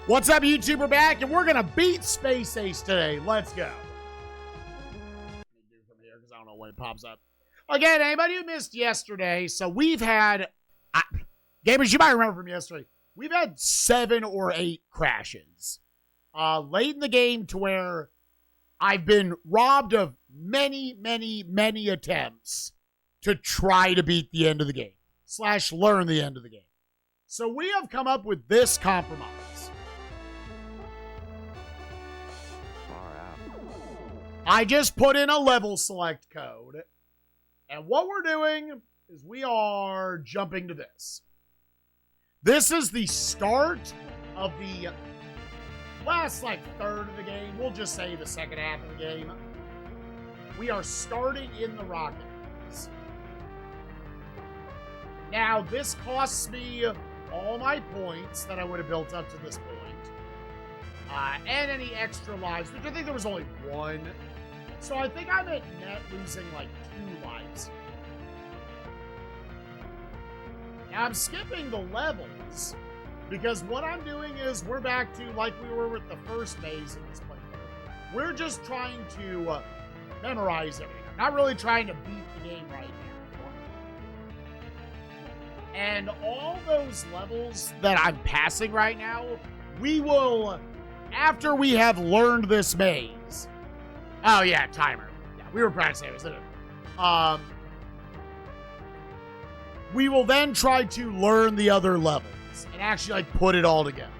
What's up, YouTube? We're back, and we're going to beat Space Ace today. Let's go. Let me do from here, because I don't know when it pops up. Again, anybody who missed yesterday, so we've had... gamers, you might remember from yesterday, we've had 7 or 8 crashes. Late in the game to where I've been robbed of many attempts to try to beat the end of the game. / learn the end of the game. So we have come up with this compromise. I just put in a level select code. And what we're doing is we are jumping to this. This is the start of the last, third of the game. We'll just say the second half of the game. We are starting in the rocket phase. Now, this costs me all my points that I would have built up to this point. And any extra lives, which I think there was only 1. So I think I'm at net losing 2 lives. Now I'm skipping the levels because what I'm doing is we're back to like we were with the first maze in this playthrough. We're just trying to memorize everything. I'm not really trying to beat the game right now. And all those levels that I'm passing right now, we will, after we have learned this maze. Oh, yeah, timer. Yeah, we were practicing, isn't it? We will then try to learn the other levels and actually, put it all together.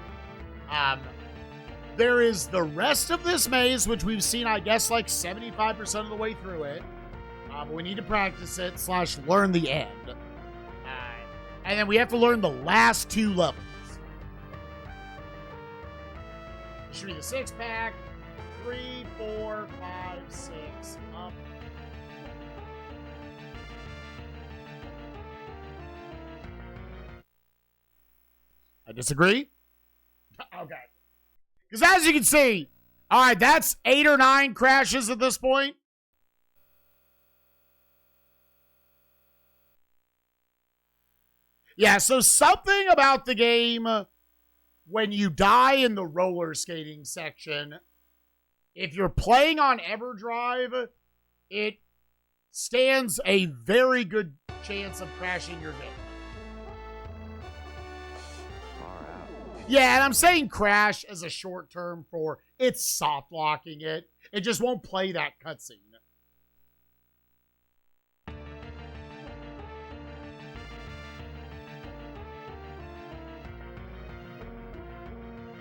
There is the rest of this maze, which we've seen, I guess, 75% of the way through it. But we need to practice it / learn the end. And then we have to learn the last 2 levels. Should be the 6-pack. 3, 4, 5, 6, up. I disagree. Okay. Because as you can see, all right, that's 8 or 9 crashes at this point. Yeah, so something about the game when you die in the roller skating section, if you're playing on EverDrive, it stands a very good chance of crashing your game. Yeah, and I'm saying crash as a short term for it's soft locking it. It just won't play that cutscene.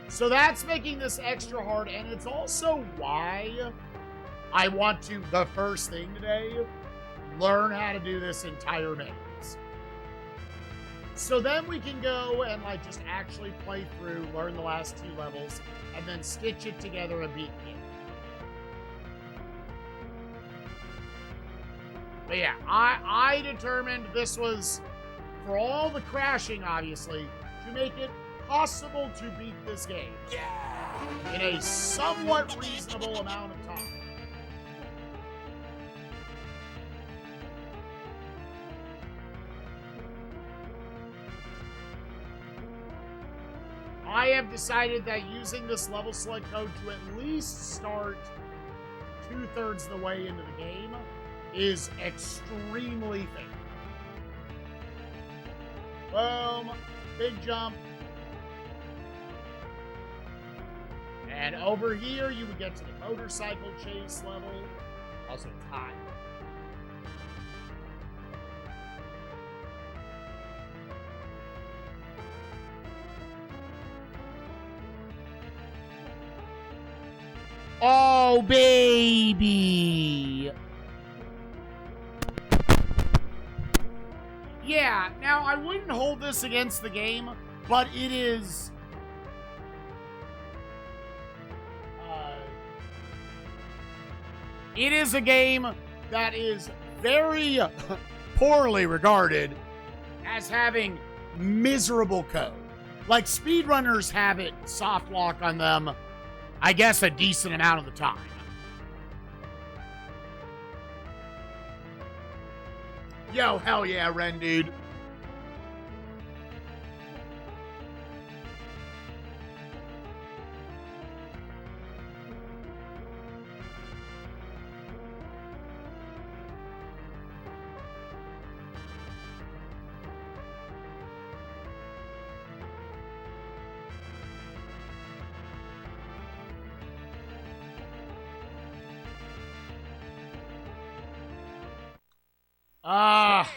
So that's making this extra hard, and it's also why I want to, the first thing today, learn how to do this entire maze. So then we can go and just actually play through, learn the last 2 levels, and then stitch it together and beat the game. But yeah, I determined this was, for all the crashing, obviously, to make it possible to beat this game in a somewhat reasonable amount of time. I have decided that using this level select code to at least start 2/3 of the way into the game is extremely fair. Boom. Big jump. And over here, you would get to the motorcycle chase level. Also, it's hot. Oh, baby. Yeah, now I wouldn't hold this against the game, but it is... it is a game that is very poorly regarded as having miserable code. Speedrunners have it soft lock on them, I guess, a decent amount of the time. Yo, hell yeah, Ren, dude. Ah.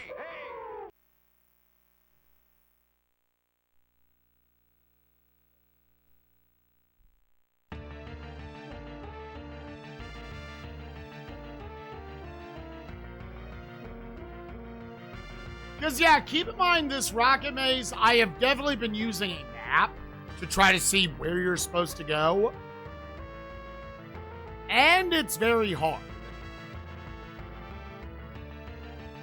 Because, yeah, keep in mind this rocket maze, I have definitely been using a map to try to see where you're supposed to go. And it's very hard.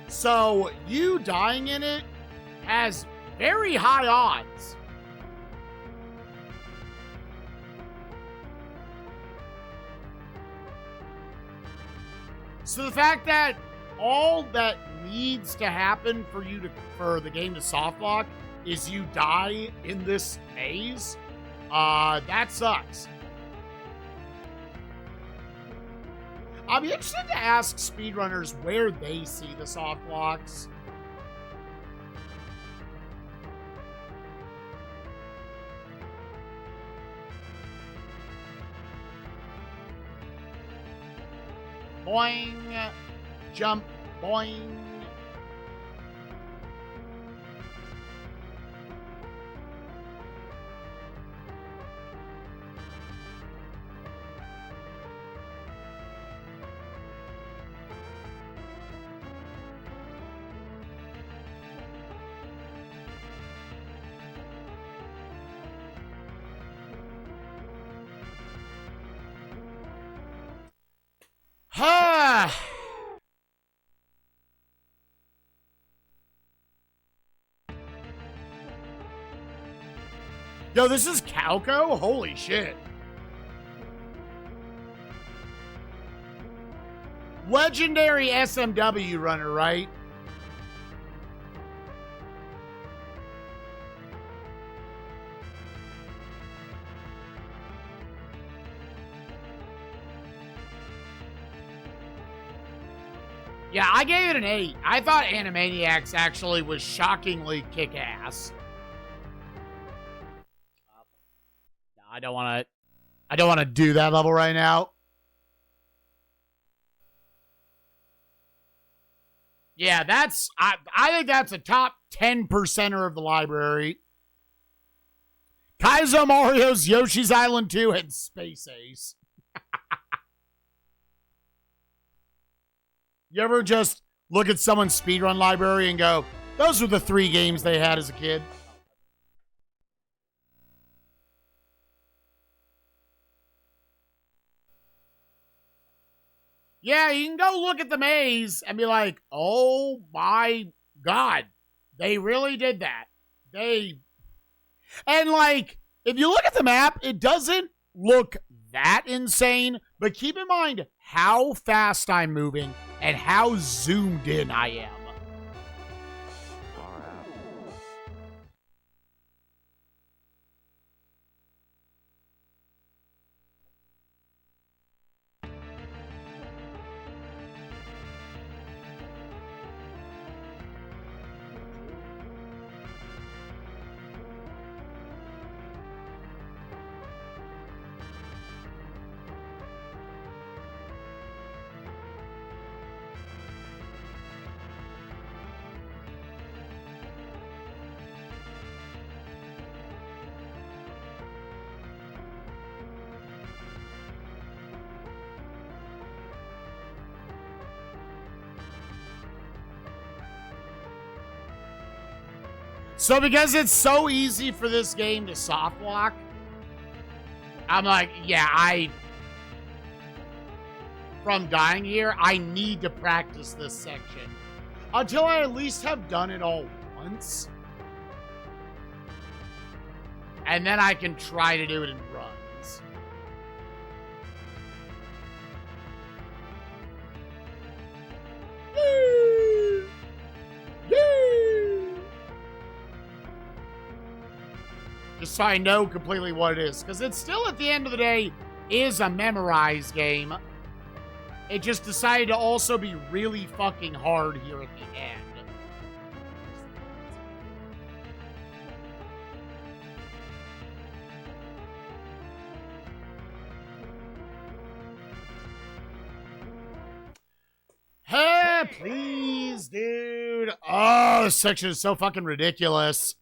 So, you dying in it has very high odds. So the fact that all that needs to happen for the game to soft lock is you die in this maze, that sucks. I'll be interested to ask speedrunners where they see the soft locks. Boing, jump, boing. Ha! Yo, this is Calco? Holy shit. Legendary SMW runner, right? Yeah, I gave it an 8. I thought Animaniacs actually was shockingly kick-ass. I don't want to do that level right now. Yeah, I think that's a top 10%er of the library. Kaizo Mario's Yoshi's Island 2 and Space Ace. You ever just look at someone's speedrun library and go, those were the 3 games they had as a kid? Yeah, you can go look at the maze and be like, oh my God, they really did that. And like, if you look at the map, it doesn't look that insane, but keep in mind how fast I'm moving and how zoomed in I am. So because it's so easy for this game to soft lock, I'm like, yeah, from dying here, I need to practice this section until I at least have done it all once. And then I can try to do it in runs. Just so I know completely what it is. Because it's still, at the end of the day, is a memorized game. It just decided to also be really fucking hard here at the end. please, dude. Oh, this section is so fucking ridiculous.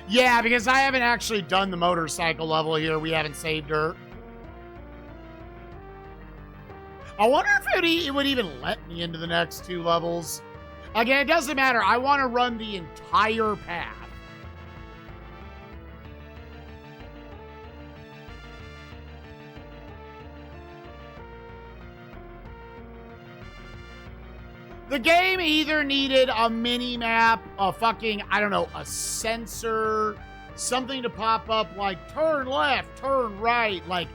Yeah, because I haven't actually done the motorcycle level here. We haven't saved her. I wonder if it would even let me into the next 2 levels. Again, it doesn't matter. I want to run the entire path. The game either needed a mini-map, a fucking, I don't know, a sensor, something to pop up like turn left, turn right. Like,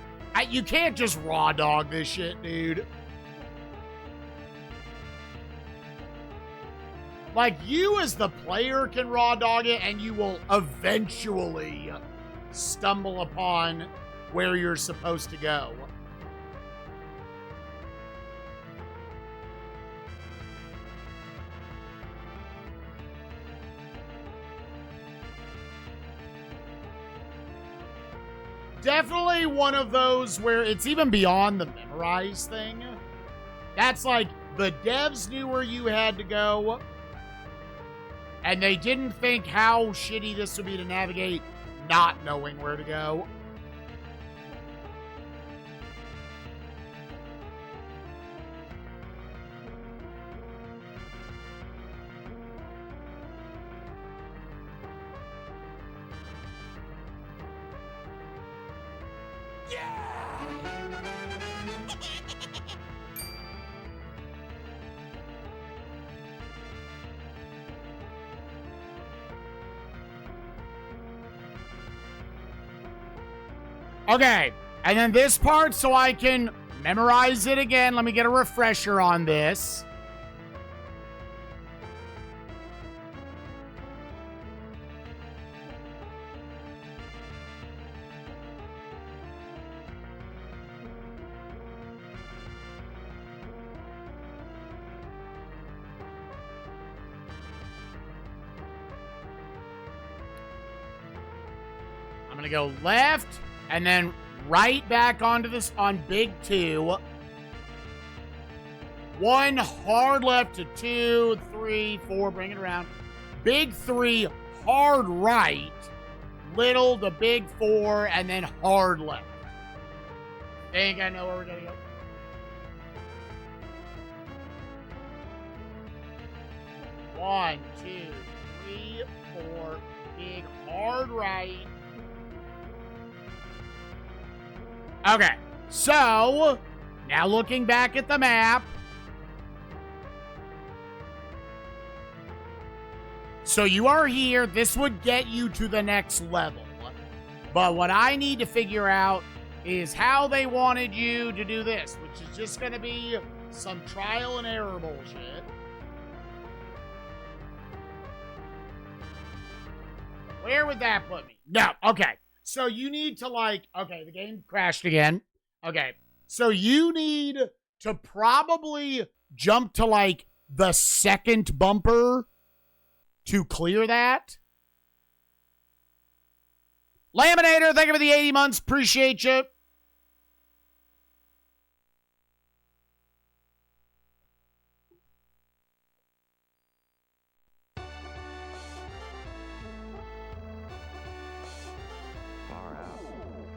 you can't just raw dog this shit, dude. Like, you as the player can raw dog it, and you will eventually stumble upon where you're supposed to go. Definitely one of those where it's even beyond the memorize thing. That's like, the devs knew where you had to go, and they didn't think how shitty this would be to navigate not knowing where to go. Okay, and then this part, so I can memorize it again. Let me get a refresher on this. I'm going to go left. And then right back onto this on big 2. 1 hard left to 2, 3, 4, bring it around. Big 3, hard right. Little to big 4, and then hard left. Think I know where we're going to go. One, 2, 3, 4, big hard right. Okay, so now looking back at the map. So you are here. This would get you to the next level. But what I need to figure out is how they wanted you to do this, which is just going to be some trial and error bullshit. Where would that put me? No, okay. So you need to okay, the game crashed again. Okay, so you need to probably jump to the second bumper to clear that. Laminator, thank you for the 80 months. Appreciate you.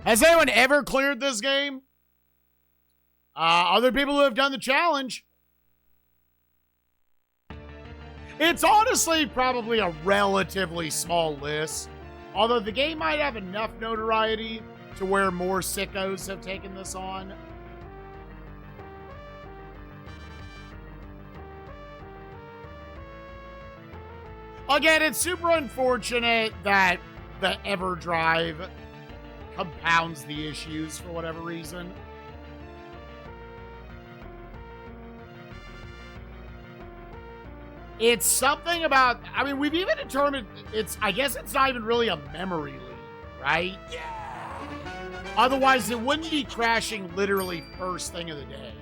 Has anyone ever cleared this game? Other people who have done the challenge. It's honestly probably a relatively small list. Although the game might have enough notoriety to where more sickos have taken this on. Again, it's super unfortunate that the EverDrive compounds the issues for whatever reason. It's something about, I mean, we've even determined I guess it's not even really a memory leak, right? Yeah. Otherwise, it wouldn't be crashing literally first thing of the day.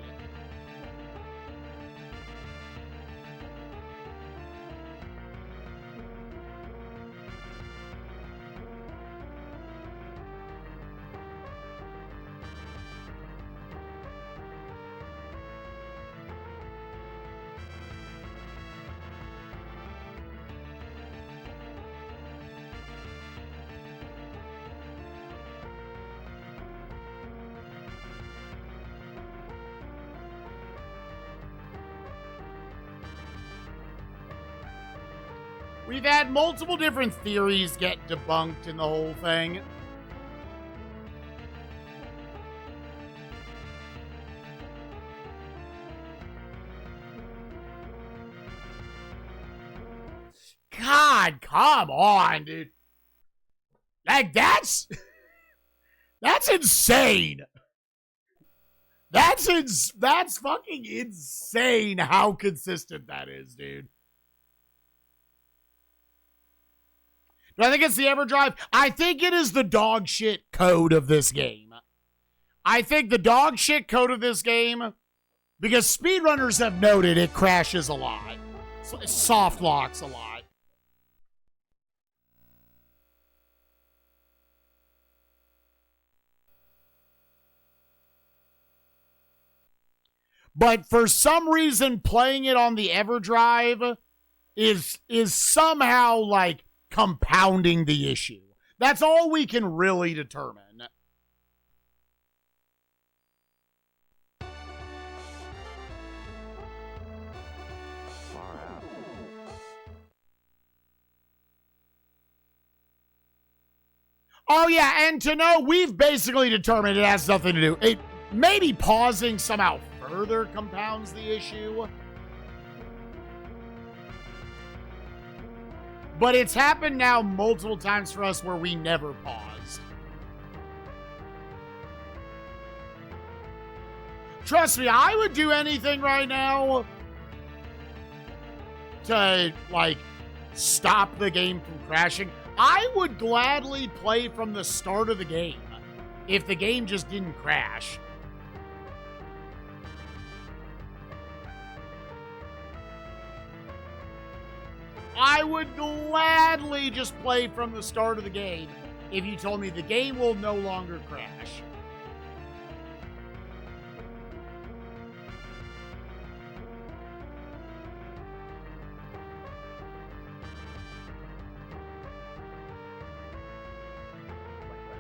We've had multiple different theories get debunked in the whole thing. God, come on, dude. Like, that's insane. That's fucking insane how consistent that is, dude. Do I think it's the EverDrive? I think it is the dog shit code of this game. I think the dog shit code of this game, because speedrunners have noted it crashes a lot. It soft locks a lot. But for some reason, playing it on the EverDrive is somehow like compounding the issue. That's all we can really determine. Oh yeah, and to know, we've basically determined it has nothing to do. It maybe pausing somehow further compounds the issue. But it's happened now multiple times for us where we never paused. Trust me, I would do anything right now to, like, stop the game from crashing. I would gladly play from the start of the game if the game just didn't crash. I would gladly just play from the start of the game if you told me the game will no longer crash.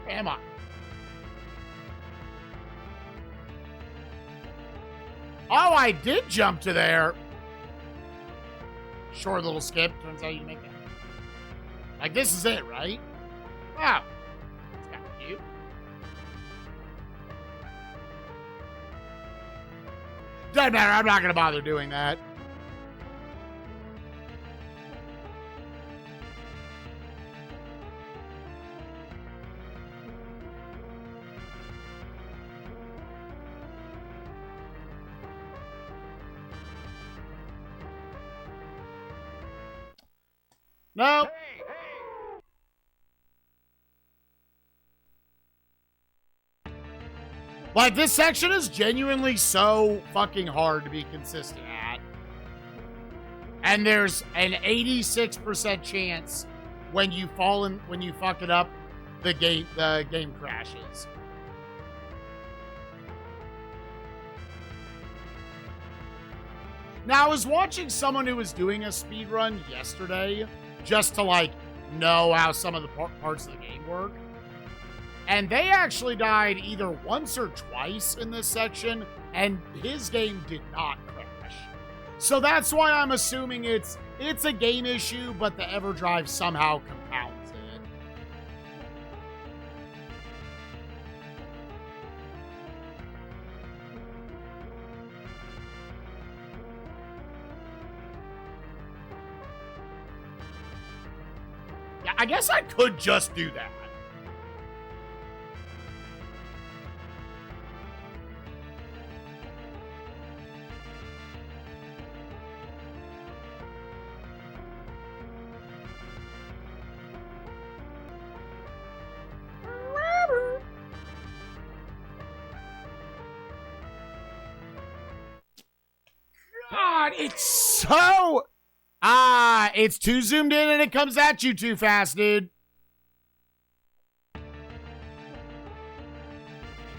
Where am I? Oh, I did jump to there. Short little skip. Turns out you make that. Like, this is it, right? Wow. It's kind of cute. Doesn't matter. I'm not going to bother doing that. No. Like, this section is genuinely so fucking hard to be consistent at. And there's an 86% chance when you fuck it up, the game crashes. Now, I was watching someone who was doing a speedrun yesterday just to, like, know how some of the parts of the game work. And they actually died either once or twice in this section, and his game did not crash. So that's why I'm assuming it's a game issue, but the EverDrive somehow compounds it. Yeah, I guess I could just do that. It's so... it's too zoomed in and it comes at you too fast, dude.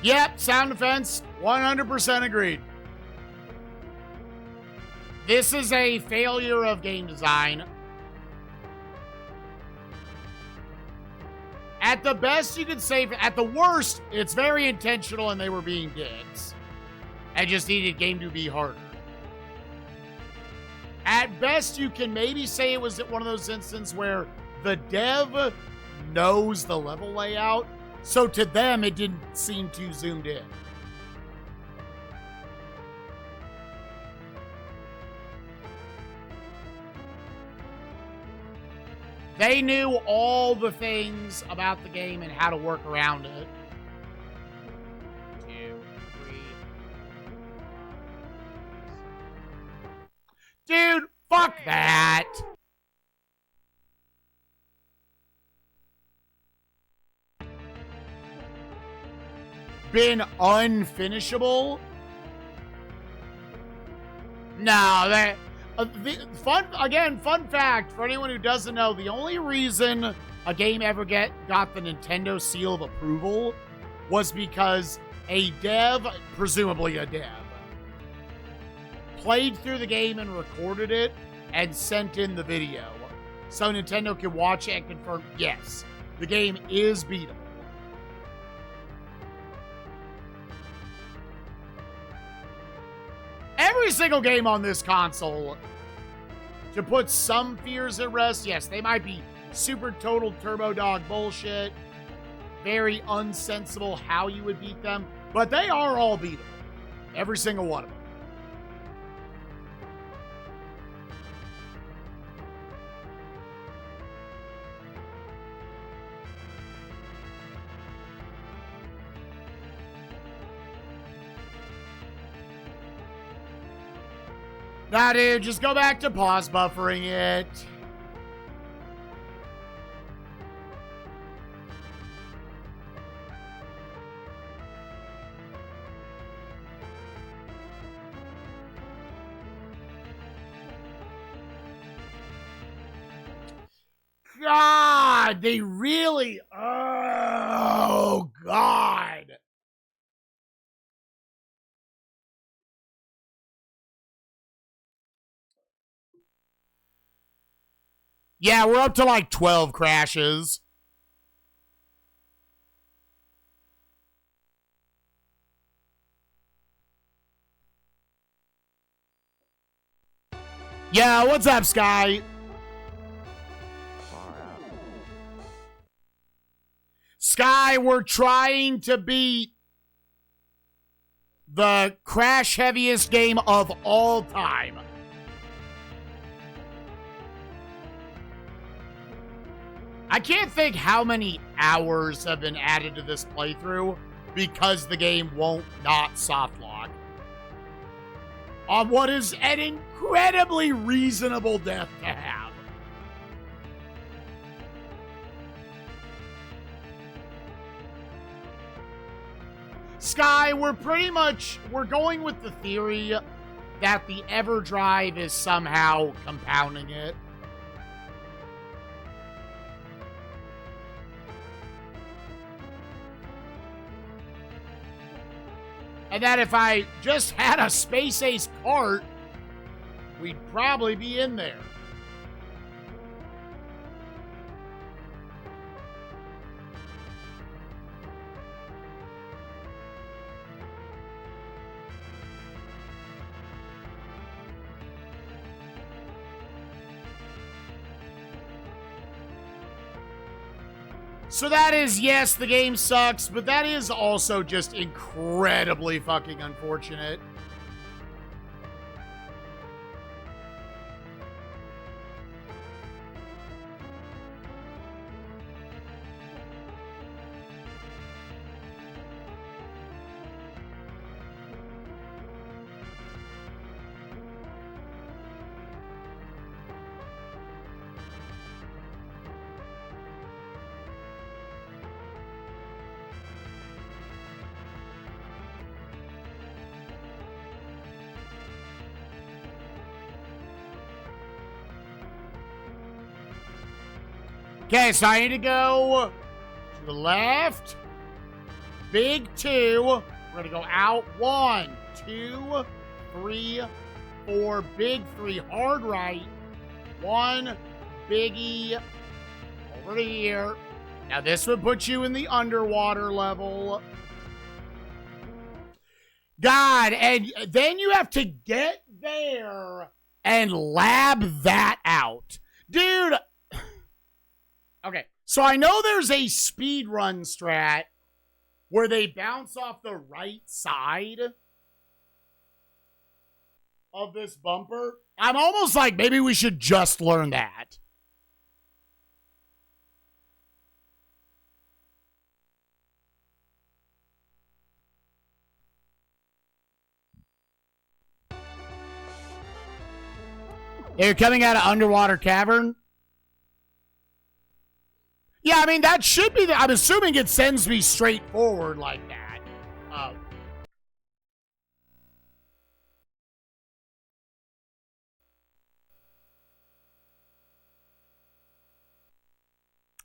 Yep, sound defense, 100% agreed. This is a failure of game design. At the best, you could say, at the worst, it's very intentional and they were being dicks. And just needed game to be harder. At at best, you can maybe say it was one of those instances where the dev knows the level layout, so to them, it didn't seem too zoomed in. They knew all the things about the game and how to work around it. 2, 3. Dude, fuck that. Been unfinishable? No, that... fun fact, for anyone who doesn't know, the only reason a game ever got the Nintendo seal of approval was because a dev, presumably a dev, played through the game and recorded it and sent in the video. So Nintendo could watch it and confirm, yes, the game is beatable. Every single game on this console, to put some fears at rest, yes, they might be super total turbo dog bullshit, very unsensible how you would beat them, but they are all beatable. Every single one of them. Nah, dude, just go back to pause buffering it. God, they really... Oh, God. Yeah, we're up to like 12 crashes. Yeah, what's up, Sky? Sky, we're trying to beat the crash heaviest game of all time. I can't think how many hours have been added to this playthrough because the game won't not soft lock on what is an incredibly reasonable death to have. Sky, we're going with the theory that the EverDrive is somehow compounding it. And that if I just had a Space Ace cart, we'd probably be in there. So that is, yes, the game sucks, but that is also just incredibly fucking unfortunate. Okay, so I need to go to the left. Big 2. We're going to go out. 1, 2, 3, 4. Big 3. Hard right. 1. Biggie. Over to here. Now this would put you in the underwater level. God, and then you have to get there and lab that out. Dude. Okay. So I know there's a speed run strat where they bounce off the right side of this bumper. I'm almost like maybe we should just learn that. They're coming out of underwater cavern. Yeah, I mean, that should be I'm assuming it sends me straight forward like that.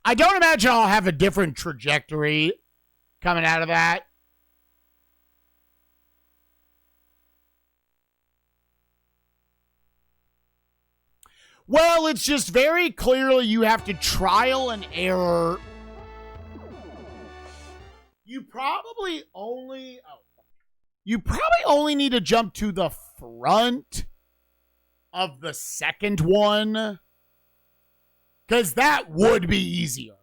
I don't imagine I'll have a different trajectory coming out of that. Well, it's just very clearly you have to trial and error. You probably only need to jump to the front of the second one, because that would be easier.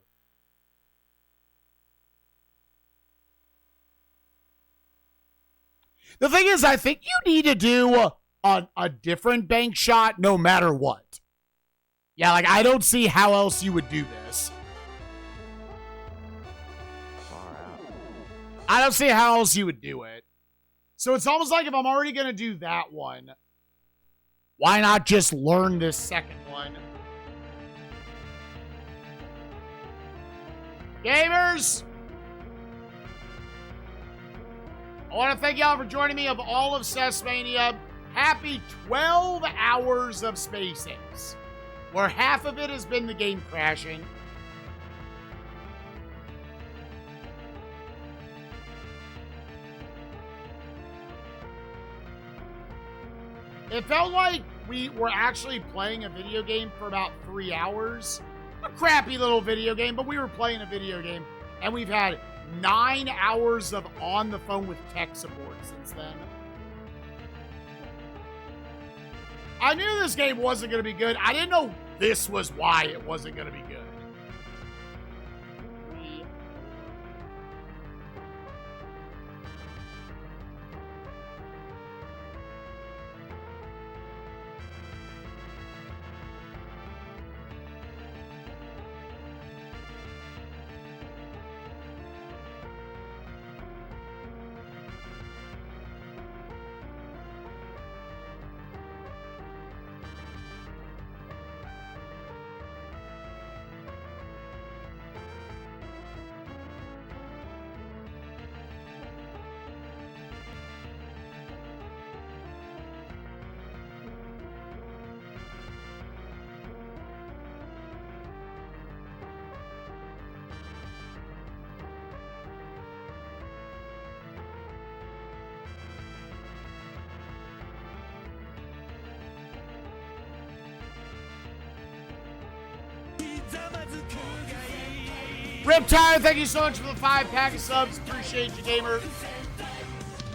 The thing is, I think you need to do a different bank shot no matter what. Yeah, like, I don't see how else you would do this. I don't see how else you would do it. So it's almost like if I'm already going to do that one, why not just learn this second one? Gamers! I want to thank y'all for joining me of all of SNESMania. Happy 12 hours of Space Ace, where half of it has been the game crashing. It felt like we were actually playing a video game for about 3 hours. A crappy little video game, but we were playing a video game. And we've had 9 hours of on the phone with tech support since then. I knew this game wasn't going to be good. I didn't know this was why it wasn't going to be good. Riptire, thank you so much for the 5-pack of subs. Appreciate you, gamer.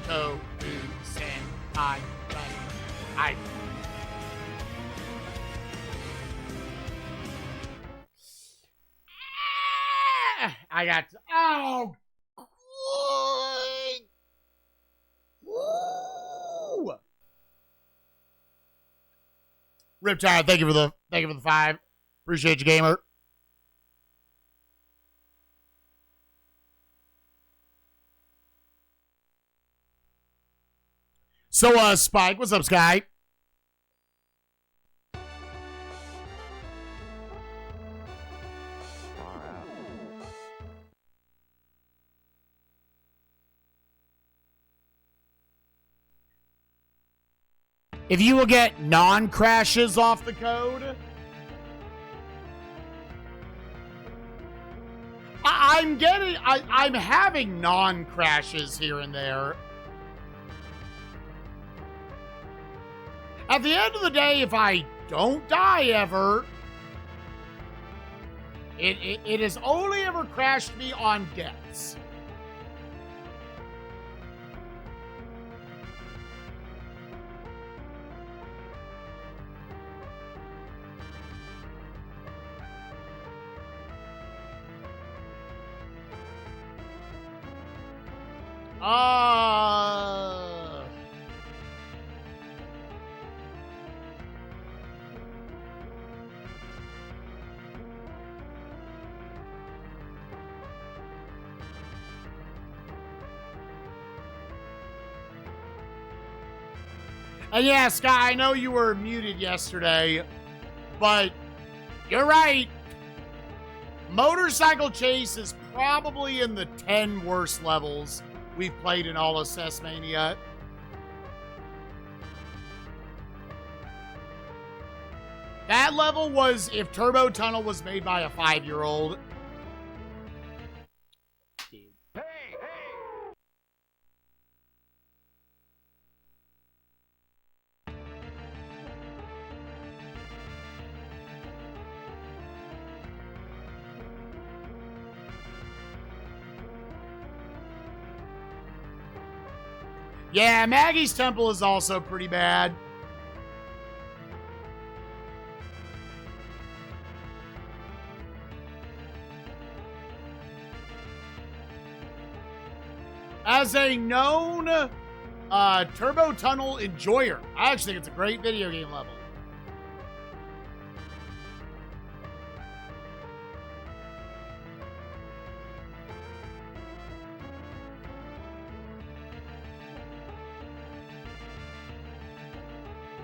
Go, do, send, I. I got. Oh, good. Woo. Riptire, thank you for the 5. Appreciate you, gamer. So, Spike, what's up, Sky? If you will get non-crashes off the code, I'm having non-crashes here and there. At the end of the day, if I don't die ever, it has only ever crashed me on deaths. Uh... And yeah, Sky, I know you were muted yesterday, but you're right. Motorcycle Chase is probably in the 10 worst levels we've played in all of SNESMania. That level was if Turbo Tunnel was made by a 5-year-old. Yeah, Maggie's Temple is also pretty bad. As a known Turbo Tunnel enjoyer, I actually think it's a great video game level.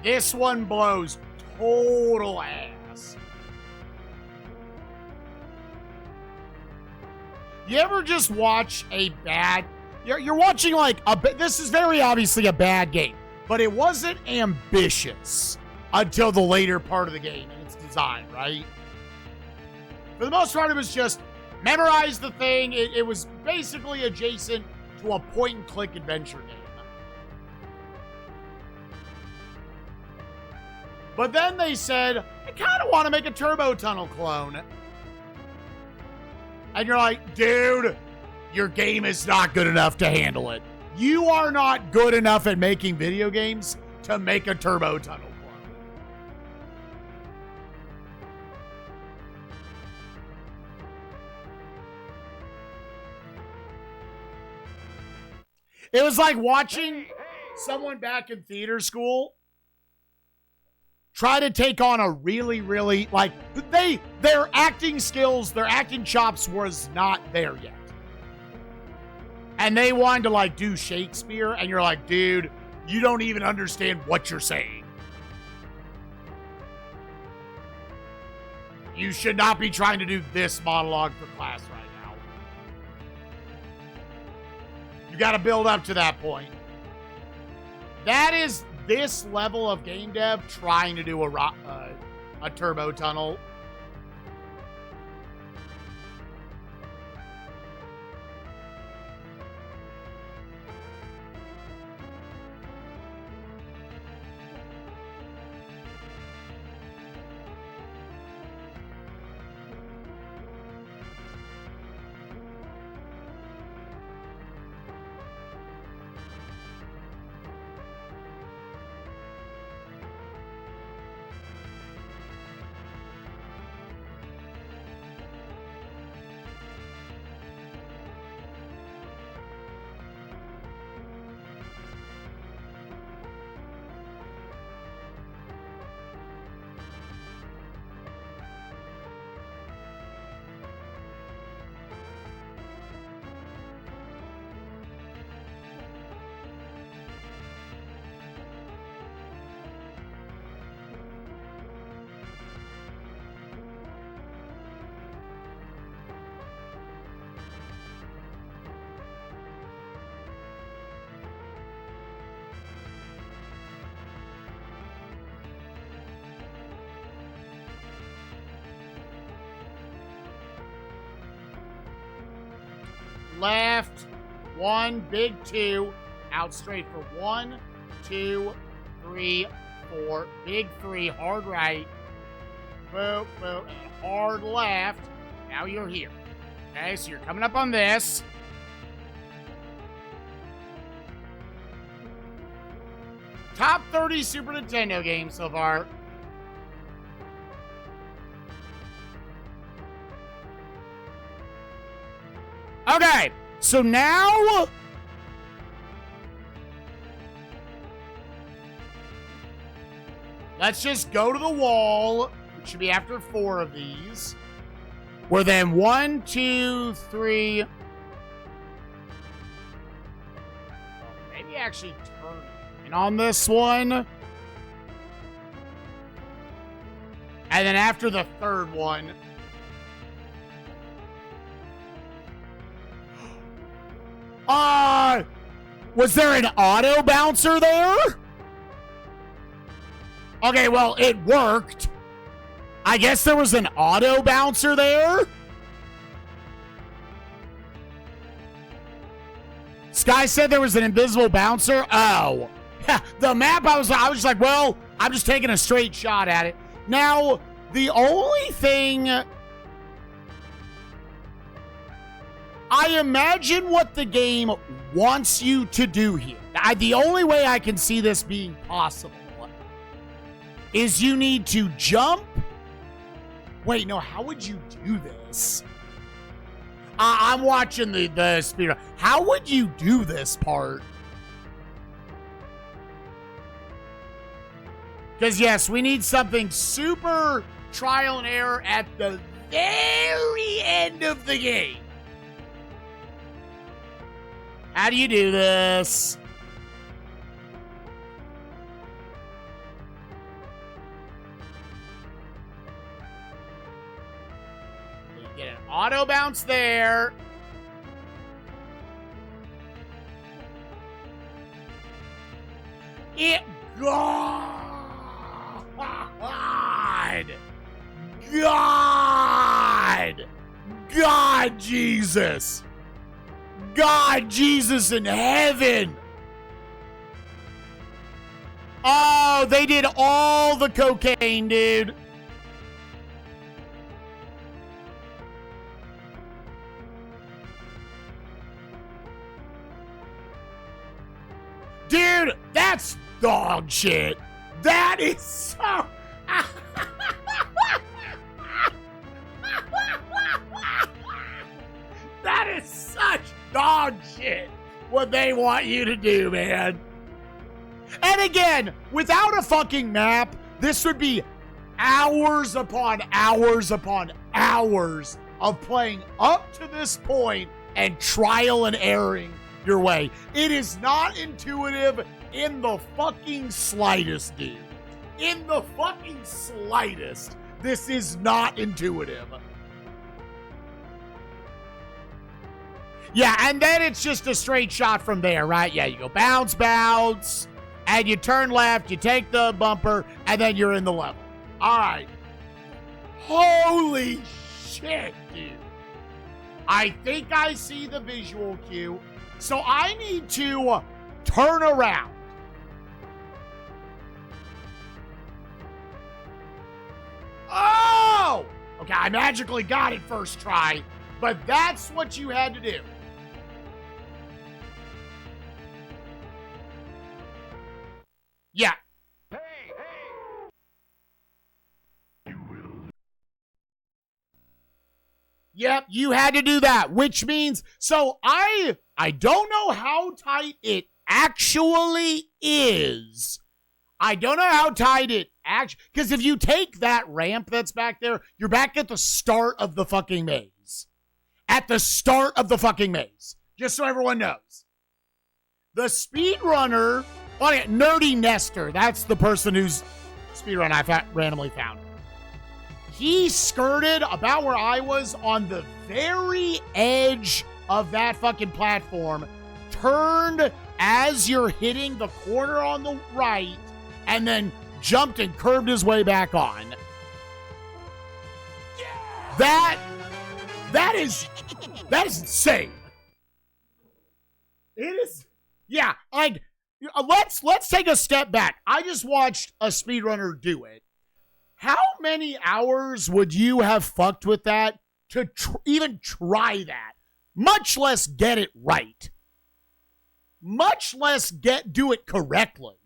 This one blows total ass. You ever just watch a bad... You're watching like a... This is very obviously a bad game, but it wasn't ambitious until the later part of the game and its design, right? For the most part, it was just memorize the thing. It was basically adjacent to a point-and-click adventure game. But then they said, I kind of want to make a Turbo Tunnel clone. And you're like, dude, your game is not good enough to handle it. You are not good enough at making video games to make a Turbo Tunnel clone. It was like watching someone back in theater school try to take on a really, like, their acting skills, their acting chops was not there yet. And they wanted to, like, do Shakespeare, and you're like, dude, you don't even understand what you're saying. You should not be trying to do this monologue for class right now. You got to build up to that point. That is this level of game dev trying to do a Turbo Tunnel. Left, 1, big 2, out straight for 1, 2, 3, 4, big 3, hard right, boop, boop, and hard left. Now you're here. Okay, so you're coming up on this. Top 30 Super Nintendo games so far. Okay, so now Let's just go to the wall, which should be after 4 of these. We're then 1, 2, 3. Maybe actually turn in on this one. And then after the 3rd one. Was there an auto bouncer there? Okay, well, it worked. I guess there was an auto bouncer there. Sky said there was an invisible bouncer. Oh. The map, I was just like, well, I'm just taking a straight shot at it. Now, the only thing... I imagine what the game wants you to do here. The only way I can see this being possible is you need to jump. Wait, no, how would you do this? I'm watching the speed. How would you do this part? Because, yes, we need something super trial and error at the very end of the game. How do you do this? You get an auto bounce there. God, Jesus. God, Jesus in heaven. Oh, they did all the cocaine, dude. Dude, that's dog shit. That is so... That is such dog shit what they want you to do, man. And again, without a fucking map, this would be hours upon hours upon hours of playing up to this point and trial and erroring your way. It is not intuitive in the fucking slightest, dude. In the fucking slightest. This is not intuitive. Yeah, and then it's just a straight shot from there, right? Yeah, you go bounce, bounce, and you turn left, you take the bumper, and then you're in the level. All right. Holy shit, dude. I think I see the visual cue. So I need to turn around. Oh! Okay, I magically got it first try, but that's what you had to do. Yeah. Hey, hey. Yep, you had to do that, which means, so I don't know how tight it actually is. I don't know how tight it actually, because if you take that ramp that's back there, you're back at the start of the fucking maze. At the start of the fucking maze. Just so everyone knows. The speedrunner, Nerdy Nestor, that's the person whose speedrun I randomly found. He skirted about where I was on the very edge of that fucking platform, turned as you're hitting the corner on the right, and then jumped and curved his way back on. Yeah! That is insane. It is, yeah, like, let's take a step back. I just watched a speedrunner do it. How many hours would you have fucked with that to even try that? Much less get it right. Much less do it correctly.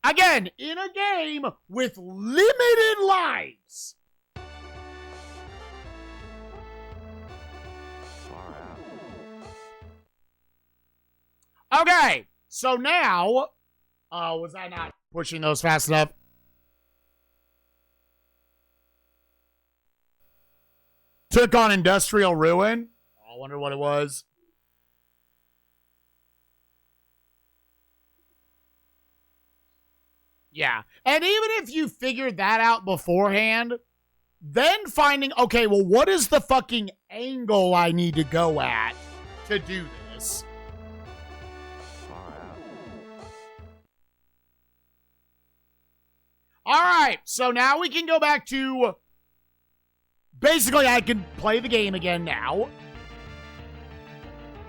Again, in a game with limited lives. Okay, so now, was I not pushing those fast enough. Took on Industrial Ruin. I wonder what it was. Yeah. And even if you figured that out beforehand, then finding, okay, well, what is the fucking angle I need to go at to do this? All right. So now we can go back to, basically, I can play the game again now.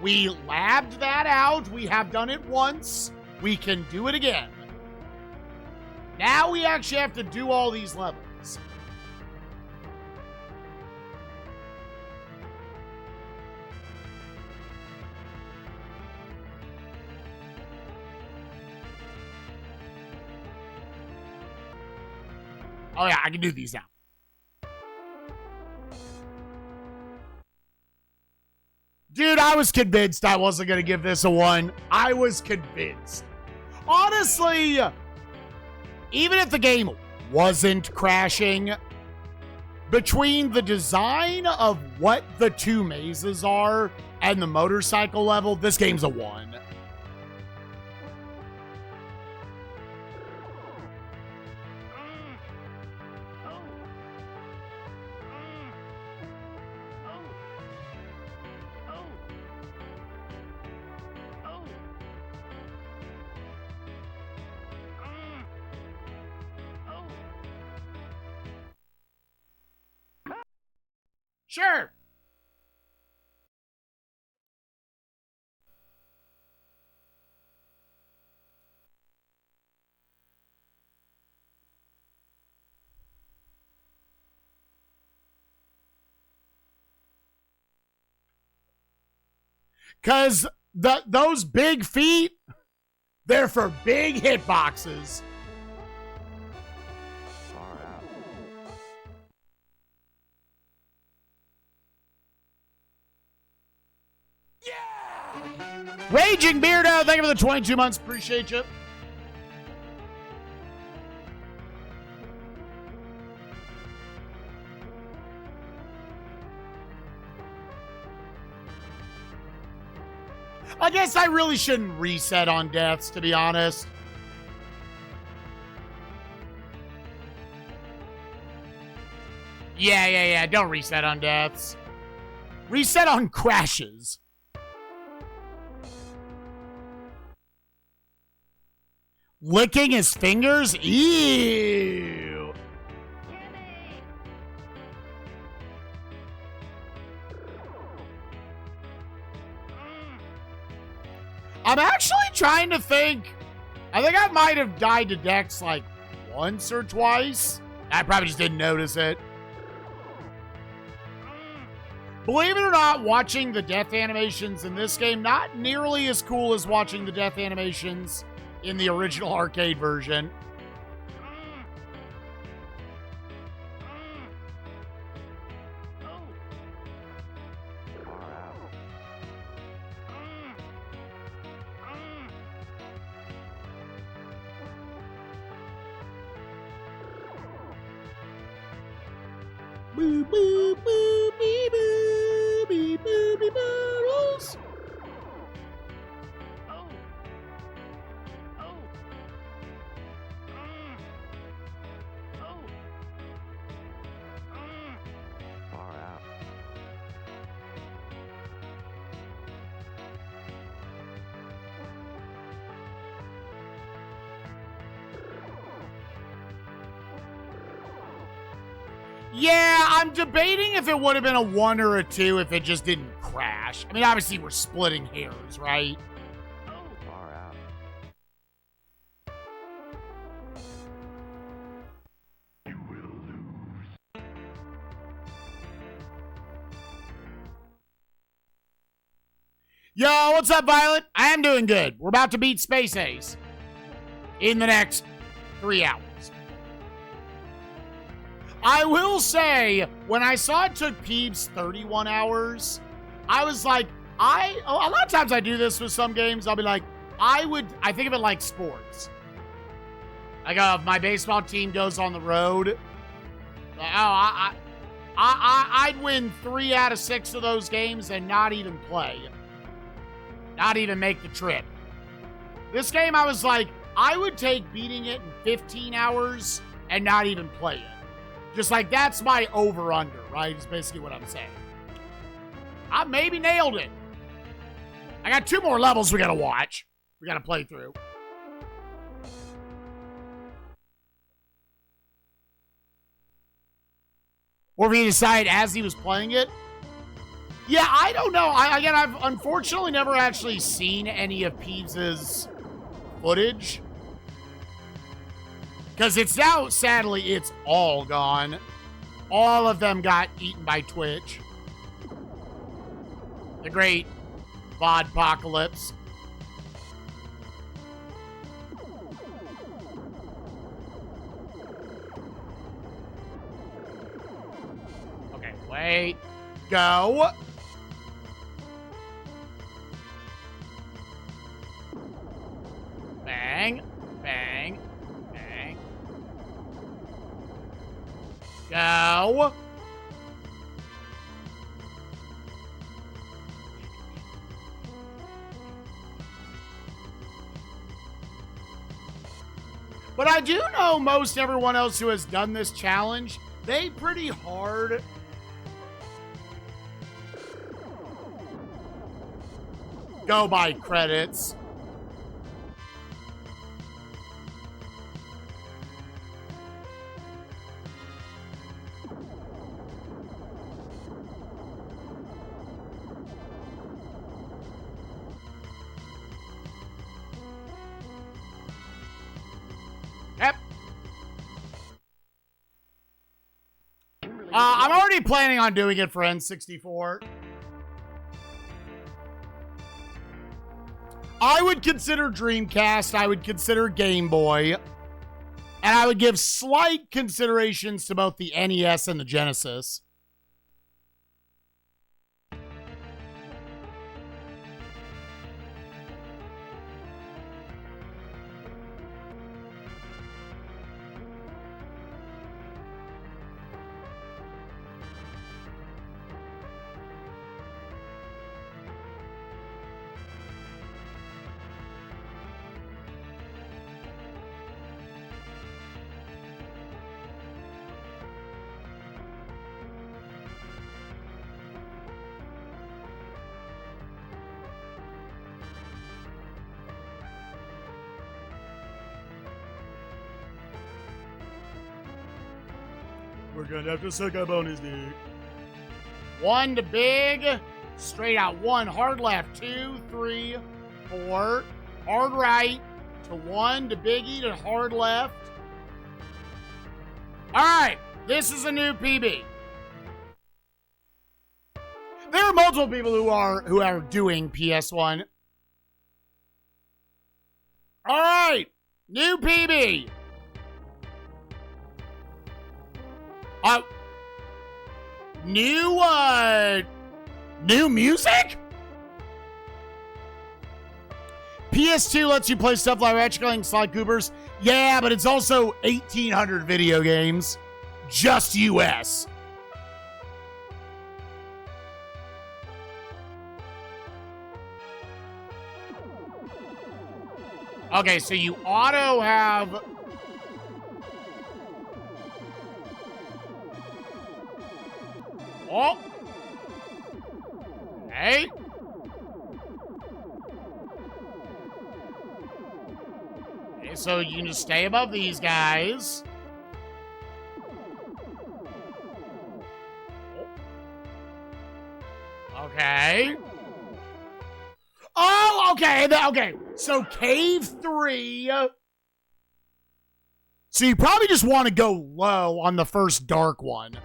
We labbed that out. We have done it once. We can do it again. Now we actually have to do all these levels. Oh yeah, I can do these now. Dude, I was convinced I wasn't going to give this a 1. I was convinced. Honestly, even if the game wasn't crashing, between the design of what the 2 mazes are and the motorcycle level, this game's a 1. Sure. Because those big feet, they're for big hitboxes. Raging Beardo, thank you for the 22 months. Appreciate you. I guess I really shouldn't reset on deaths, to be honest. Yeah. Don't reset on deaths. Reset on crashes. Licking his fingers? Ew. I'm actually trying to think. I think I might have died to Dex like once or twice. I probably just didn't notice it. Believe it or not, watching the death animations in this game, not nearly as cool as watching the death animations in the original arcade version. Boo, boo, boo, bee, boo, bee, boo, bee, bottles. Yeah, I'm debating if it would have been a 1 or a 2 if it just didn't crash. I mean, obviously we're splitting hairs, right? Far out. You will lose. Yo, what's up, Violet? I am doing good. We're about to beat Space Ace in the next 3 hours. I will say, when I saw it took Peebs 31 hours, I was like, a lot of times I do this with some games. I'll be like, I think of it like sports. Like, if my baseball team goes on the road, I'd win 3 out of 6 of those games and not even play. Not even make the trip. This game, I was like, I would take beating it in 15 hours and not even play it. Just like, that's my over-under, right? Is basically what I'm saying. I maybe nailed it. I got 2 more levels we gotta watch. We gotta play through. Or if he decided as he was playing it. Yeah, I don't know. I've unfortunately never actually seen any of Peeves' footage. Because it's now, sadly, it's all gone. All of them got eaten by Twitch. The great VODpocalypse. Okay, wait. Go. Bang. Bang. Bang. Go. But I do know most everyone else who has done this challenge, they pretty hard go by credits. Yep. I'm already planning on doing it for N64. I would consider Dreamcast, I would consider Game Boy, and I would give slight considerations to both the NES and the Genesis. We're gonna have to suck up on his dick. 1 to big. Straight out 1. Hard left. 2, 3, 4. Hard right to 1 to biggie to hard left. Alright. This is a new PB. There are multiple people who are doing PS1. Alright. New PB. New music? PS2 lets you play stuff like Ratchet Clank, Sly Coopers. Yeah, but it's also 1,800 video games. Just US. Okay, so you auto have... Oh. Hey. Okay, so you can just stay above these guys. Okay. Oh, okay. Okay. So Cave 3. So you probably just want to go low on the first dark one.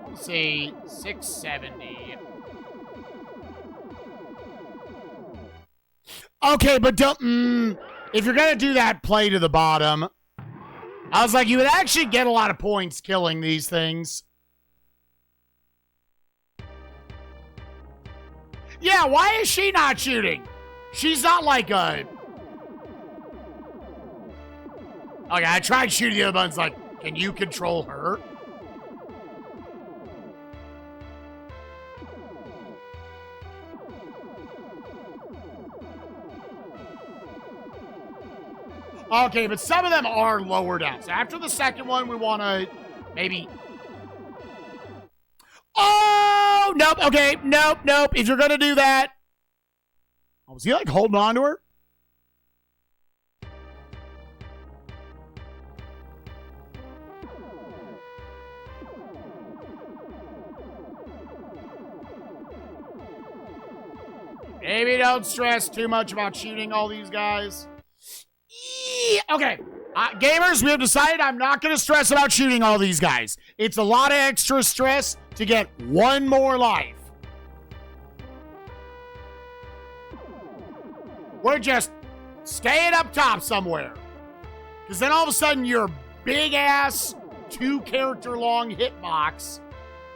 Let's see, 670. Okay, but don't... if you're going to do that, play to the bottom. I was like, you would actually get a lot of points killing these things. Yeah, why is she not shooting? She's not like a... Okay, I tried shooting the other buttons, like, can you control her? Okay, but some of them are lower down. So after the second one, we want to maybe... Oh! Nope, okay, nope. If you're going to do that... Oh, was he, like, holding on to her? Maybe don't stress too much about shooting all these guys. Okay. Gamers, we have decided I'm not going to stress about shooting all these guys. It's a lot of extra stress to get one more life. We're just staying up top somewhere. Because then all of a sudden your big-ass 2-character-long hitbox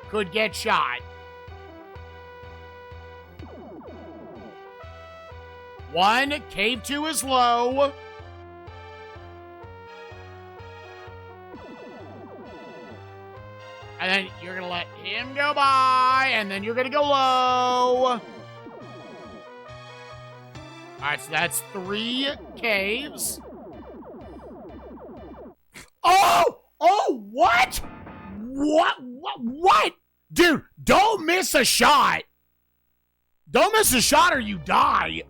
could get shot. One, cave 2 is low. And then you're going to let him go by, and then you're going to go low. All right, so that's 3 caves. Oh! Oh, what? What? Dude, don't miss a shot. Don't miss a shot or you die.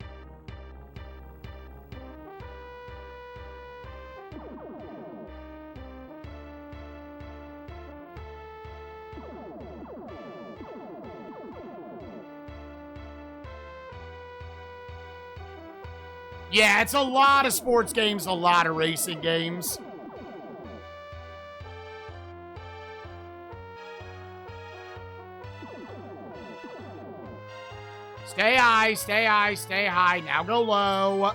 Yeah, it's a lot of sports games, a lot of racing games. Stay high, stay high, stay high. Now go low.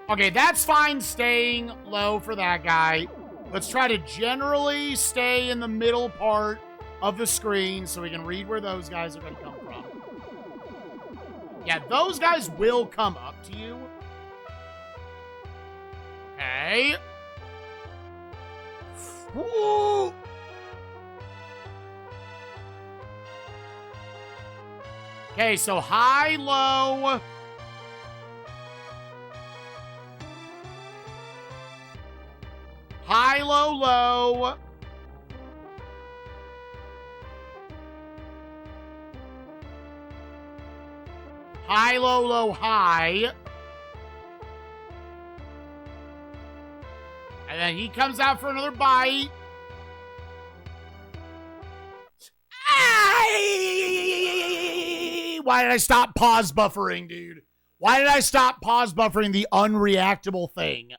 Okay, that's fine staying low for that guy. Let's try to generally stay in the middle part of the screen so we can read where those guys are going to come from. Yeah, those guys will come up to you. Okay. Ooh. Okay, so high, low. High, low, low. High, low, low, high. And then he comes out for another bite. Why did I stop pause buffering, dude? Why did I stop pause buffering the unreactable thing?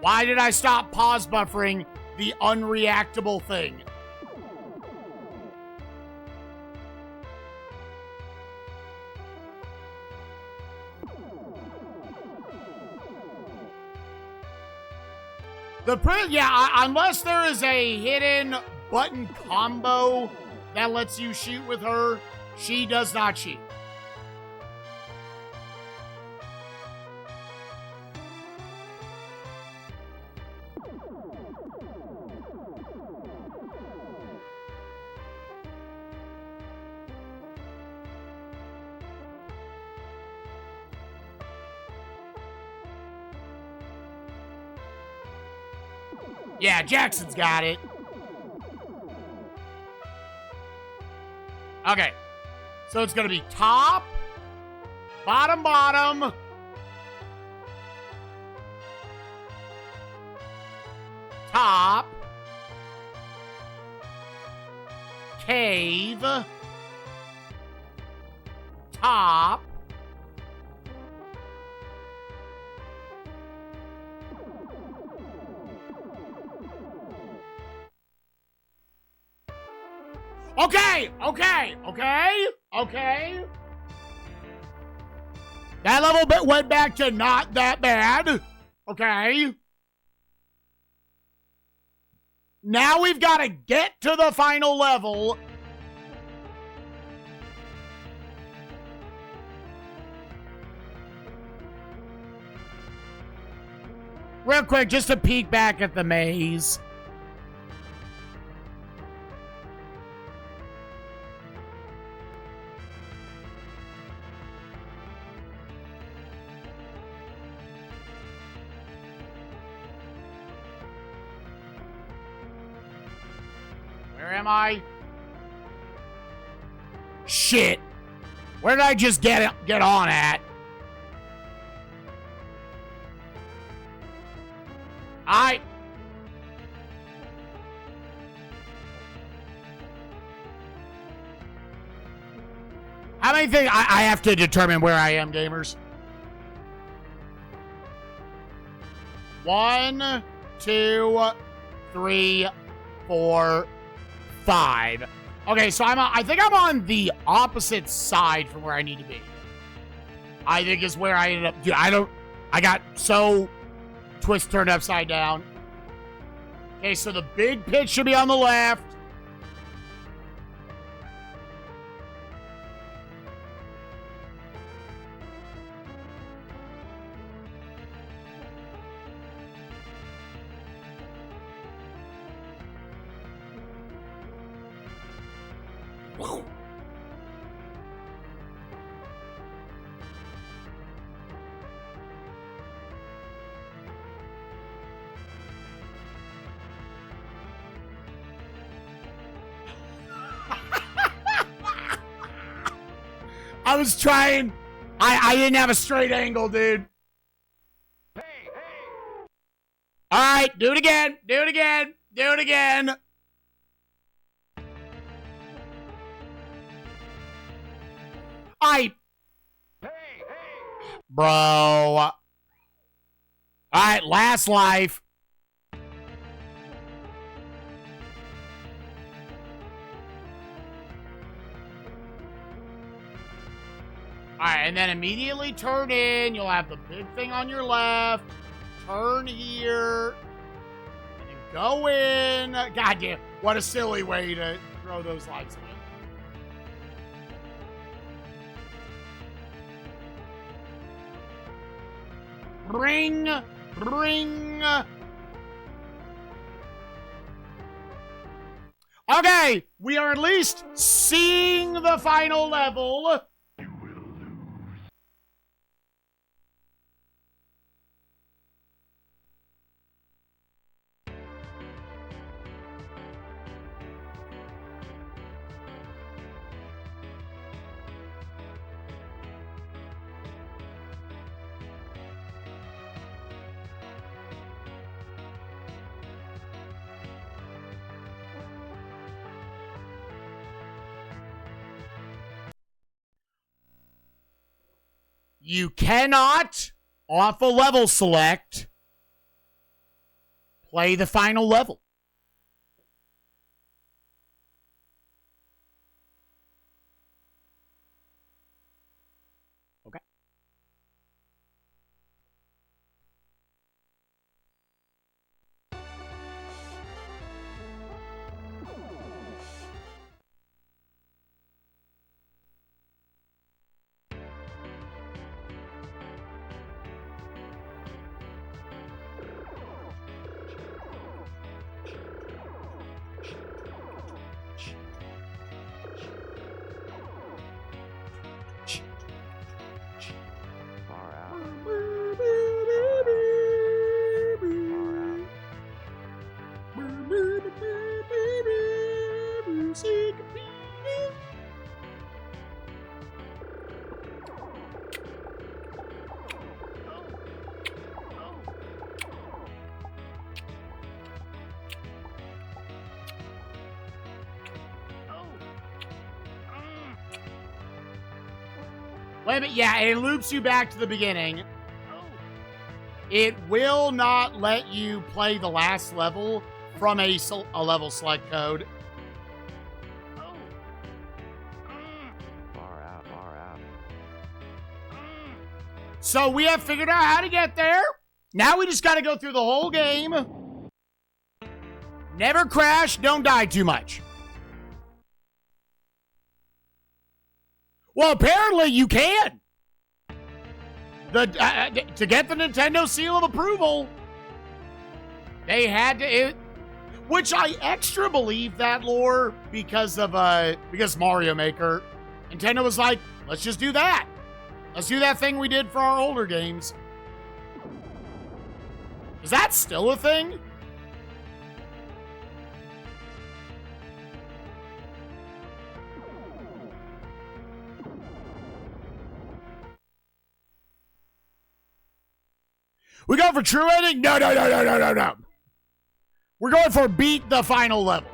Why did I stop pause buffering the unreactable thing? Unless there is a hidden button combo that lets you shoot with her, she does not shoot. Yeah, Jackson's got it. Okay. So it's going to be top, bottom, bottom. Top. Cave. Top. Okay, okay, okay, okay. That level bit went back to not that bad. Okay. Now we've got to get to the final level. Real quick, just to peek back at the maze. Where am I? Shit. Where did I just get on at? How many things? I have to determine where I am, gamers. 1, 2, 3, 4, 5. Okay, so I think I'm on the opposite side from where I need to be. I think is where I ended up. Dude, I got so turned upside down. Okay, so the big pit should be on the left. I was trying. I didn't have a straight angle, dude. Hey, hey! All right, do it again. Do it again. Do it again. Hey, hey! Bro. All right, last life. All right, and then immediately turn in. You'll have the big thing on your left. Turn here. And then go in. God damn, what a silly way to throw those lights away. Bring. Okay, we are at least seeing the final level. You cannot, off a level select, play the final level. Okay. Far out. Wait a minute, yeah, it loops you back to the beginning. It will not let you play the last level from a level select code. So we have figured out how to get there. Now we just got to go through the whole game. Never crash, don't die too much. Well, apparently you can. To get the Nintendo seal of approval, they had to, which I extra believe that lore because Mario Maker. Nintendo was like, let's just do that. Let's do that thing we did for our older games. Is that still a thing? We going for true ending? No. We're going for beat the final level.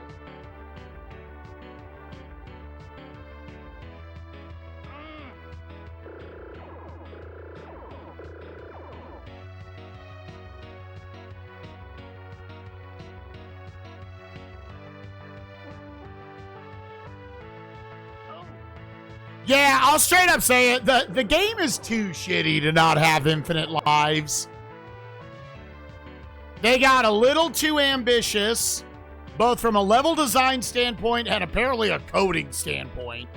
Yeah, I'll straight up say it. The game is too shitty to not have infinite lives. They got a little too ambitious, both from a level design standpoint and apparently a coding standpoint.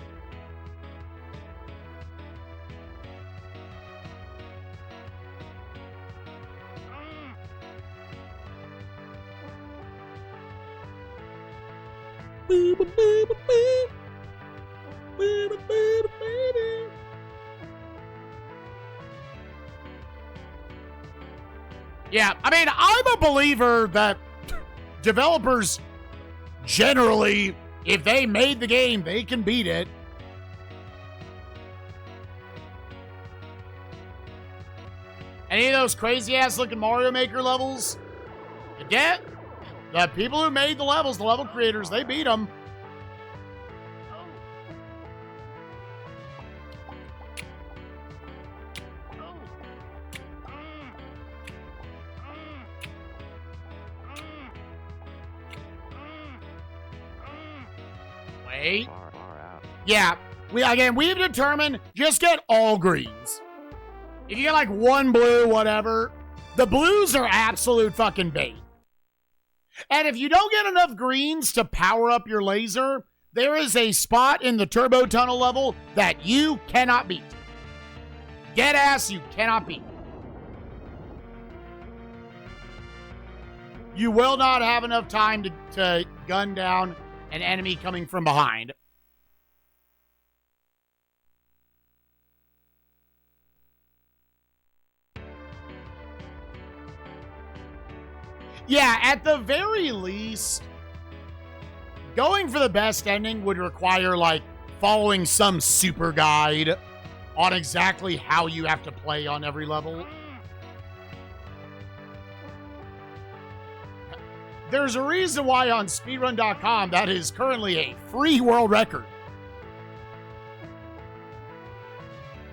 Yeah, I mean, I'm a believer that developers generally, if they made the game, they can beat it. Any of those crazy-ass looking Mario Maker levels, again, the people who made the levels, the level creators, they beat them. Wait. Far out. Yeah, we've determined just get all greens. If you get like one blue, whatever, the blues are absolute fucking bait. And if you don't get enough greens to power up your laser, there is a spot in the turbo tunnel level that you cannot beat. Dead ass, you cannot beat. You will not have enough time to gun down an enemy coming from behind. Yeah, at the very least, going for the best ending would require, like, following some super guide on exactly how you have to play on every level. There's a reason why on speedrun.com that is currently a free world record.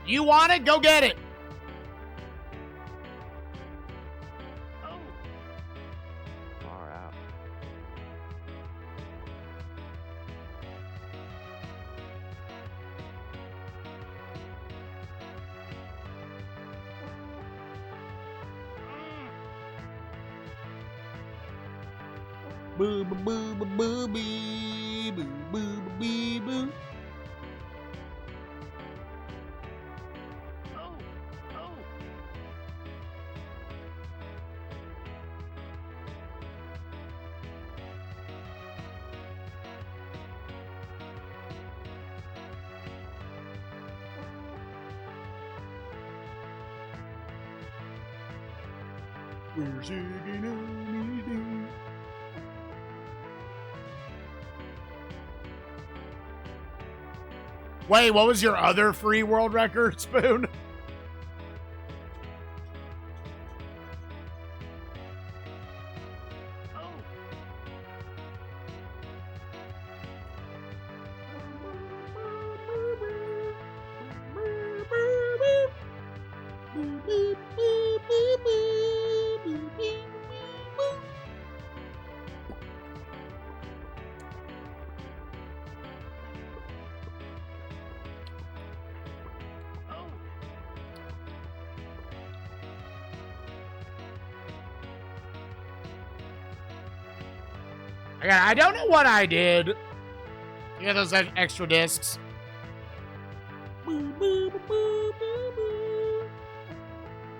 You want it? Go get it. Far out. Boo boo boo boo boo bee boo boo bee boo. We're singing anything. Wait, what was your other free world record, Spoon? Again, I don't know what I did. You get those extra discs.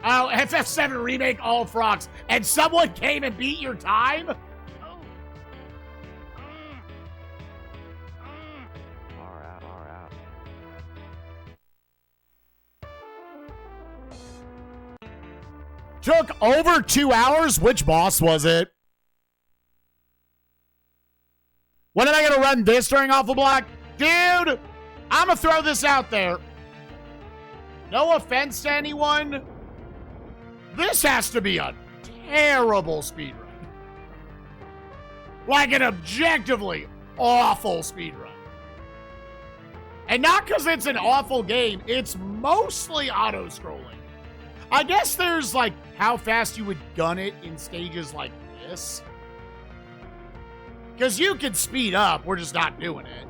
Oh, FF7 Remake All Frogs. And someone came and beat your time? Far out, far out. Took over 2 hours? Which boss was it? When am I going to run this during Awful Block? Dude, I'm going to throw this out there. No offense to anyone. This has to be a terrible speedrun. Like an objectively awful speedrun. And not because it's an awful game. It's mostly auto-scrolling. I guess there's like how fast you would gun it in stages like this. Because you can speed up. We're just not doing it.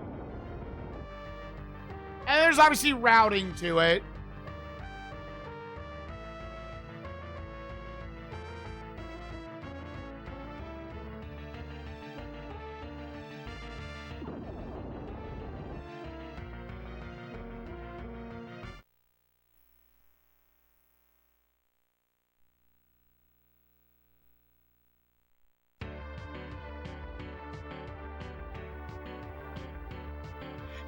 And there's obviously routing to it.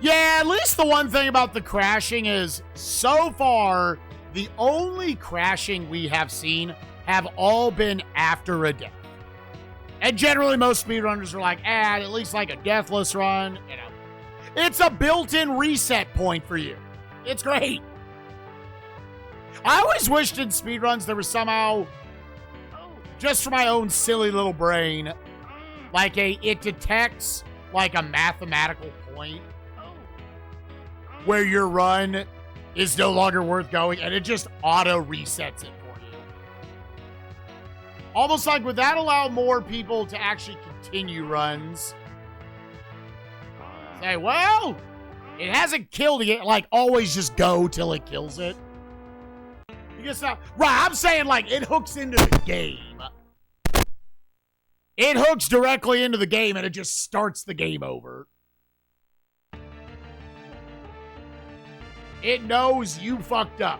Yeah, at least the one thing about the crashing is, so far, the only crashing we have seen have all been after a death. And generally, most speedrunners are like, at least like a deathless run, you know. It's a built-in reset point for you. It's great. I always wished in speedruns there was somehow, just for my own silly little brain, like it detects like a mathematical point where your run is no longer worth going, and it just auto resets it for you. Almost like, would that allow more people to actually continue runs? Say, well, it hasn't killed it. Like, always just go till it kills it. Because now, right, I'm saying like it hooks into the game. It hooks directly into the game, and it just starts the game over. It knows you fucked up.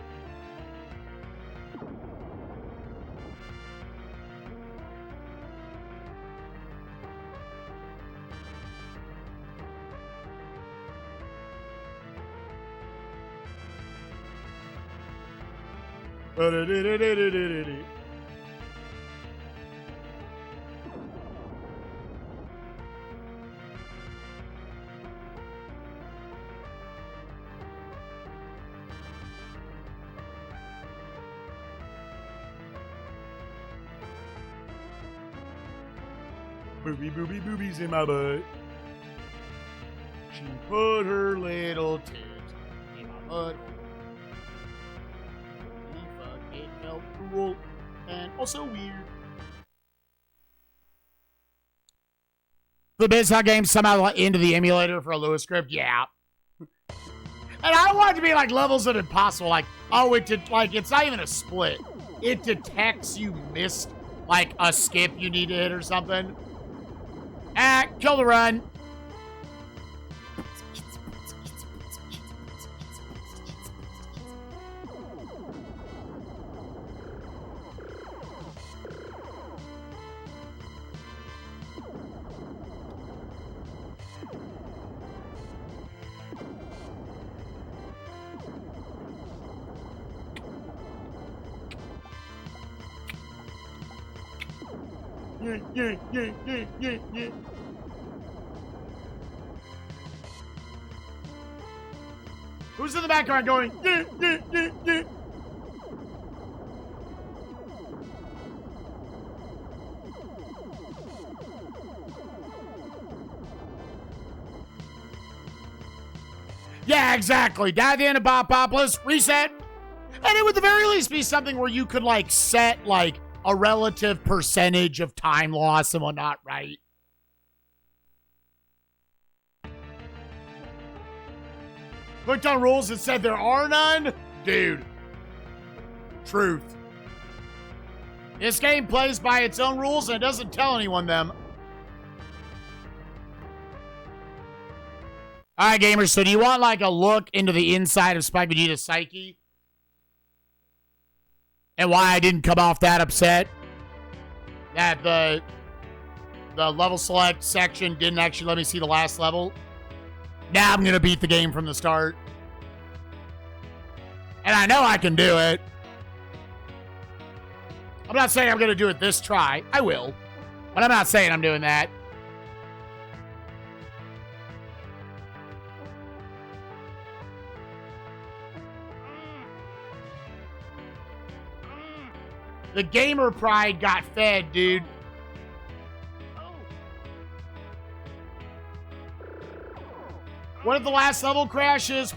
Boobies in my butt. She put her little tits in my butt. It felt cool and also weird. The BizHug game somehow into the emulator for a Lewis script, yeah. And I want it to be like levels of impossible, like, oh, it did, like, it's not even a split. It detects you missed like a skip you need to hit or something. Kill the run. Yeah. Who's in the background going, yeah. Yeah, exactly. Die at the end of Bopopolis, reset. And it would at the very least be something where you could, like, set, like, a relative percentage of time loss and whatnot, right? Clicked on rules and said there are none? Dude. Truth. This game plays by its own rules and it doesn't tell anyone them. All right, gamers, so do you want, like, a look into the inside of Spike Vegeta's psyche? And why I didn't come off that upset? That the level select section didn't actually let me see the last level? Now I'm going to beat the game from the start. And I know I can do it. I'm not saying I'm going to do it this try. I will. But I'm not saying I'm doing that. The gamer pride got fed, dude. What if the last level crashes?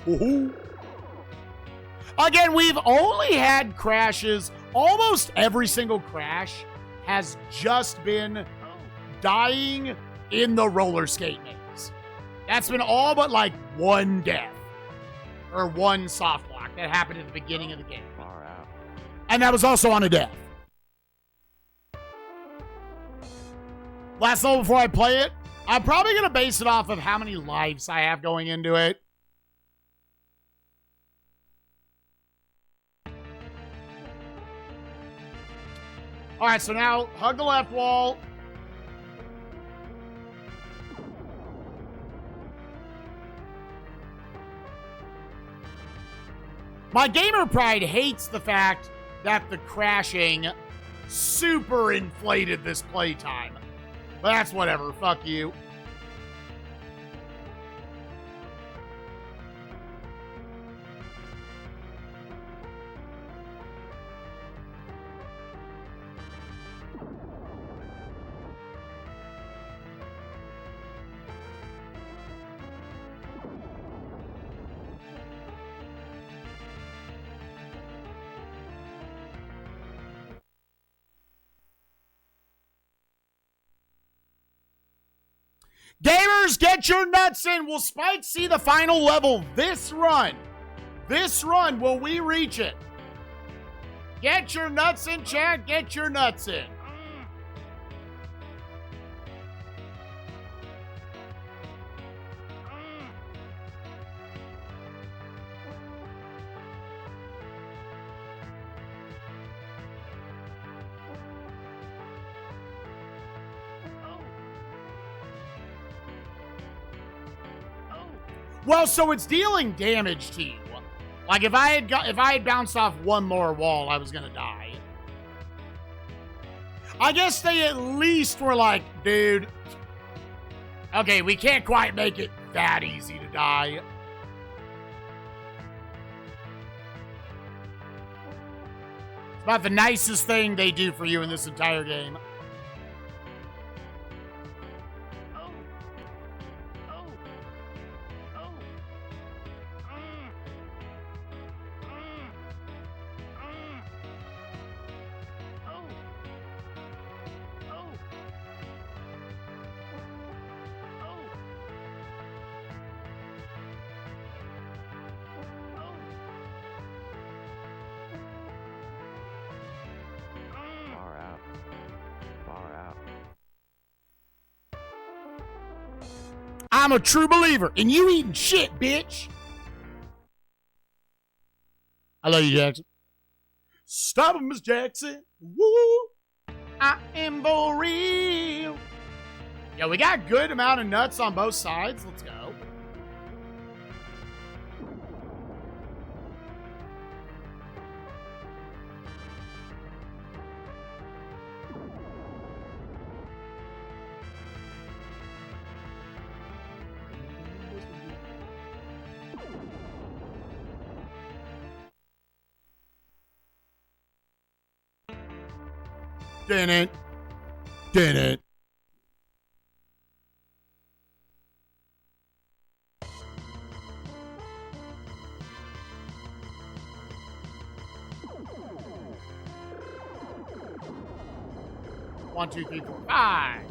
Again, we've only had crashes. Almost every single crash has just been dying in the roller skate maze. That's been all but like one death. Or one soft lock that happened at the beginning of the game. Far out. And that was also on a death. Last level before I play it, I'm probably going to base it off of how many lives I have going into it. All right, so now hug the left wall. My gamer pride hates the fact that the crashing super inflated this playtime. But that's whatever. Fuck you. Gamers, get your nuts in. Will Spike see the final level this run? This run, will we reach it? Get your nuts in, chat. Get your nuts in. Well, so it's dealing damage to you. Like if I had bounced off one more wall, I was gonna die. I guess they at least were like, dude, okay, we can't quite make it that easy to die. It's about the nicest thing they do for you in this entire game. I'm a true believer, and you eating shit, bitch. I love you, Jackson. Stop him, Miss Jackson. Woo! I am for real. Yeah, we got good amount of nuts on both sides. Let's go. Didn't. 1, 2, 3, 4, 5.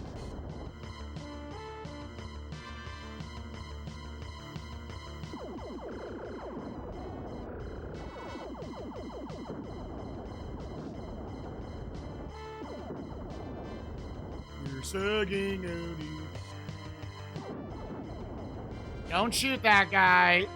You're sucking on it. Don't shoot that guy.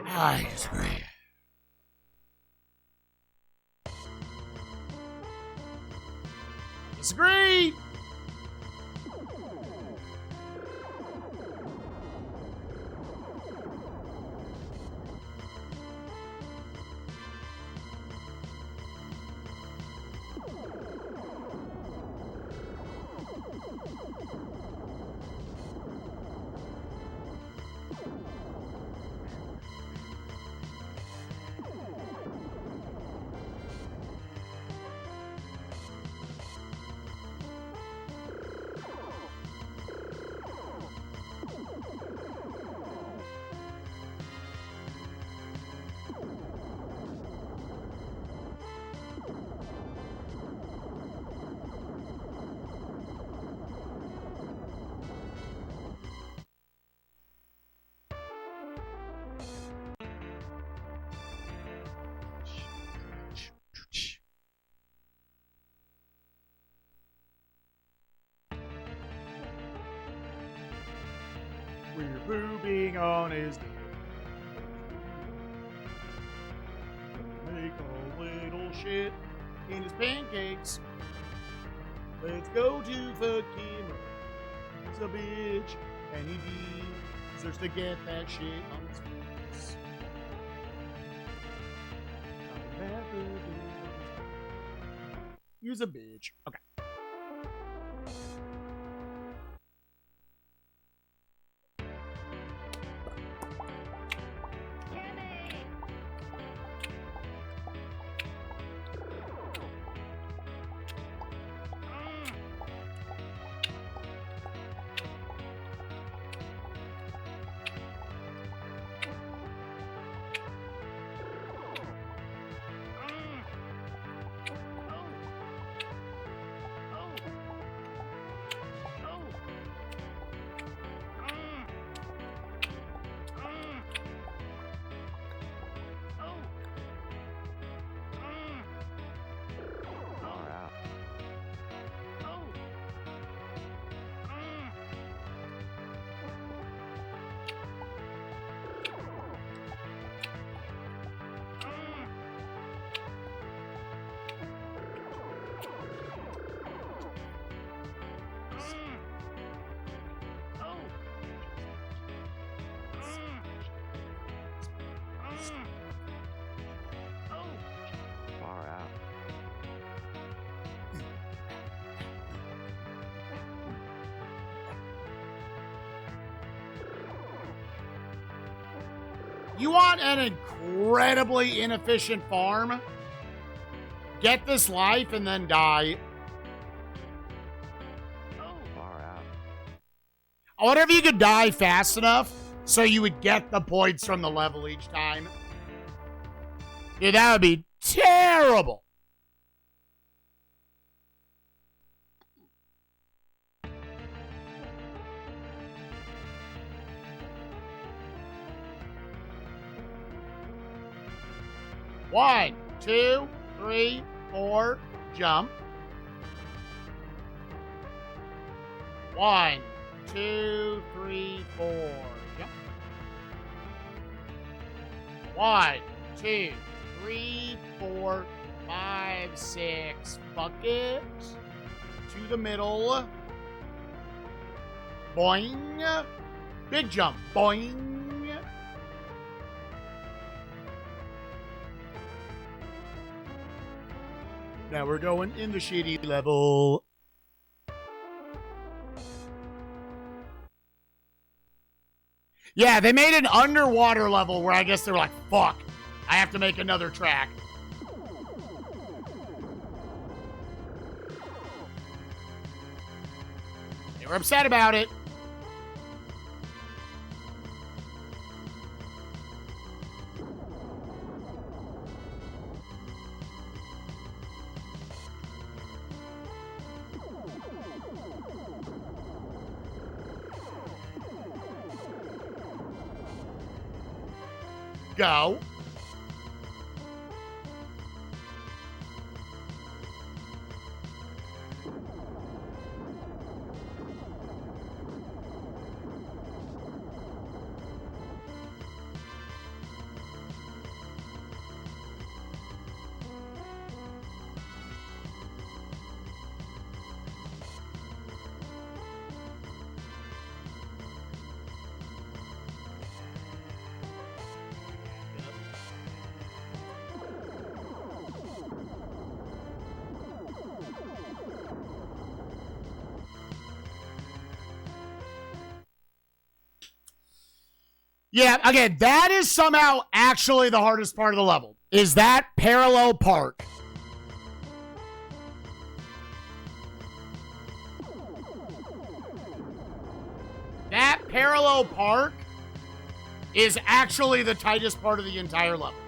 I disagree. Disagree. We're pooping on his dick. Make a little shit in his pancakes. Let's go to fuck him up. He's a bitch, and he deserves to get that shit on his face. He's a bitch. Okay. Far out. You want an incredibly inefficient farm? Get this life and then die. Far out. I wonder if you could die fast enough so you would get the points from the level each time. Dude, that would be terrible. One, two, three, four, jump. One, two, three, four, jump. One, two, three, four, five, six, bucket. To the middle. Boing. Big jump. Boing. Now we're going in the shitty level. Yeah, they made an underwater level where I guess they were like, fuck, I have to make another track. They were upset about it. Go. Yeah, again, that is somehow actually the hardest part of the level, is that parallel park. That parallel park is actually the tightest part of the entire level.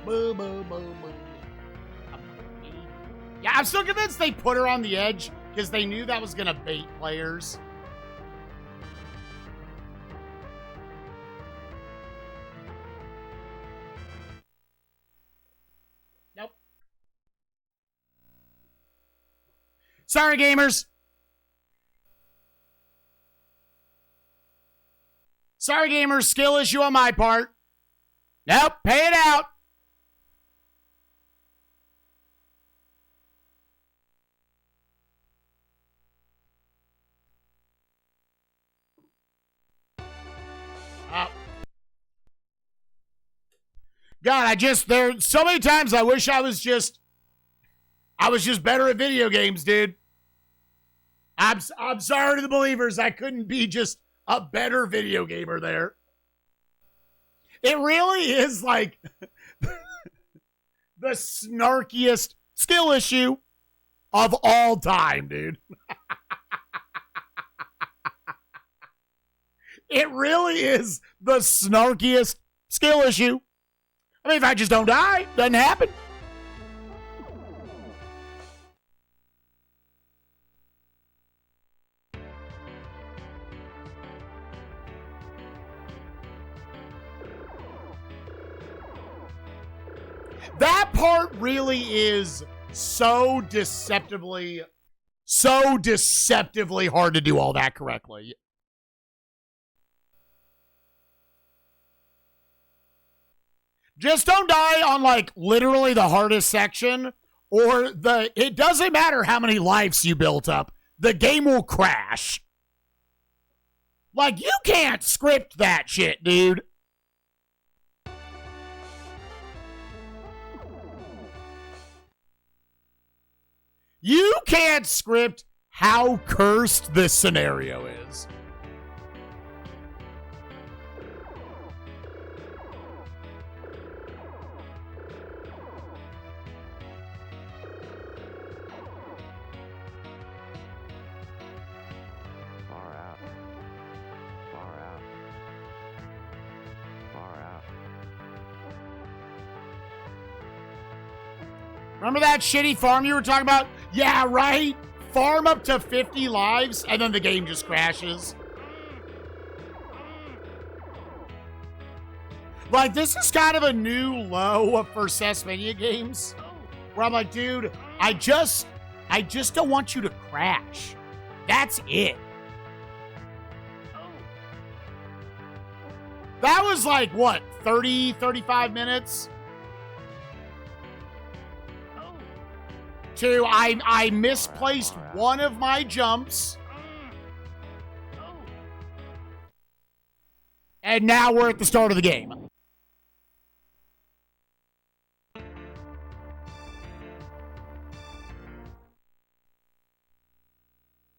Boo, boo, boo, boo. Yeah, I'm still convinced they put her on the edge because they knew that was going to bait players. Nope. Sorry, gamers. Sorry, gamers. Skill issue on my part. Nope. Pay it out. God, there so many times I wish I was just better at video games, dude. I'm sorry to the believers. I couldn't be just a better video gamer there. It really is like the snarkiest skill issue of all time, dude. It really is the snarkiest skill issue. I mean, if I just don't die, doesn't happen. That part really is so deceptively hard to do all that correctly. Just don't die on, like, literally the hardest section, or it doesn't matter how many lives you built up, the game will crash. Like, you can't script that shit, dude. You can't script how cursed this scenario is. Far out. Far out. Remember that shitty farm you were talking about? Yeah, right? Farm up to 50 lives, and then the game just crashes. Like, this is kind of a new low for SNESMania games. Where I'm like, dude, I just don't want you to crash. That's it. That was like, what, 30, 35 minutes? Two, I misplaced one of my jumps. And now we're at the start of the game.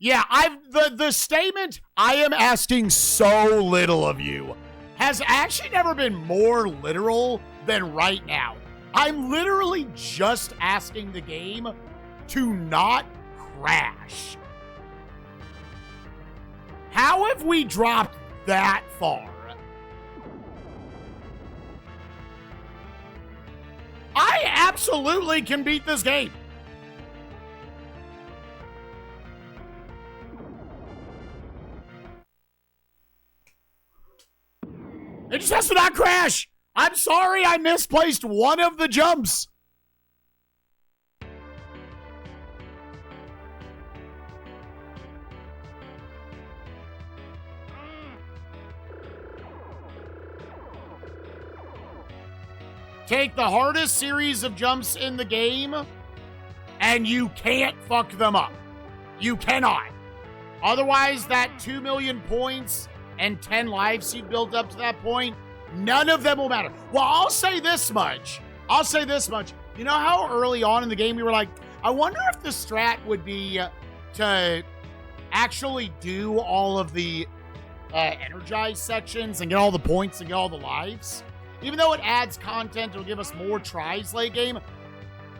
Yeah, the statement, I am asking so little of you, has actually never been more literal than right now. I'm literally just asking the game to not crash. How have we dropped that far? I absolutely can beat this game. It just has to not crash. I'm sorry I misplaced one of the jumps. Take the hardest series of jumps in the game, and you can't fuck them up. You cannot. Otherwise, that 2 million points and 10 lives you built up to that point, none of them will matter. Well, I'll say this much. You know how early on in the game we were like, I wonder if the strat would be to actually do all of the energized sections and get all the points and get all the lives? Even though it adds content, it'll give us more tries late game.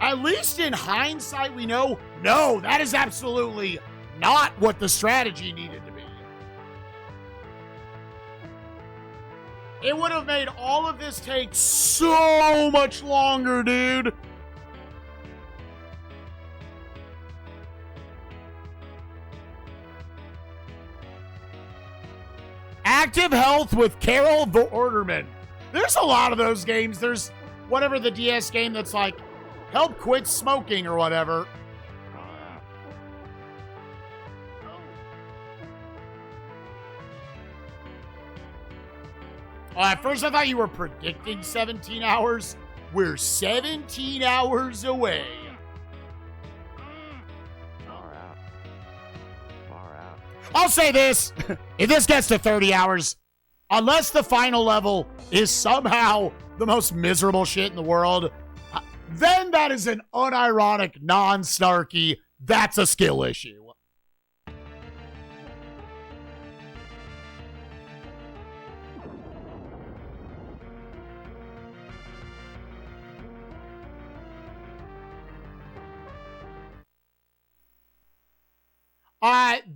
At least in hindsight, we know, no, that is absolutely not what the strategy needed to be. It would have made all of this take so much longer, dude. Active Health with Carol the Orderman. There's a lot of those games. There's whatever the DS game that's like, help quit smoking or whatever. At first I thought you were predicting 17 hours. We're 17 hours away. Far out. I'll say this. If this gets to 30 hours, unless the final level is somehow the most miserable shit in the world, then that is an unironic, non-snarky, that's a skill issue.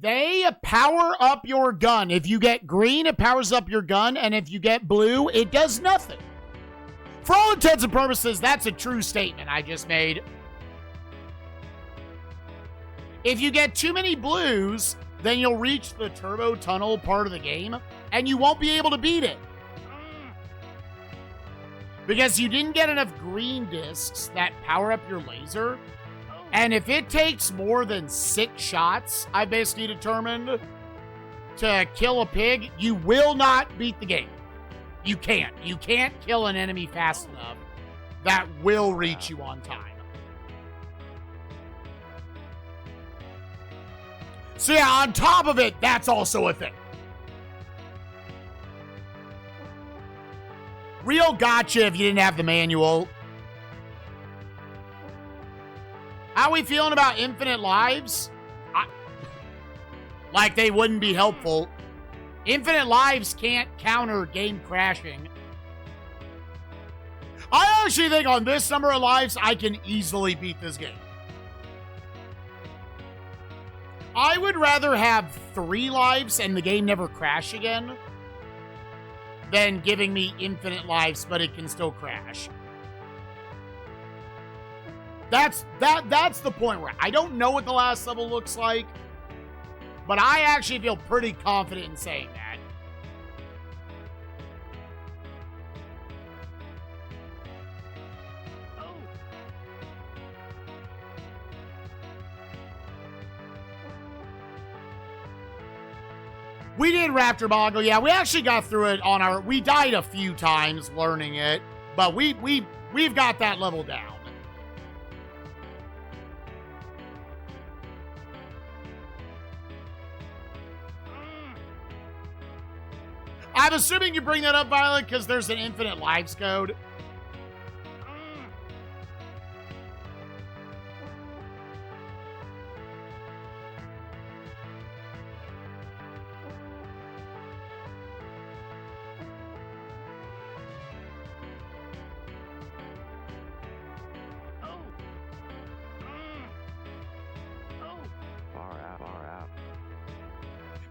They power up your gun. If you get green, it powers up your gun, and if you get blue, it does nothing. For all intents and purposes, that's a true statement I just made. If you get too many blues, then you'll reach the turbo tunnel part of the game, and you won't be able to beat it. Because you didn't get enough green discs that power up your laser. And if it takes more than 6 shots, I basically determined, to kill a pig, you will not beat the game. You can't. You can't kill an enemy fast enough that will reach you on time. So yeah, on top of it, that's also a thing. Real gotcha if you didn't have the manual. How we feeling about infinite lives? Like they wouldn't be helpful. Infinite lives can't counter game crashing. I actually think on this number of lives, I can easily beat this game. I would rather have 3 lives and the game never crash again than giving me infinite lives, but it can still crash. That's the point where I don't know what the last level looks like, but I actually feel pretty confident in saying that. We did Raptor Boggle. Yeah, we actually got through it on our... We died a few times learning it, but we've got that level down. I'm assuming you bring that up, Violet, because there's an infinite lives code.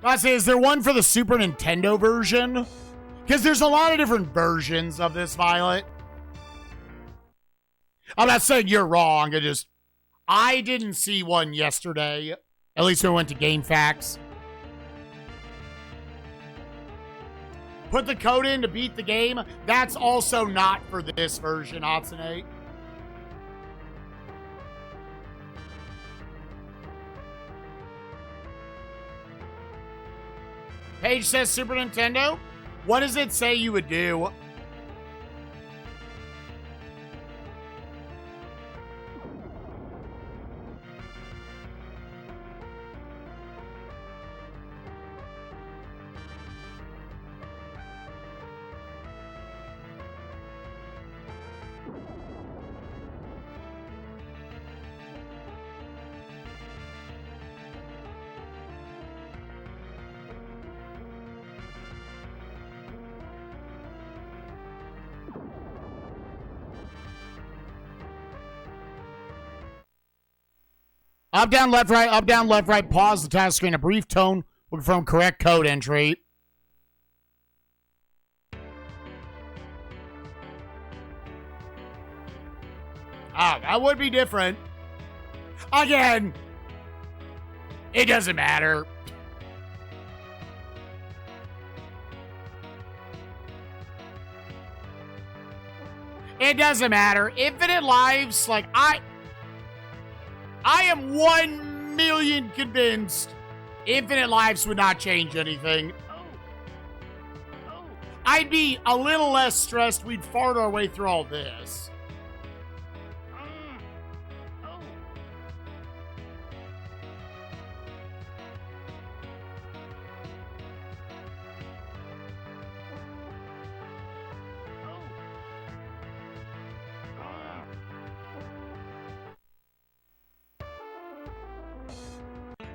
I say, is there one for the Super Nintendo version? Because there's a lot of different versions of this, Violet. I'm not saying you're wrong. I didn't see one yesterday. At least when I went to GameFAQs. Put the code in to beat the game. That's also not for this version, Hatsune. Paige says Super Nintendo. What does it say you would do? Up, down, left, right, pause the task screen, a brief tone, will confirm correct code entry. Ah, that would be different. Again, it doesn't matter. It doesn't matter. Infinite lives, like, I am 1 million convinced infinite lives would not change anything. I'd be a little less stressed. We'd fart our way through all this.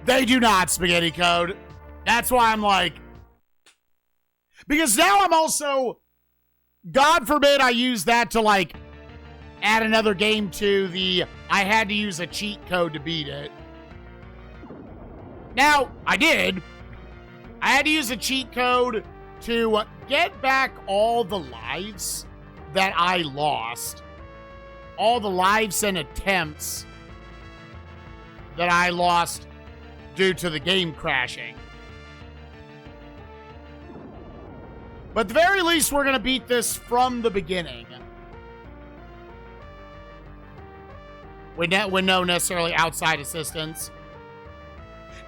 They do not, Spaghetti Code. That's why I'm like... Because now I'm also... God forbid I use that to, like, add another game to the... I had to use a cheat code to beat it. Now, I did. I had to use a cheat code to get back all the lives that I lost. All the lives and attempts that I lost due to the game crashing. But at the very least, we're going to beat this from the beginning. With no necessarily outside assistance.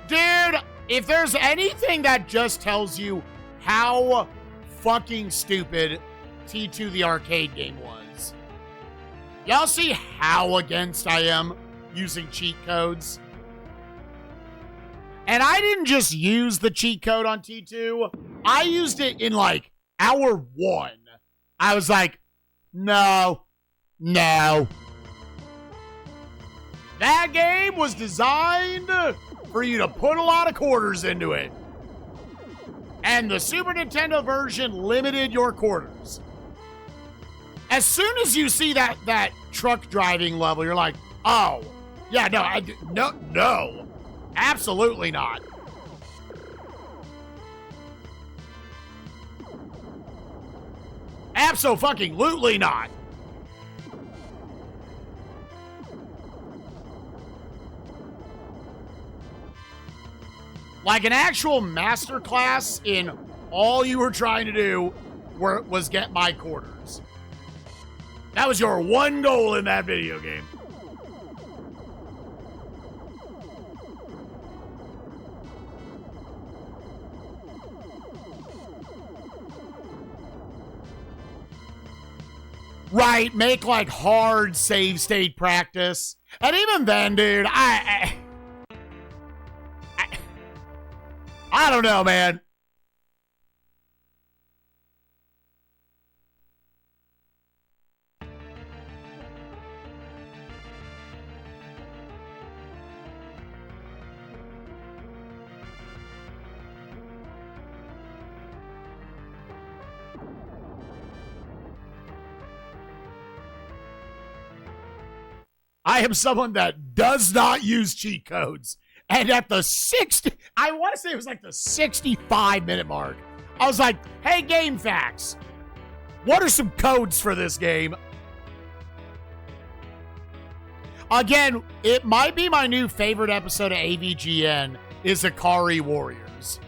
Dude, if there's anything that just tells you how fucking stupid T2 the arcade game was. Y'all see how against I am using cheat codes? And I didn't just use the cheat code on T2. I used it in, like, hour 1. I was like, no. That game was designed for you to put a lot of quarters into it. And the Super Nintendo version limited your quarters. As soon as you see that truck driving level, you're like, oh, yeah, no. Absolutely not. Abso-fucking-lutely not. Like an actual masterclass in all you were trying to do was get my quarters. That was your one goal in that video game. Right, make like hard save state practice. And even then, dude, I don't know, man. I am someone that does not use cheat codes. And at the 60, I want to say it was like the 65-minute mark, I was like, hey, Game Facts, what are some codes for this game? Again, it might be my new favorite episode of AVGN is Akari Warriors.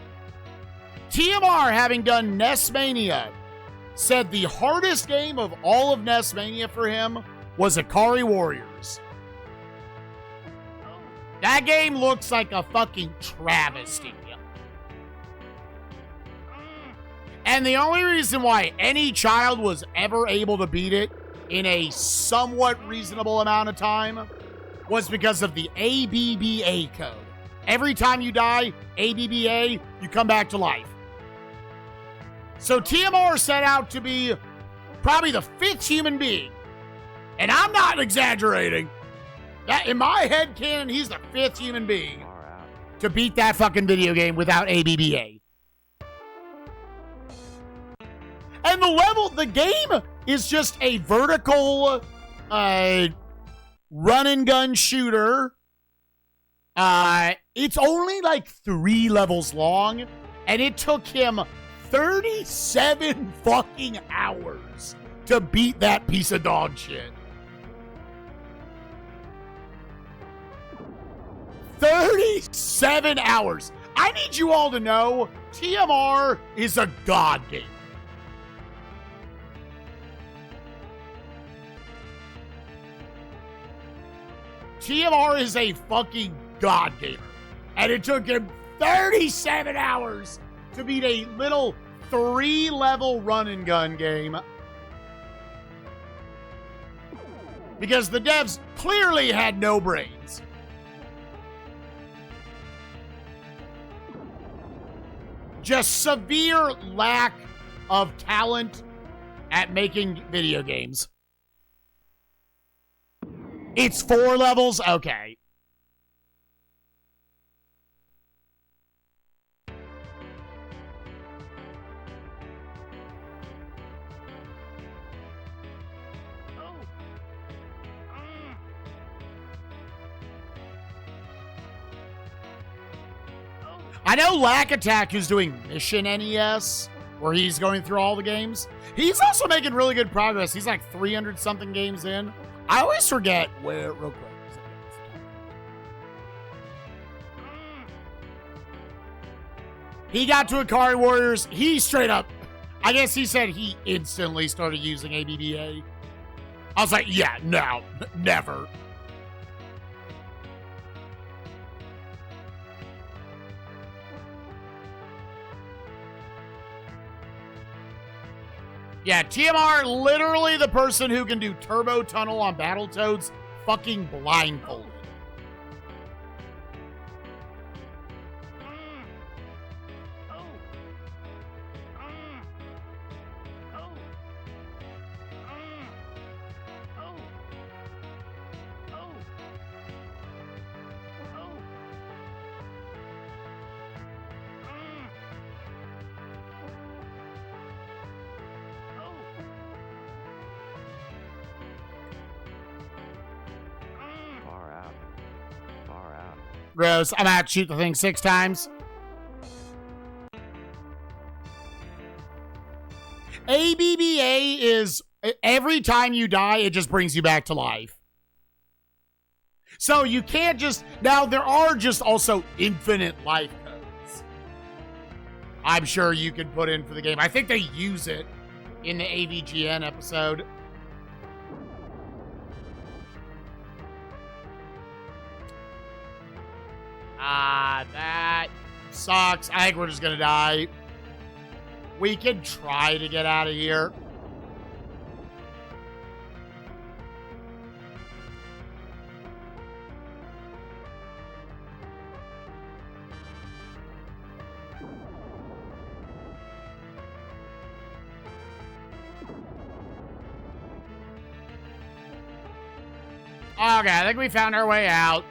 TMR, having done SNESMania, said the hardest game of all of SNESMania for him was Akari Warriors. That game looks like a fucking travesty. And the only reason why any child was ever able to beat it in a somewhat reasonable amount of time was because of the ABBA code. Every time you die, ABBA, you come back to life. So TMR set out to be probably the 5th human being. And I'm not exaggerating. That in my head canon, he's the 5th human being to beat that fucking video game without ABBA. And the game is just a vertical run and gun shooter. It's only like 3 levels long, and it took him 37 fucking hours to beat that piece of dog shit. 37 hours. I need you all to know TMR is a god game. TMR is a fucking god gamer. And it took him 37 hours to beat a little 3-level run and gun game. Because the devs clearly had no brains. Just severe lack of talent at making video games. It's 4 levels? Okay. I know Lack Attack, who's doing Mission NES, where he's going through all the games. He's also making really good progress. He's like 300-something games in. I always forget where, real quick. He got to Akari Warriors. He straight up, I guess he said he instantly started using ABBA. I was like, yeah, no, never. Yeah, TMR, literally the person who can do Turbo Tunnel on Battletoads, fucking blindfolded. Gross. I'm out to shoot the thing 6 times. ABBA is every time you die, it just brings you back to life. So you can't just... Now, there are just also infinite life codes. I'm sure you could put in for the game. I think they use it in the AVGN episode. That sucks. I think we're just gonna die. We can try to get out of here. Okay, I think we found our way out.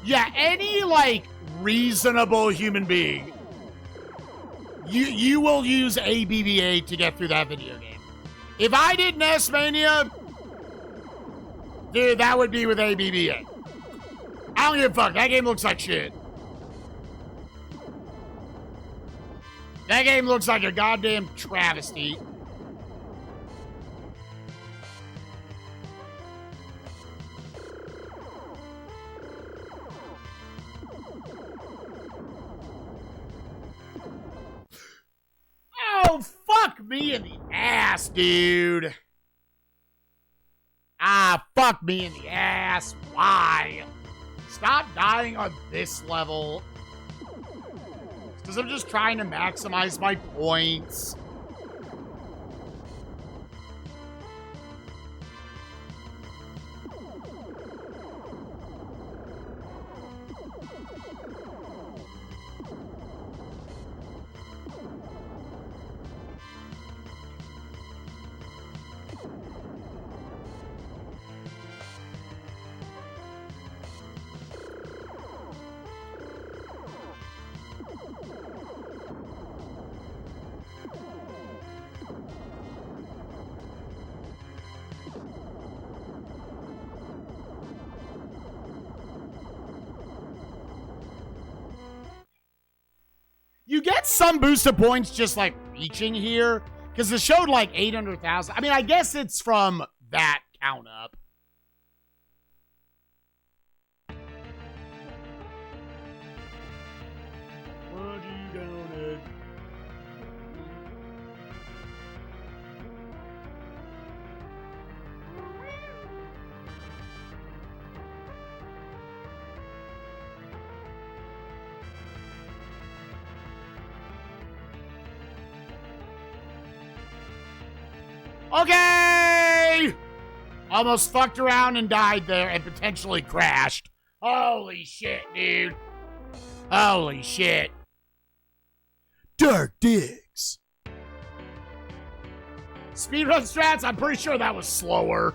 Yeah, any, like, reasonable human being, you will use ABBA to get through that video game. If I did SNESMania, dude, that would be with ABBA. I don't give a fuck. That game looks like shit. That game looks like a goddamn travesty. Oh, fuck me in the ass, dude. Fuck me in the ass. Why? Stop dying on this level. Because I'm just trying to maximize my points. You get some boosted points just like reaching here, because it showed like 800,000. I mean, I guess it's from that count up. What you gonna... Okay! Almost fucked around and died there and potentially crashed. Holy shit, dude. Holy shit. Dark Digs. Speedrun strats, I'm pretty sure that was slower.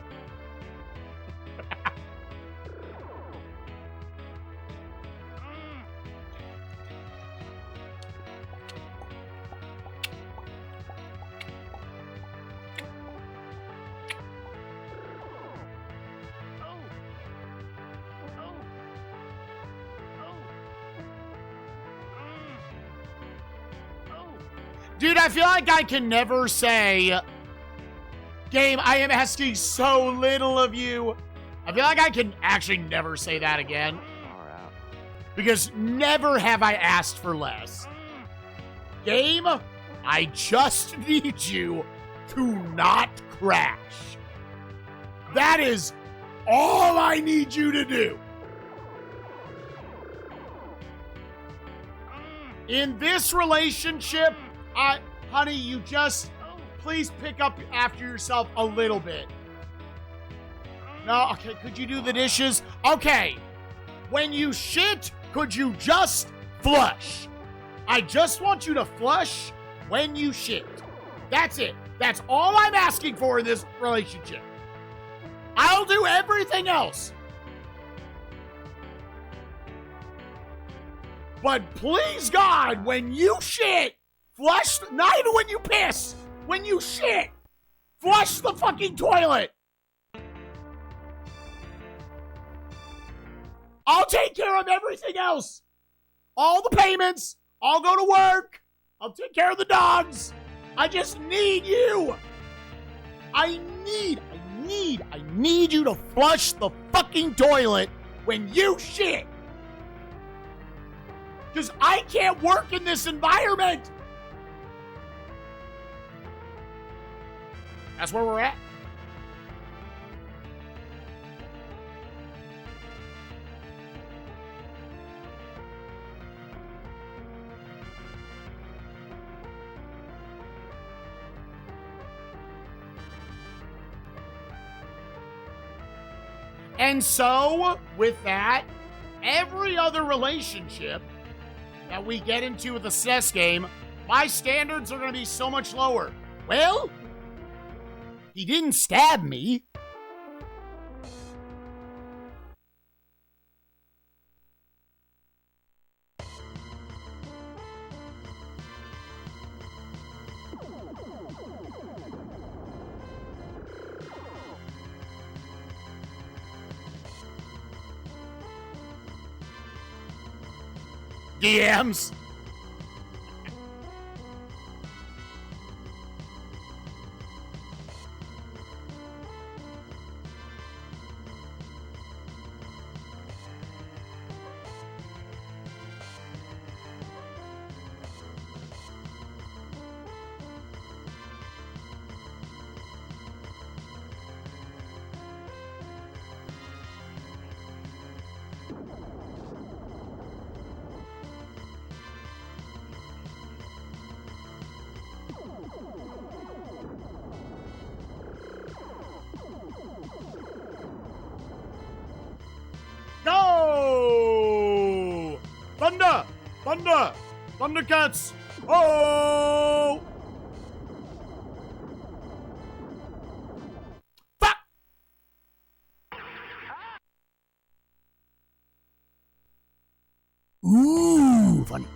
Dude, I feel like I can never say, game, I am asking so little of you. I feel like I can actually never say that again. Because never have I asked for less. Game, I just need you to not crash. That is all I need you to do. In this relationship, honey, you just, please pick up after yourself a little bit. No, okay, could you do the dishes? Okay, when you shit, could you just flush? I just want you to flush when you shit. That's it. That's all I'm asking for in this relationship. I'll do everything else. But please, God, when you shit, flush, not even when you piss, when you shit, flush the fucking toilet. I'll take care of everything else. All the payments. I'll go to work. I'll take care of the dogs. I just need you. I need you to flush the fucking toilet when you shit. Because I can't work in this environment. That's where we're at. And so, with that, every other relationship that we get into with a SNES game, my standards are going to be so much lower. Well, he didn't stab me. DMs. Go! Thunder! Thunder! Thundercats! Oh! Fuck! Ooh, funny.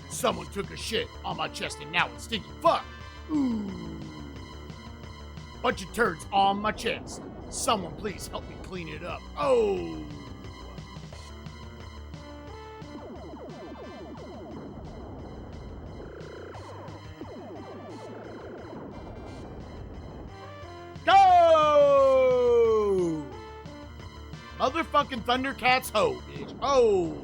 Someone took a shit on my chest and now it's stinky. Fuck. Ooh. Bunch of turds on my chest. Someone please help me clean it up. Oh. Go! Motherfucking Thundercats ho, bitch. Oh.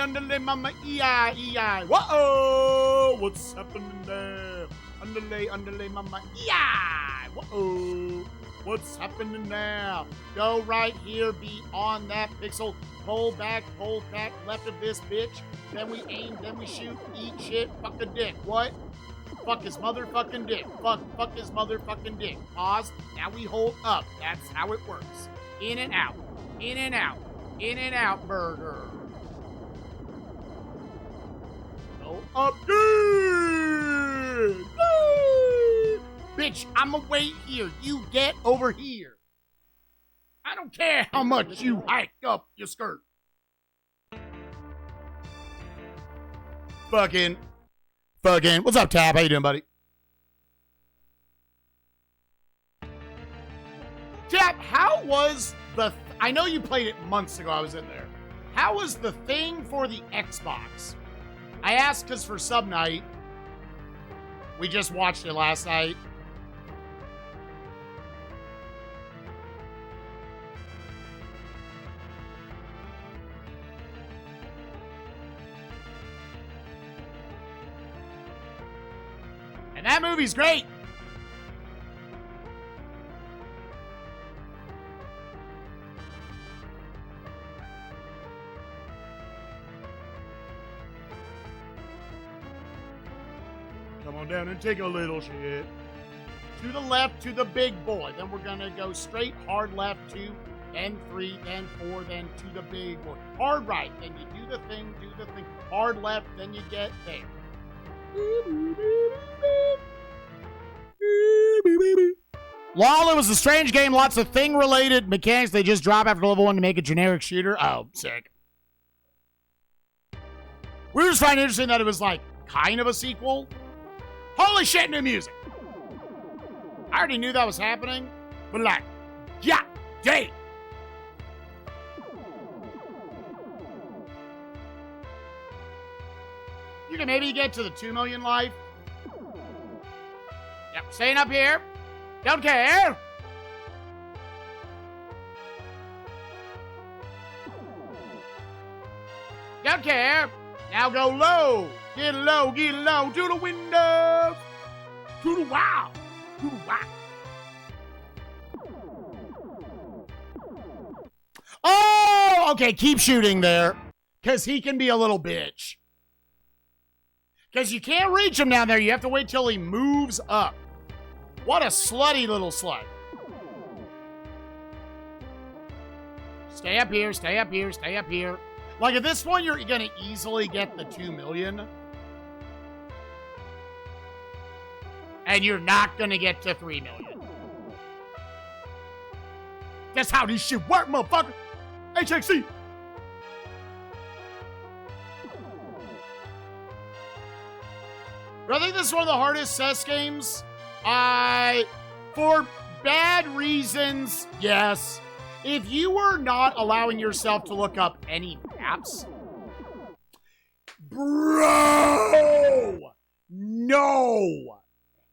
Underlay, mama, EI. Whoa! What's happening there? Underlay, mama, EI. Whoa! What's happening now? Go right here, be on that pixel. Pull back, left of this bitch. Then we aim, then we shoot, eat shit, fuck a dick. What? Fuck his motherfucking dick. Fuck his motherfucking dick. Pause. Now we hold up. That's how it works. In and out. In and out. In and out burger. Go up. Bitch, I'ma wait here. You get over here. I don't care how much you hike up your skirt. Fucking. What's up, Tab? How you doing, buddy? Tab, how was the... I know you played it months ago. I was in there. How was the thing for the Xbox? I asked because for sub night, we just watched it last night. And that movie's great. Come on down and take a little shit. To the left, to the big boy. Then we're going to go straight, hard left, 2, then 3, then 4, then to the big boy. Hard right, then you do the thing. Hard left, then you get there. Lol, it was a strange game. Lots of thing-related mechanics. They just drop after level 1 to make a generic shooter. Oh, sick. We just find it interesting that it was like kind of a sequel. Holy shit, new music. I already knew that was happening, but like, yeah, dang. You can maybe get to the 2 million life. Yep, staying up here. Don't care. Don't care. Now go low. Get low, to the window. To the wow. To the wow. Oh, okay, keep shooting there. Because he can be a little bitch. Because you can't reach him down there. You have to wait till he moves up. What a slutty little slut. Stay up here, stay up here, stay up here. Like, at this point, you're going to easily get the 2 million. And you're not going to get to 3 million. That's how this shit work, motherfucker. HXC. I think this is one of the hardest CES games. For bad reasons, yes. If you were not allowing yourself to look up any maps, bro, no.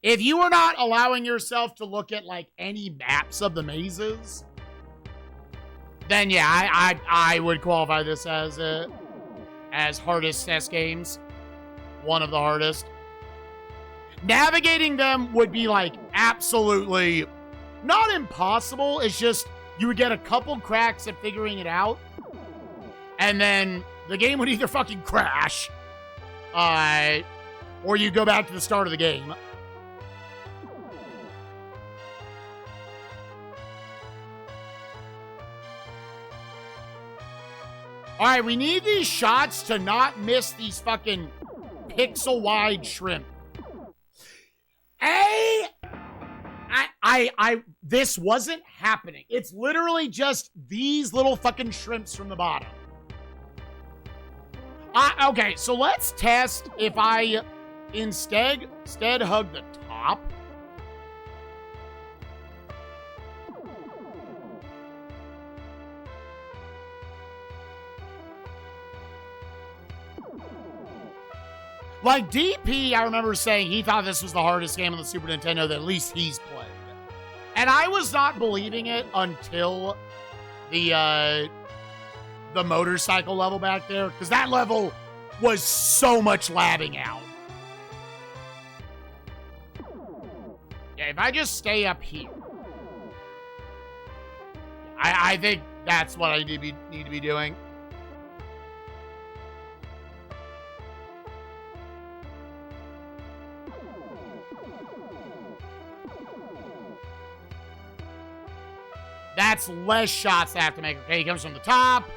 If you were not allowing yourself to look at like any maps of the mazes, then yeah, I would qualify this as hardest CES games. One of the hardest. Navigating them would be like absolutely not impossible. It's just you would get a couple cracks at figuring it out. And then the game would either fucking crash or you go back to the start of the game. All right, we need these shots to not miss these fucking pixel-wide shrimp. This wasn't happening. It's literally just these little fucking shrimps from the bottom. Okay, so let's test if I instead hug the top. Like, DP, I remember saying he thought this was the hardest game on the Super Nintendo that at least he's played. And I was not believing it until the motorcycle level back there, because that level was so much labbing out. Yeah, if I just stay up here, I think that's what I need to be doing. That's less shots I have to make. Okay, he comes from the top.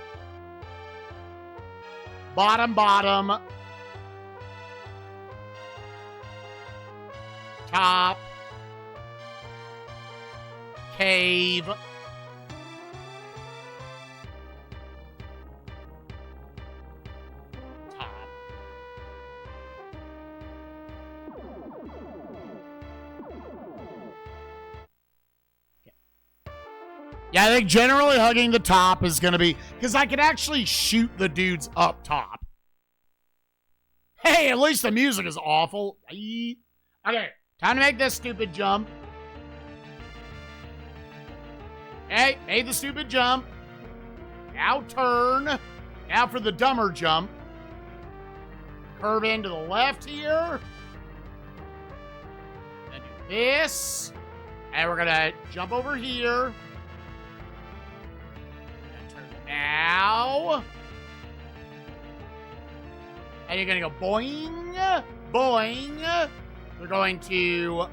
Bottom. Top. Cave. Top. Yeah, I think generally hugging the top is going to be... Because I can actually shoot the dudes up top. Hey, at least the music is awful. Okay, time to make this stupid jump. Hey, made the stupid jump. Now turn. Now for the dumber jump. Curve into the left here. Then do this. And we're going to jump over here. Now. And you're going to go boing, boing. We're going to...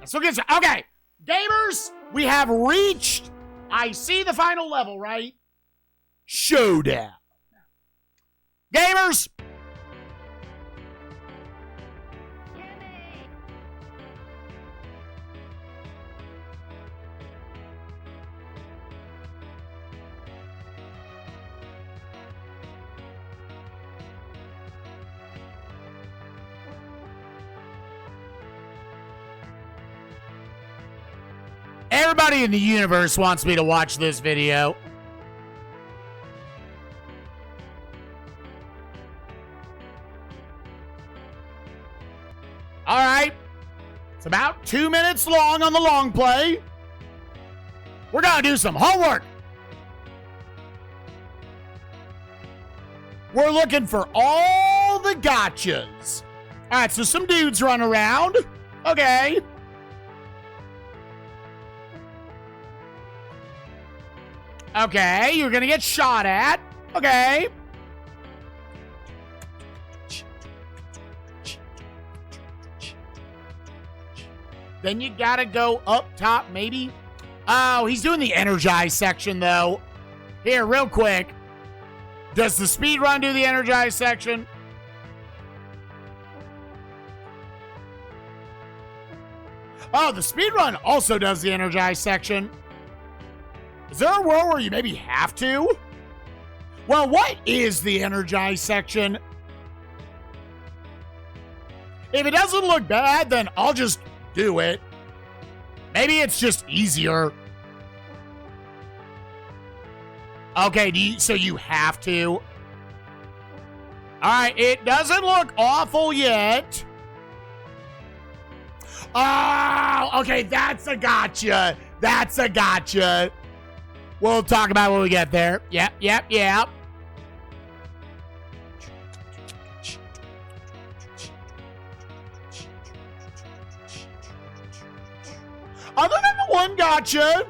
So good. Okay. Gamers, we have reached... I see the final level, right? Showdown. Gamers. Everybody in the universe wants me to watch this video. All right. It's about 2 minutes long on the long play. We're going to do some homework. We're looking for all the gotchas. All right, so some dudes run around. Okay. Okay, you're going to get shot at. Okay. Then you got to go up top, maybe. Oh, he's doing the energize section, though. Here, real quick. Does the speed run do the energize section? Oh, the speed run also does the energize section. Is there a world where you maybe have to? Well, what is the energize section? If it doesn't look bad, then I'll just do it. Maybe it's just easier. Okay, so you have to. All right, it doesn't look awful yet. Oh, okay, that's a gotcha. That's a gotcha. We'll talk about when we get there. Yep. Other than the one gotcha,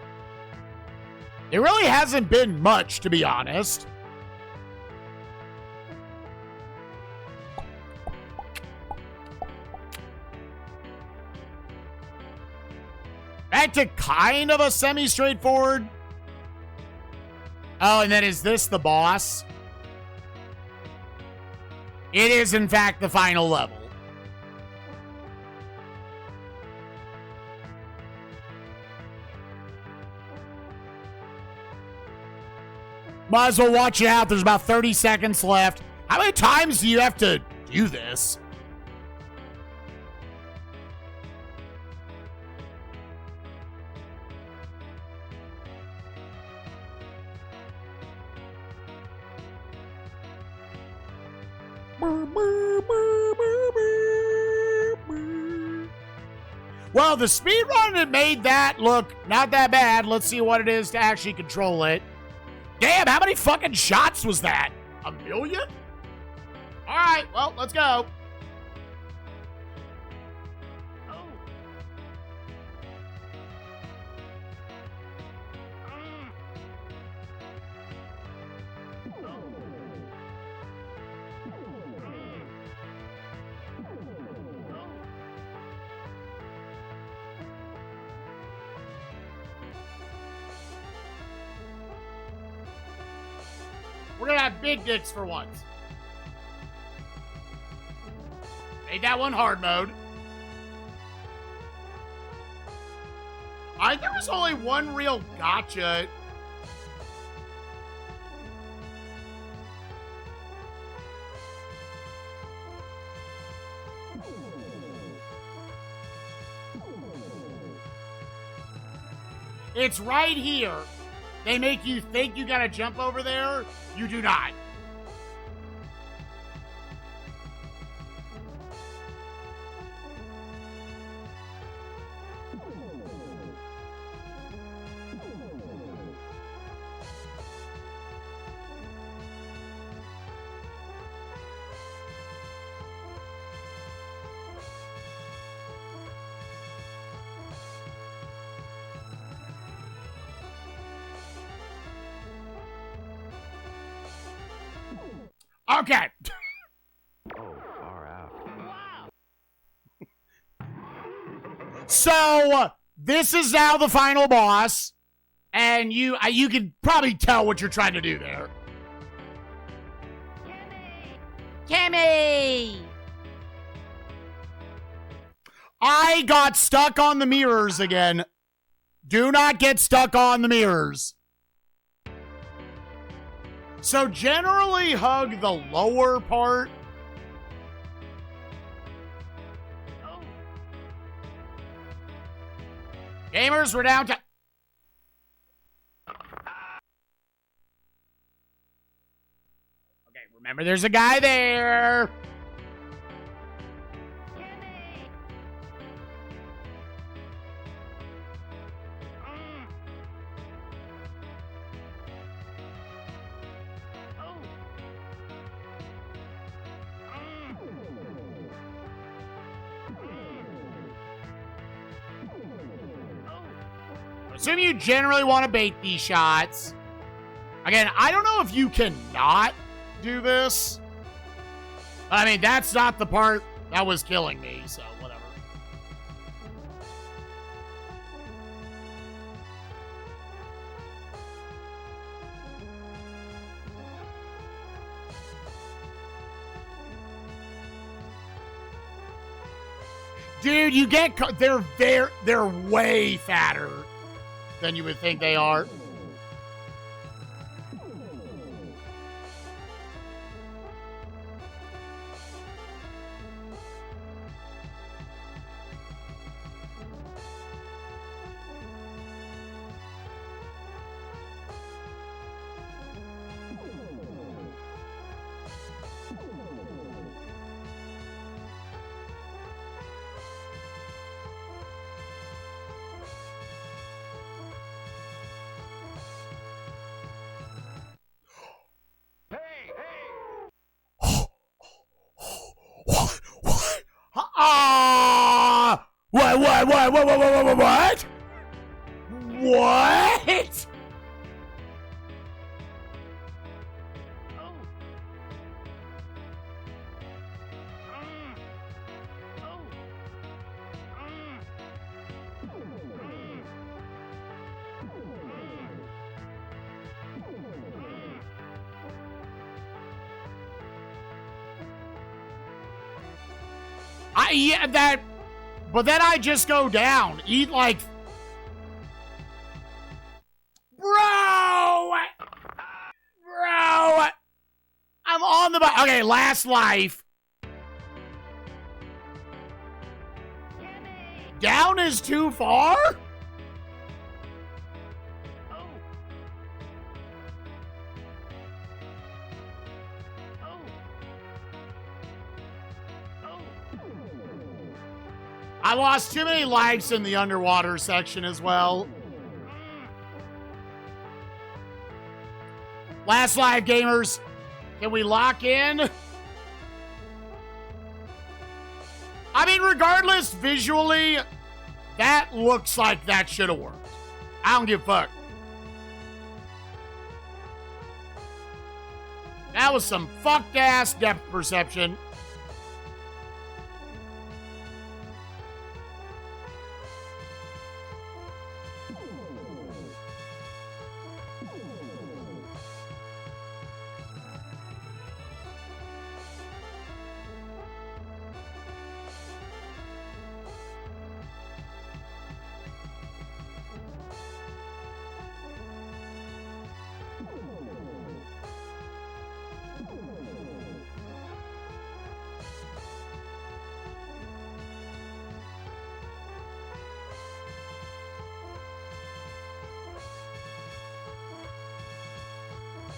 there really hasn't been much, to be honest. Back to kind of a semi-straightforward. Oh, and then is this the boss? It is, in fact, the final level. Might as well watch it out. There's about 30 seconds left. How many times do you have to do this? Well, the speedrun had made that look not that bad. Let's see what it is to actually control it. Damn, how many fucking shots was that? 1 million? All right, well, let's go. We're gonna have big dicks for once. Made that one hard mode. I think there was only one real gotcha. It's right here. They make you think you gotta jump over there. You do not. Okay. Oh, far out. So this is now the final boss, and you can probably tell what you're trying to do there. Kimmy! I got stuck on the mirrors again. Do not get stuck on the mirrors. So generally hug the lower part. Gamers, we're down to Remember, there's a guy there. Assume you generally want to bait these shots. Again, I don't know if you cannot do this. I mean, that's not the part that was killing me, so whatever. Dude, you get they're way fatter than you would think they are. Ah! What? What? Yeah, that, but then I just go down, eat like, bro, I'm on the, okay, last life. Down is too far? I lost too many lives in the underwater section as well. Last live, gamers. Can we lock in? I mean, regardless, visually, that looks like that should have worked. I don't give a fuck. That was some fucked ass depth perception.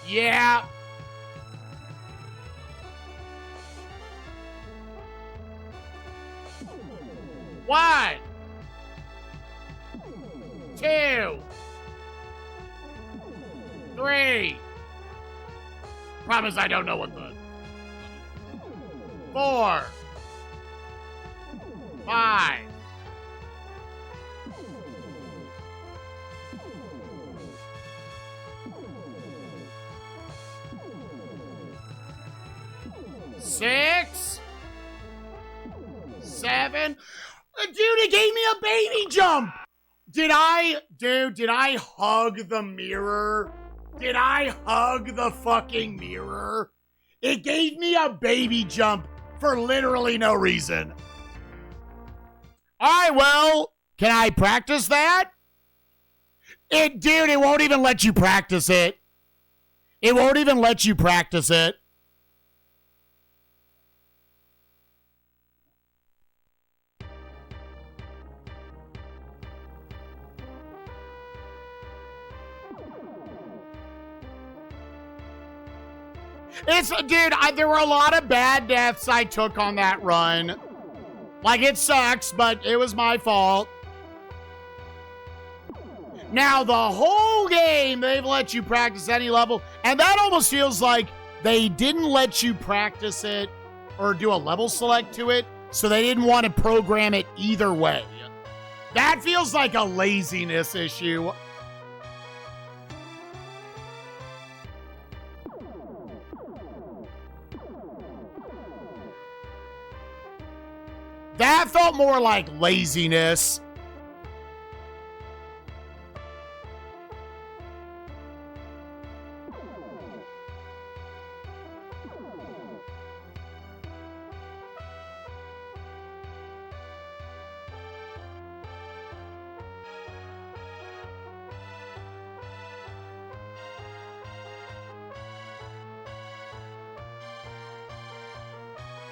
Yeah. One. Two. Three. Promise I don't know what the. 4. 5. 6. 7. Dude, it gave me a baby jump. Did I hug the mirror? Did I hug the fucking mirror? It gave me a baby jump for literally no reason. All right, well, can I practice that? Dude, it won't even let you practice it. It won't even let you practice it. Dude, there were a lot of bad deaths I took on that run. Like, it sucks, but it was my fault. Now, the whole game, they've let you practice any level, and that almost feels like they didn't let you practice it or do a level select to it, so they didn't want to program it either way. That feels like a laziness issue. That felt more like laziness.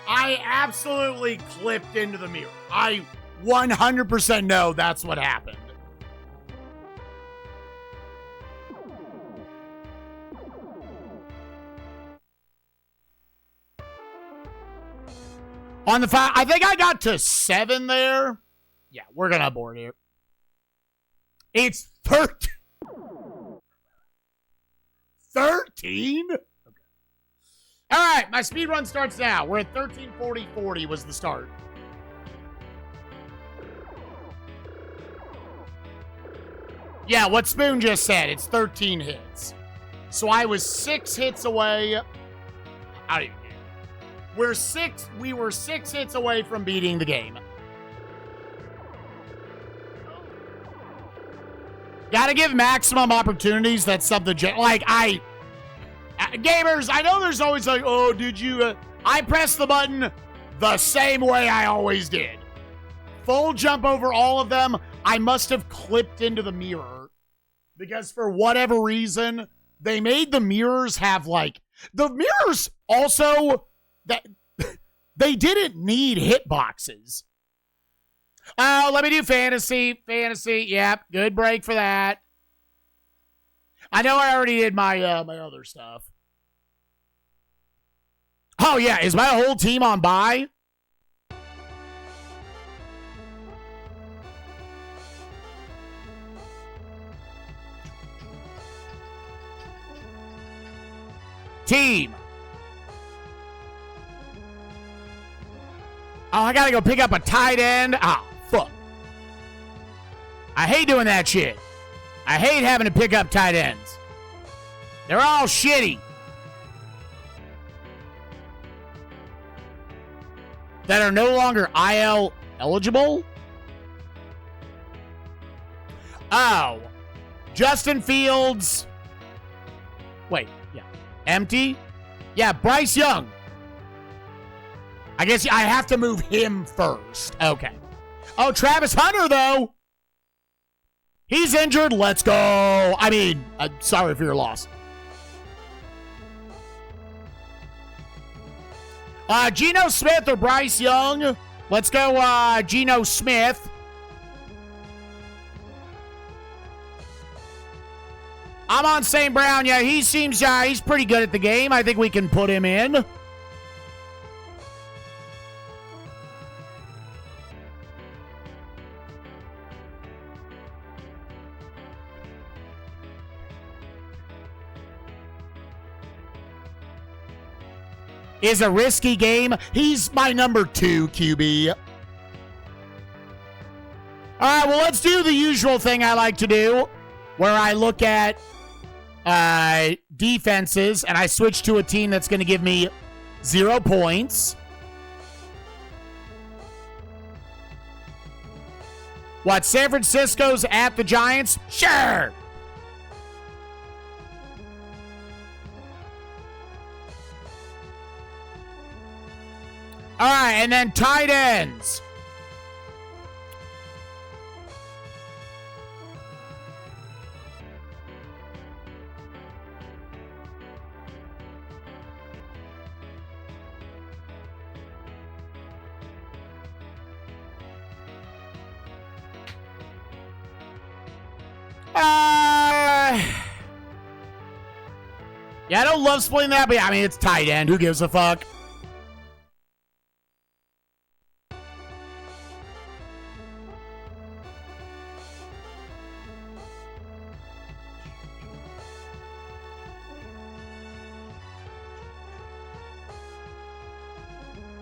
I absolutely clipped into the mirror. I 100% know that's what happened. On the 5, I think I got to 7 there. Yeah, we're going to abort here. It's 13. 13? All right, my speed run starts now. We're at 13:40:40 was the start. Yeah, what Spoon just said. It's 13 hits. So I was 6 hits away. I don't even care. We were 6 hits away from beating the game. Gotta give maximum opportunities. That's something like gamers, I know there's always like, oh, did you? I pressed the button the same way I always did. Full jump over all of them. I must have clipped into the mirror because for whatever reason, they made the mirrors have the mirrors also that they didn't need hitboxes. Oh, let me do fantasy. Yep, good break for that. I know I already did my my other stuff. Oh, yeah. Is my whole team on bye? Team. Oh, I gotta go pick up a tight end. Ah, fuck. I hate doing that shit. I hate having to pick up tight ends. They're all shitty. That are no longer IL eligible? Oh. Justin Fields. Wait, yeah. Empty? Yeah, Bryce Young. I guess I have to move him first. Okay. Oh, Travis Hunter, though. He's injured. Let's go. I mean, sorry for your loss. Geno Smith or Bryce Young? Let's go Geno Smith. I'm on St. Brown. Yeah, he seems he's pretty good at the game. I think we can put him in. Is a risky game. He's my number 2 QB. All right, well, let's do the usual thing I like to do, where I look at defenses, and I switch to a team that's going to give me 0 points. What, San Francisco's at the Giants? Sure. All right, and then tight ends. Yeah, I don't love splitting that, but I mean, it's tight end. Who gives a fuck?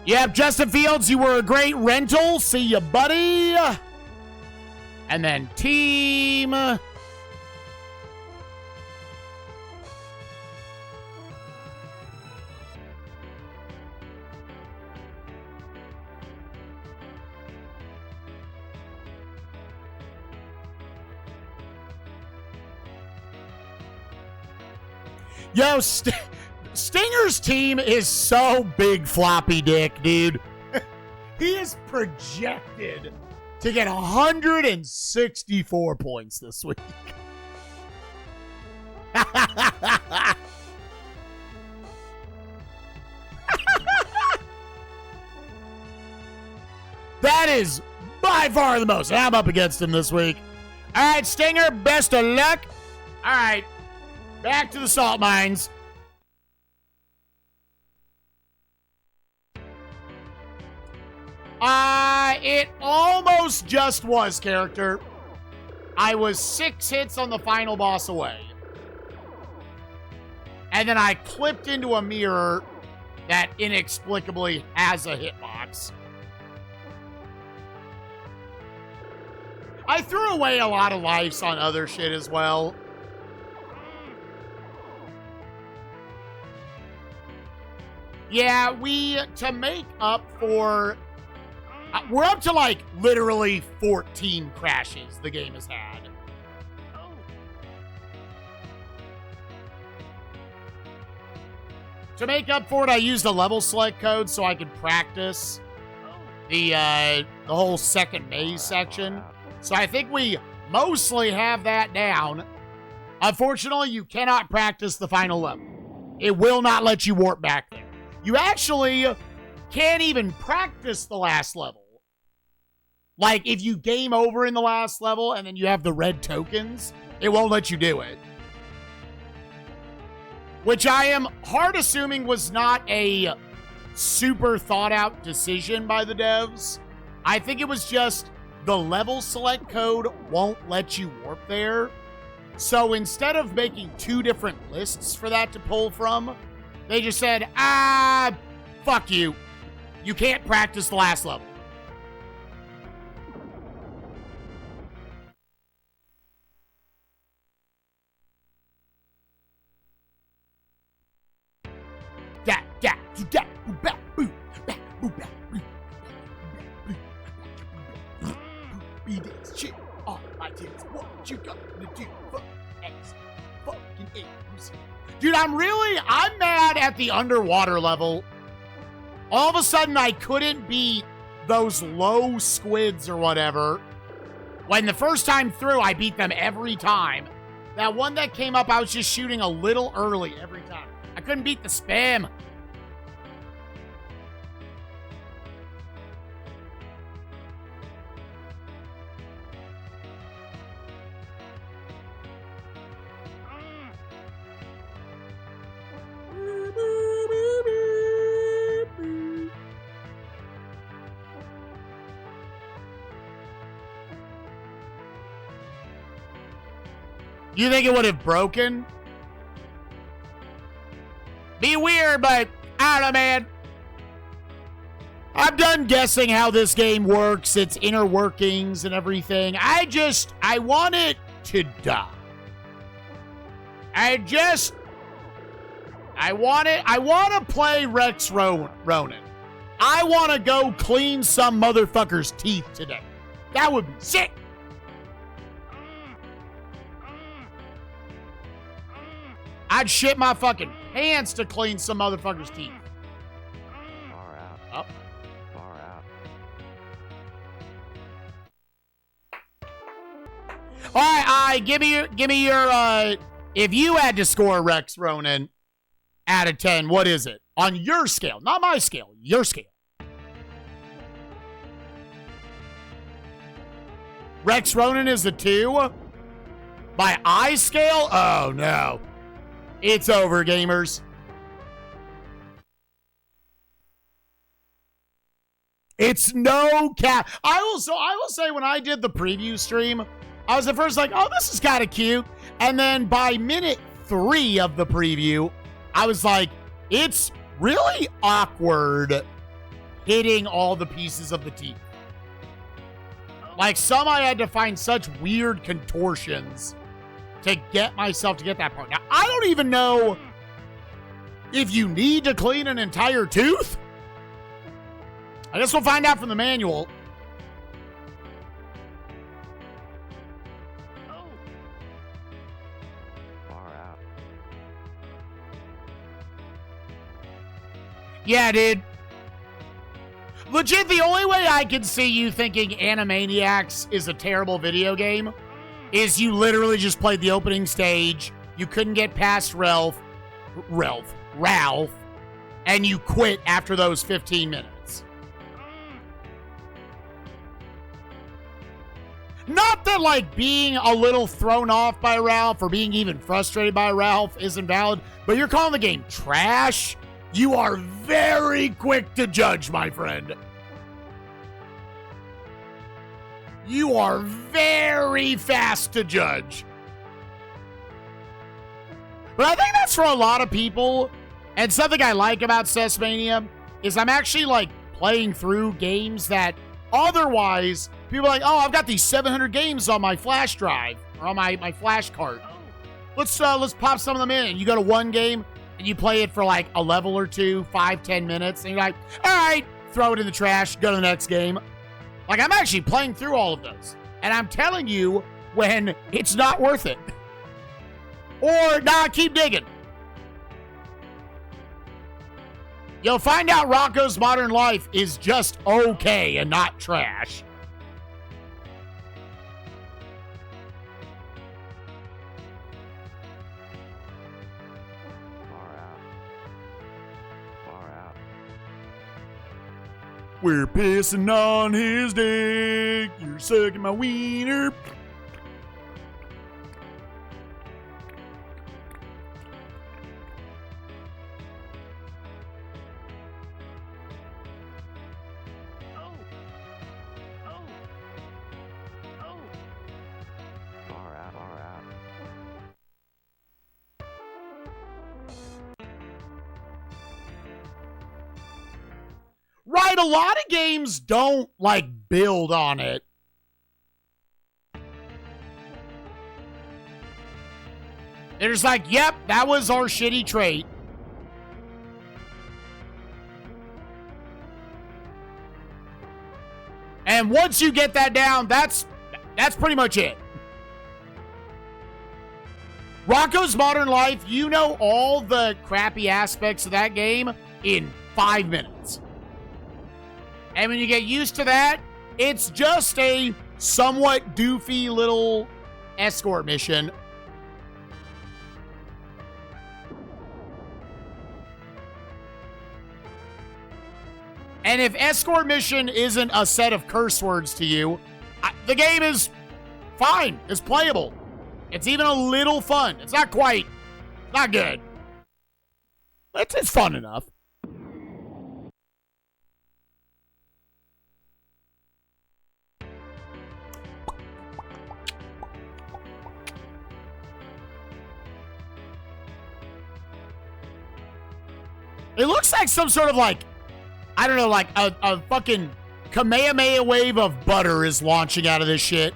Yep, Justin Fields, you were a great rental. See ya, buddy. And then team. Yo, Stinger's team is so big floppy dick, dude. He is projected to get 164 points this week. That is by far the most. I'm up against him this week. All right, Stinger, best of luck. All right, back to the salt mines. It almost just was, character. I was 6 hits on the final boss away. And then I clipped into a mirror that inexplicably has a hitbox. I threw away a lot of lives on other shit as well. Yeah, to make up for... we're up to, like, literally 14 crashes the game has had. To make up for it, I used a level select code so I could practice the whole second maze section. So I think we mostly have that down. Unfortunately, you cannot practice the final level. It will not let you warp back there. You actually can't even practice the last level. Like, if you game over in the last level and then you have the red tokens, it won't let you do it. Which I am hard assuming was not a super thought out decision by the devs. I think it was just the level select code won't let you warp there. So instead of making 2 different lists for that to pull from, they just said, fuck you. You can't practice the last level. Be this shit on my tits. What you gonna do for X fucking A's? Dude, I'm mad at the underwater level. All of a sudden, I couldn't beat those low squids or whatever. When the first time through, I beat them every time. That one that came up, I was just shooting a little early every time. I couldn't beat the spam. You think it would have broken? Be weird, but I don't know, man. I'm done guessing how this game works, its inner workings and everything. I want it to die. I want to play Rex Ronan. I want to go clean some motherfucker's teeth today. That would be sick. I'd shit my fucking pants to clean some motherfucker's teeth. Far out. Up. Far out. All right, give me your if you had to score Rex Ronan out of 10, what is it? On your scale, not my scale, your scale. Rex Ronan is a 2? By I scale? Oh, no. It's over, gamers. It's no cap. I will say when I did the preview stream, I was at first like, oh, this is kind of cute. And then by minute 3 of the preview, I was like, it's really awkward hitting all the pieces of the teeth. Like, some I had to find such weird contortions to get myself to get that part. Now, I don't even know if you need to clean an entire tooth. I guess we'll find out from the manual. Far out. Yeah, dude. Legit, the only way I can see you thinking Animaniacs is a terrible video game is you literally just played the opening stage, you couldn't get past Ralph, and you quit after those 15 minutes. Not that, like, being a little thrown off by Ralph or being even frustrated by Ralph isn't valid, but you're calling the game trash? You are very quick to judge, my friend. You are very fast to judge. But I think that's for a lot of people, and something I like about SNESMania is I'm actually, like, playing through games that otherwise people are like, oh, I've got these 700 games on my flash drive or on my flash cart. Let's pop some of them in. And you go to one game and you play it for like a level or two, 5-10 minutes, and you're like, all right, throw it in the trash, go to the next game. Like, I'm actually playing through all of those. And I'm telling you when it's not worth it. Or, nah, keep digging. You'll find out Rocco's Modern Life is just okay and not trash. Far out. Far out. We're pissing on his dick. You're sucking my wiener. Far out. Far out. Right, a lot of games don't, like, build on it. They're just like, yep, that was our shitty trait. And once you get that down, that's pretty much it. Rocco's Modern Life, you know all the crappy aspects of that game in 5 minutes. And when you get used to that, it's just a somewhat doofy little escort mission. And if escort mission isn't a set of curse words to you, the game is fine. It's playable. It's even a little fun. It's not quite, not good. It's fun enough. It looks like some sort of, like, I don't know, like a fucking Kamehameha wave of butter is launching out of this shit.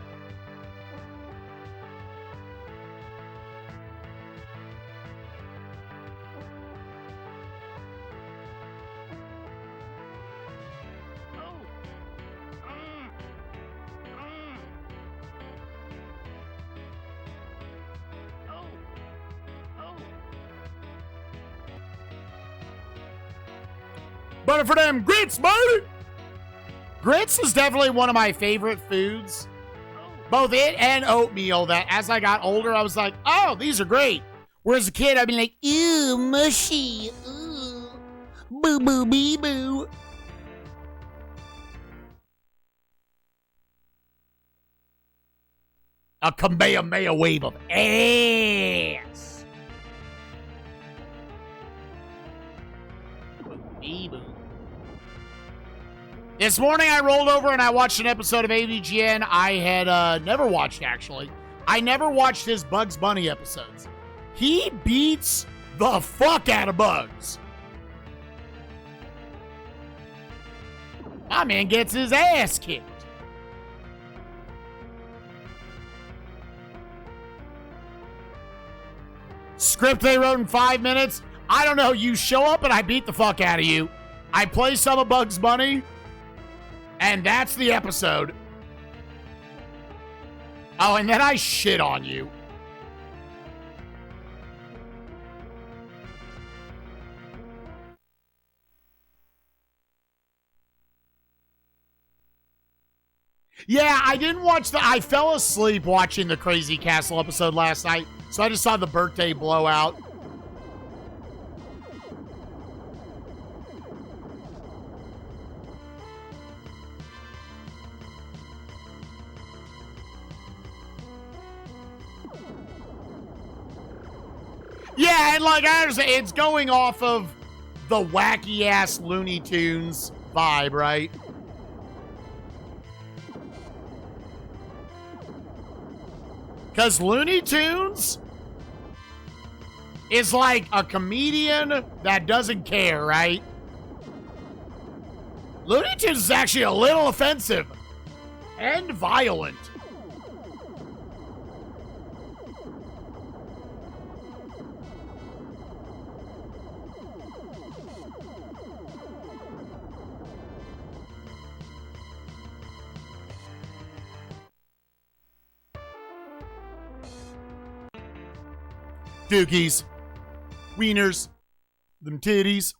Butter for them grits, baby! Grits is definitely one of my favorite foods. Both it and oatmeal, that as I got older, I was like, oh, these are great. Whereas a kid, I'd be like, ew, mushy, ooh, boo, boo, bee, boo. A Kamehameha wave of ass. Eboot. This morning I rolled over and I watched an episode of AVGN I had never watched, actually. I never watched his Bugs Bunny episodes. He beats the fuck out of Bugs. My man gets his ass kicked. Script they wrote in 5 minutes. I don't know. You show up and I beat the fuck out of you. I play some of Bugs Bunny. And that's the episode. Oh, and then I shit on you. Yeah, I didn't watch I fell asleep watching the Crazy Castle episode last night, so I just saw the birthday blowout. Yeah, and like I understand, it's going off of the wacky ass Looney Tunes vibe, right? Because Looney Tunes is like a comedian that doesn't care, right? Looney Tunes is actually a little offensive and violent. Dookies, wieners, them titties.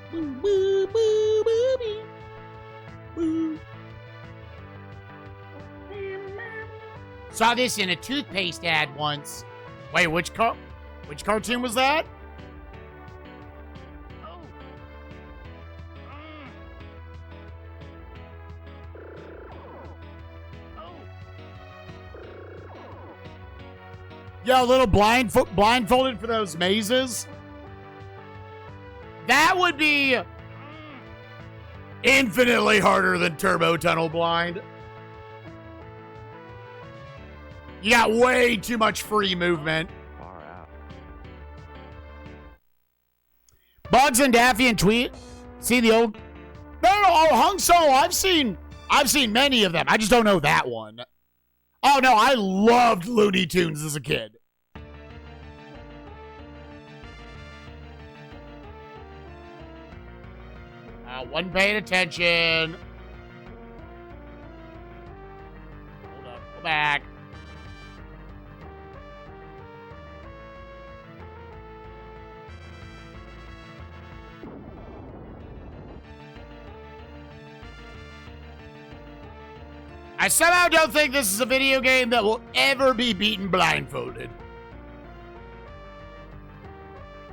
Boo, boo, boo, boo, boo. Saw this in a toothpaste ad once. Wait, which cartoon was that? Yo, a little blindfolded for those mazes. That would be infinitely harder than Turbo Tunnel Blind. You got way too much free movement. Far out. Bugs and Daffy and Tweet. See the old... No, oh, Hung Solo. I've seen many of them. I just don't know that one. Oh, no, I loved Looney Tunes as a kid. Wasn't paying attention. Hold up. Go back. I somehow don't think this is a video game that will ever be beaten blindfolded.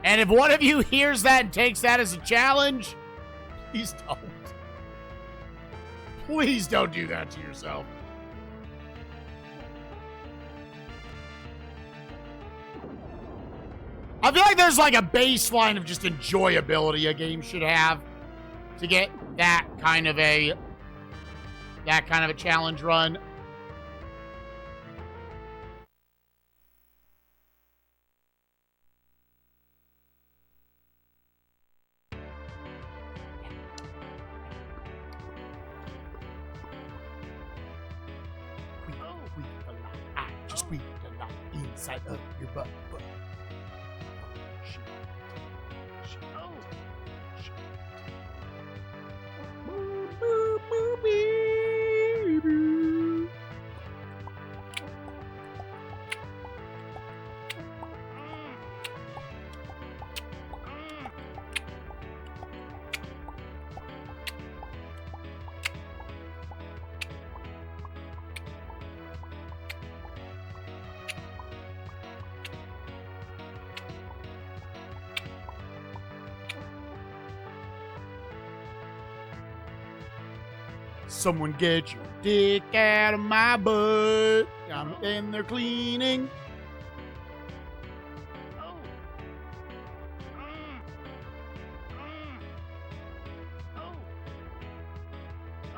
And if one of you hears that and takes that as a challenge, please don't. Please don't do that to yourself. I feel like there's like a baseline of just enjoyability a game should have to get that kind of a challenge run. Just breathe a lot inside of your butt. Boo, boo, boo, boo. Someone get your dick out of my butt. I'm in there cleaning.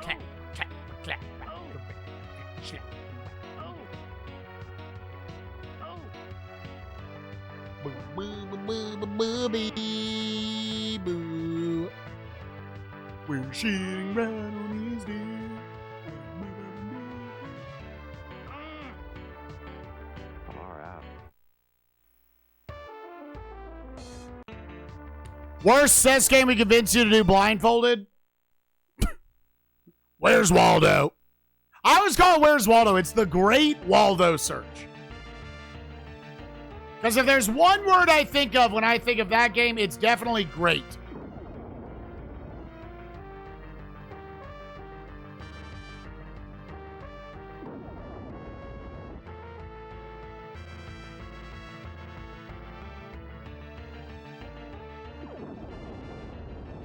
Clap, clap, clap, clap. Boo, boo, boo, boo, boo, boo, bee, boo. We're shitting right on his dick. Far out. Worst SNES game we convinced you to do blindfolded? Where's Waldo? I always call it Where's Waldo. It's the Great Waldo Search. Because if there's one word I think of when I think of that game, it's definitely great.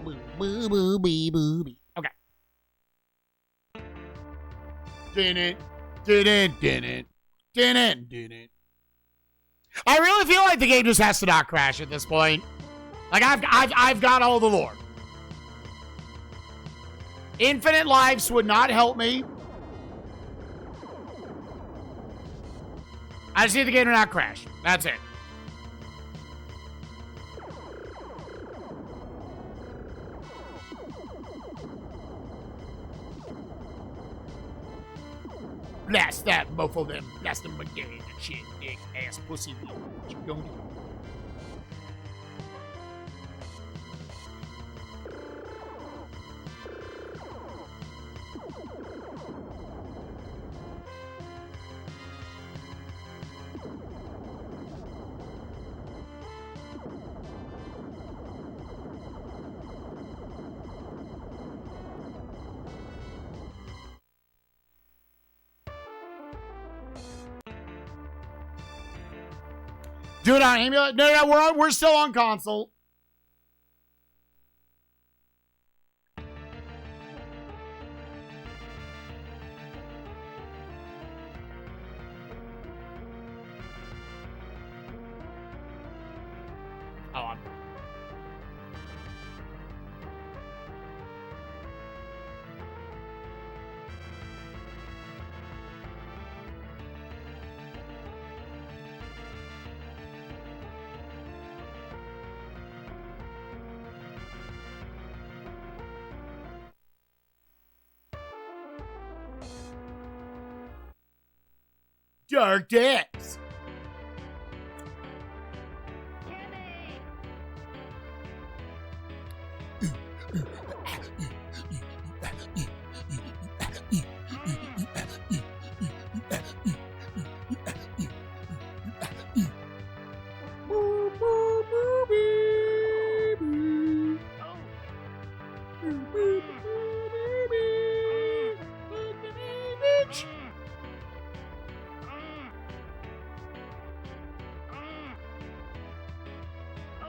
Boo, boo, boo, bee, boo, bee. Okay. Didn't. I really feel like the game just has to not crash at this point. Like I've got all the lore. Infinite lives would not help me. I just need the game to not crash. That's it. Blast that mofo them. Blast them again. Shit, dick, ass, pussy. What you gonna do? Do it on emulator. No, we're still on console. Oh, I'm... Dark Depths.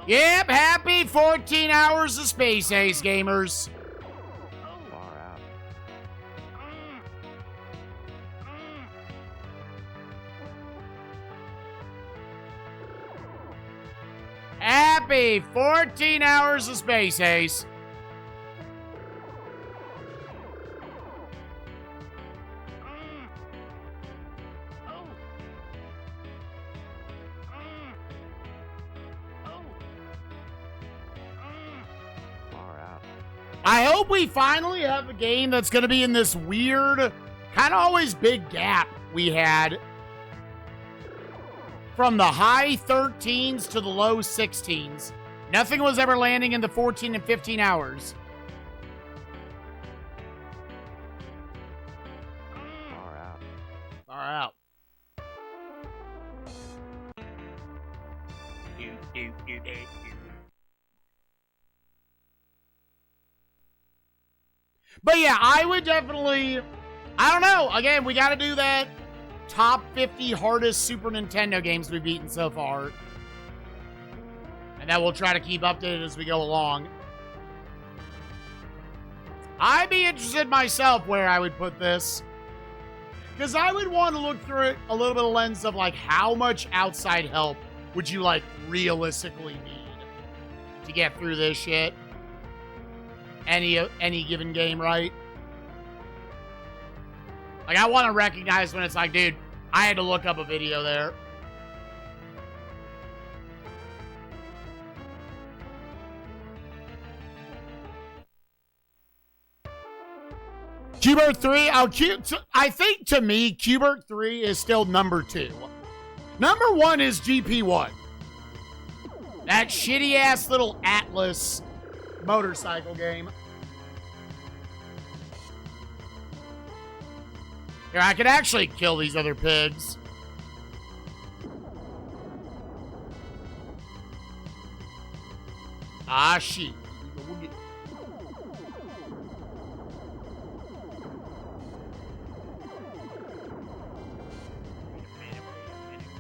Yep, happy 14 hours of Space Ace, gamers. Far out. Happy 14 hours of Space Ace. Far out. I hope we finally have a game that's going to be in this weird, kind of always big gap we had from the high 13s to the low 16s. Nothing was ever landing in the 14 and 15 hours. Far out. Far out. But yeah, I would definitely, I don't know. Again, we got to do that top 50 hardest Super Nintendo games we've beaten so far. And that we'll try to keep updated as we go along. I'd be interested myself where I would put this. Because I would want to look through it a little bit of lens of like how much outside help would you like realistically need to get through this shit? Any given game, right? Like I want to recognize when it's like, dude, I had to look up a video there. Qbert 3, I think to me, Qbert 3 is still number 2. Number 1 is GP1. That shitty ass little Atlas motorcycle game. Here, I could actually kill these other pigs. Ah, shit.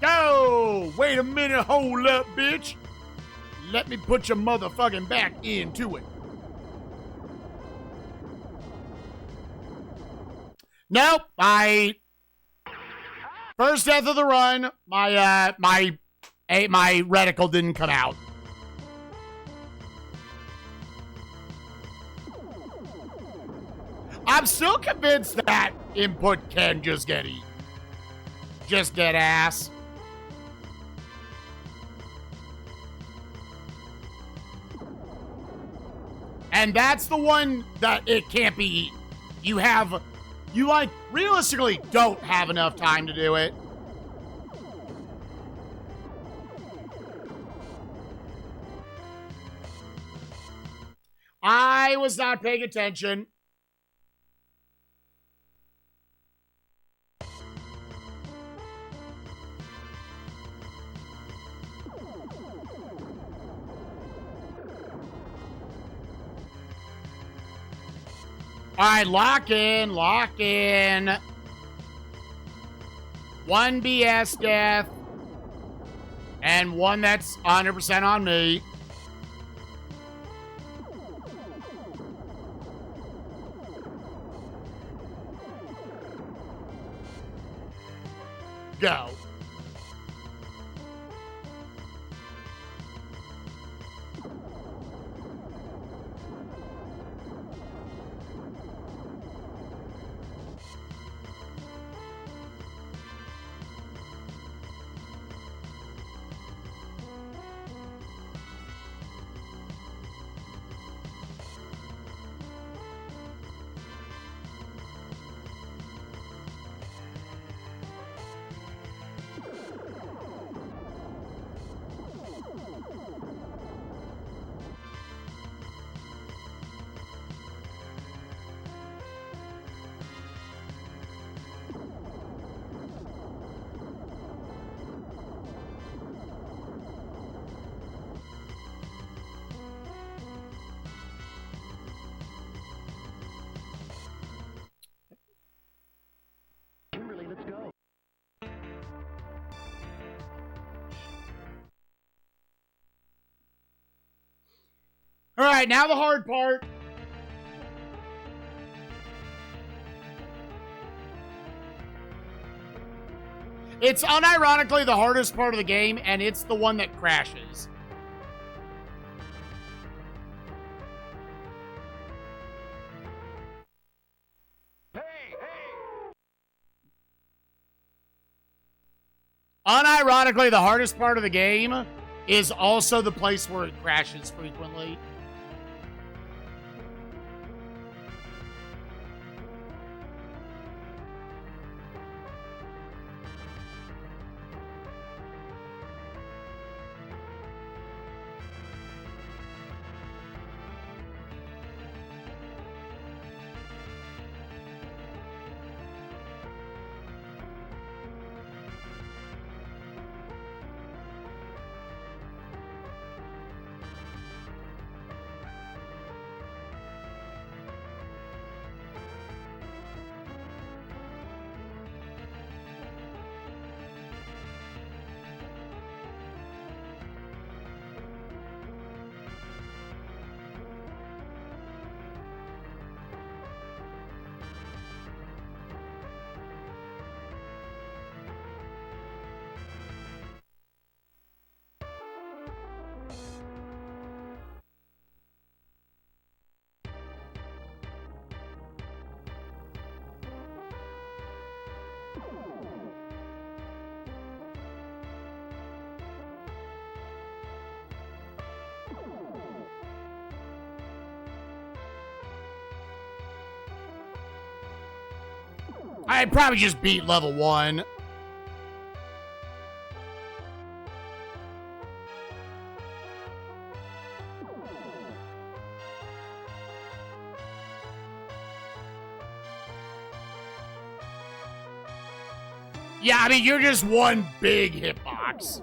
Go! Wait a minute, hold up, bitch. Let me put your motherfucking back into it. Nope, first death of the run, my reticle didn't come out. I'm still convinced that input can just get eaten. Just get ass. And that's the one that it can't be eaten. You like realistically don't have enough time to do it. I was not paying attention. All right, lock in. 1 BS death. And 1 that's 100% on me. Go. All right, now the hard part. It's unironically the hardest part of the game, and it's the one that crashes. Unironically, the hardest part of the game is also the place where it crashes frequently. I'd probably just beat level 1. Yeah, I mean, you're just one big hitbox.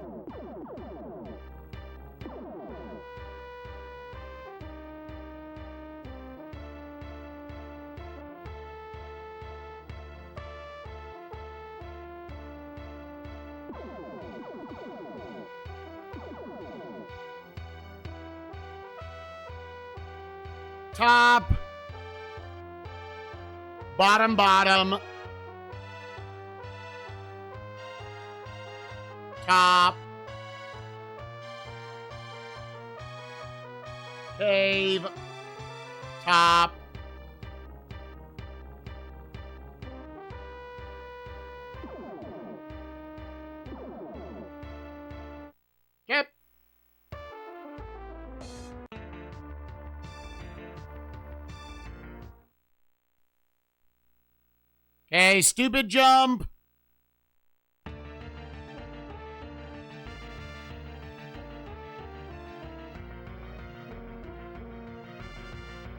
Top. Bottom, bottom. Top. Cave. Top. Yep. Okay, stupid jump.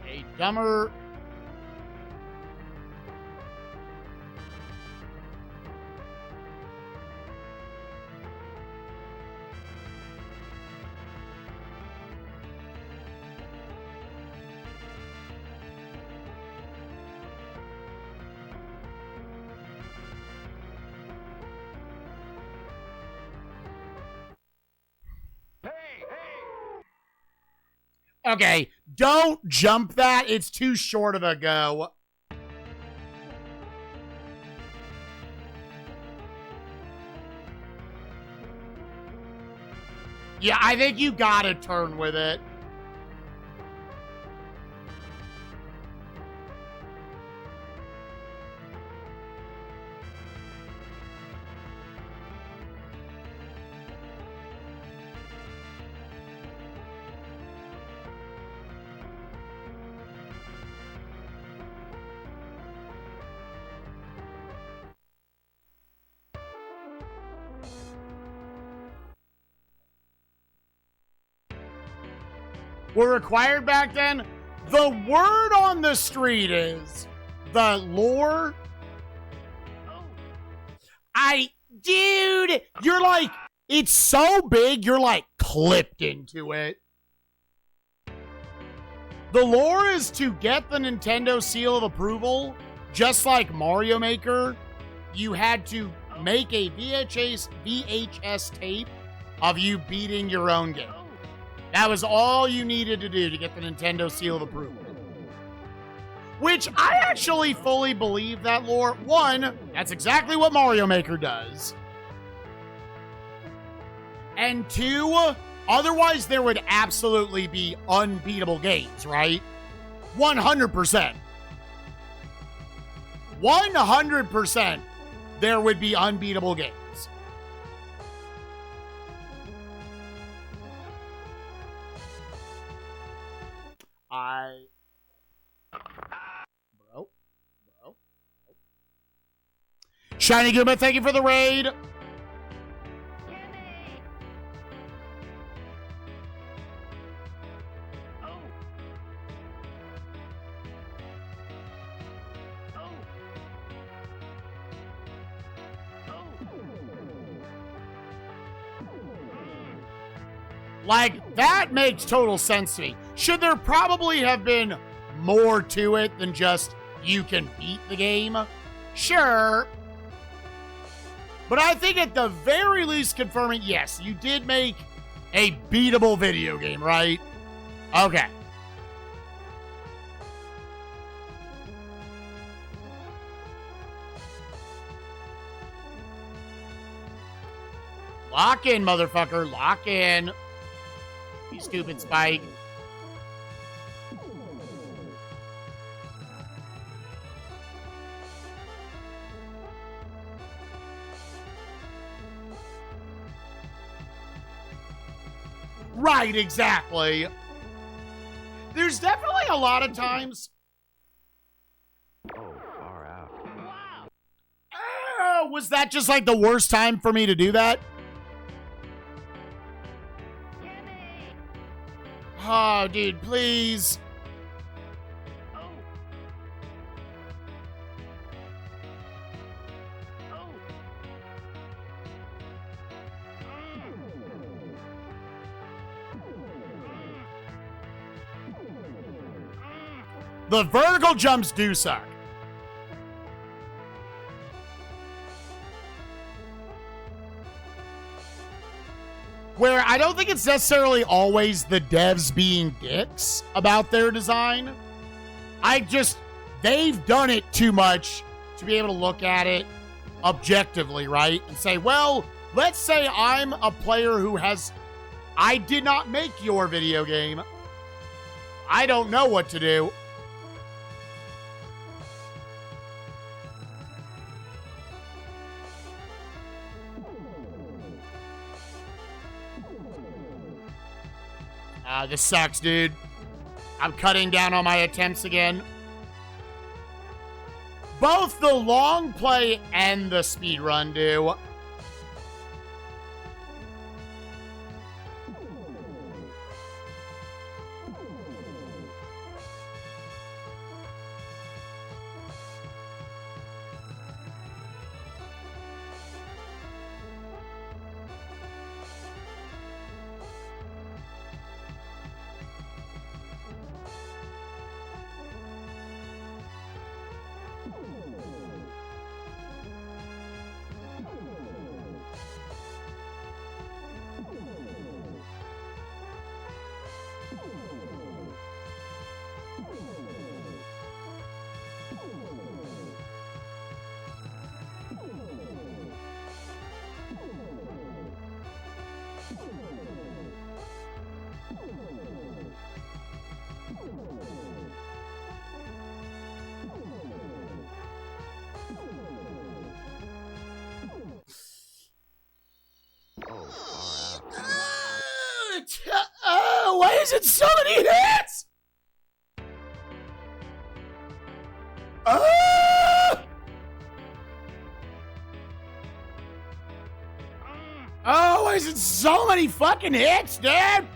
A dumber. Okay, don't jump that. It's too short of a go. Yeah, I think you gotta turn with it. Were required back then? The word on the street is the lore. Dude, you're like, it's so big, you're like clipped into it. The lore is to get the Nintendo seal of approval, just like Mario Maker, you had to make a VHS tape of you beating your own game. That was all you needed to do to get the Nintendo seal of approval. Which I actually fully believe that lore. One, that's exactly what Mario Maker does. And two, otherwise there would absolutely be unbeatable games, right? 100%. 100% there would be unbeatable games. Bro. Shiny Goomba, thank you for the raid. Like, that makes total sense to me. Should there probably have been more to it than just you can beat the game? Sure. But I think at the very least confirming, yes, you did make a beatable video game, right? Okay. Lock in, motherfucker. Lock in. You stupid Spike. Right, exactly. There's definitely a lot of times. Oh, far out. Was that just like the worst time for me to do that? Oh, dude, please. The vertical jumps do suck. Where I don't think it's necessarily always the devs being dicks about their design. They've done it too much to be able to look at it objectively, right? And say, well, let's say I'm a player I did not make your video game. I don't know what to do. This sucks, dude. I'm cutting down on my attempts again. Both the long play and the speed run do. Why is it so many hits? Oh, why is it so many fucking hits, dude?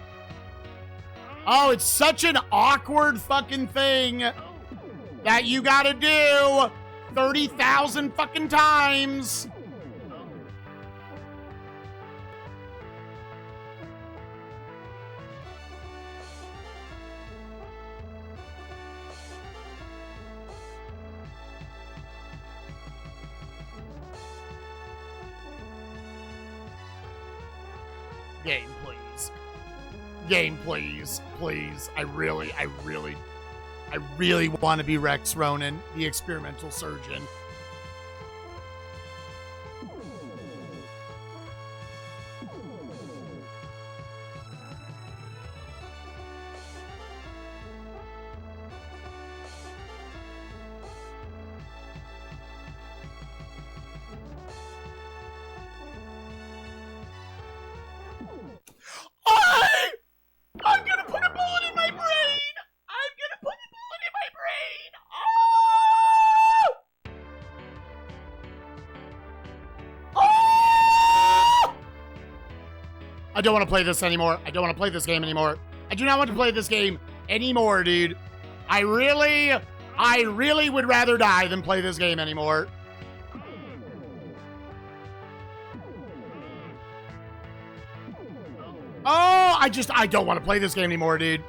Oh, it's such an awkward fucking thing that you gotta do 30,000 fucking times. Game, please. Game, please. Please. I really want to be Rex Ronan, the experimental surgeon. I'm gonna put a bullet in my brain! I'm gonna put a bullet in my brain! Oh! Oh! I don't want to play this anymore. I don't want to play this game anymore. I do not want to play this game anymore, dude. I really would rather die than play this game anymore. Oh, I don't want to play this game anymore, dude.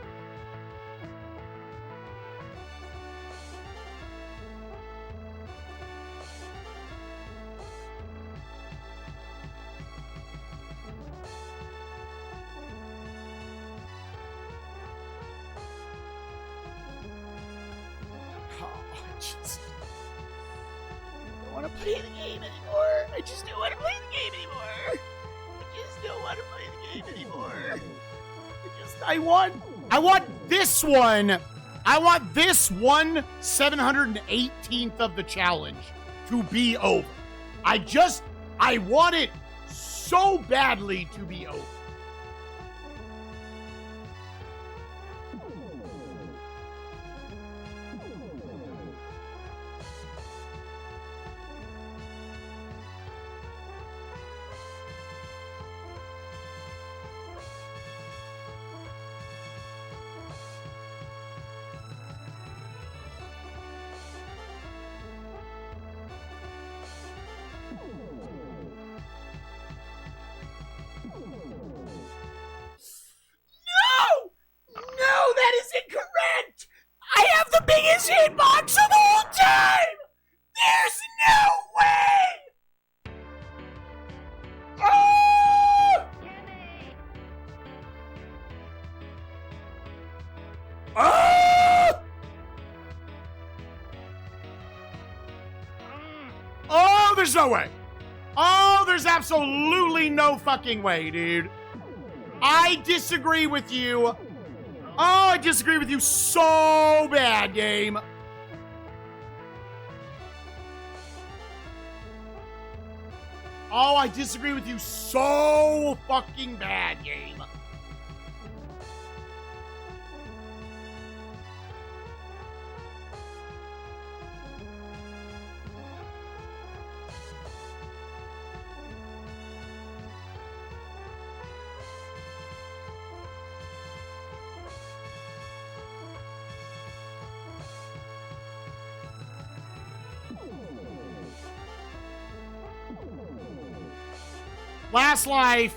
Oh, I don't want to play the game anymore. I just don't want to play the game anymore. I just don't want to play the game anymore. I want this one. I want this 1/718th of the challenge to be over. I want it so badly to be over. this hitbox the whole time! There's no way! Oh! Oh! Oh, there's no way. Oh, there's absolutely no fucking way, dude. I disagree with you. Oh, I disagree with you so bad, game. Oh, I disagree with you so fucking bad, game. Last life.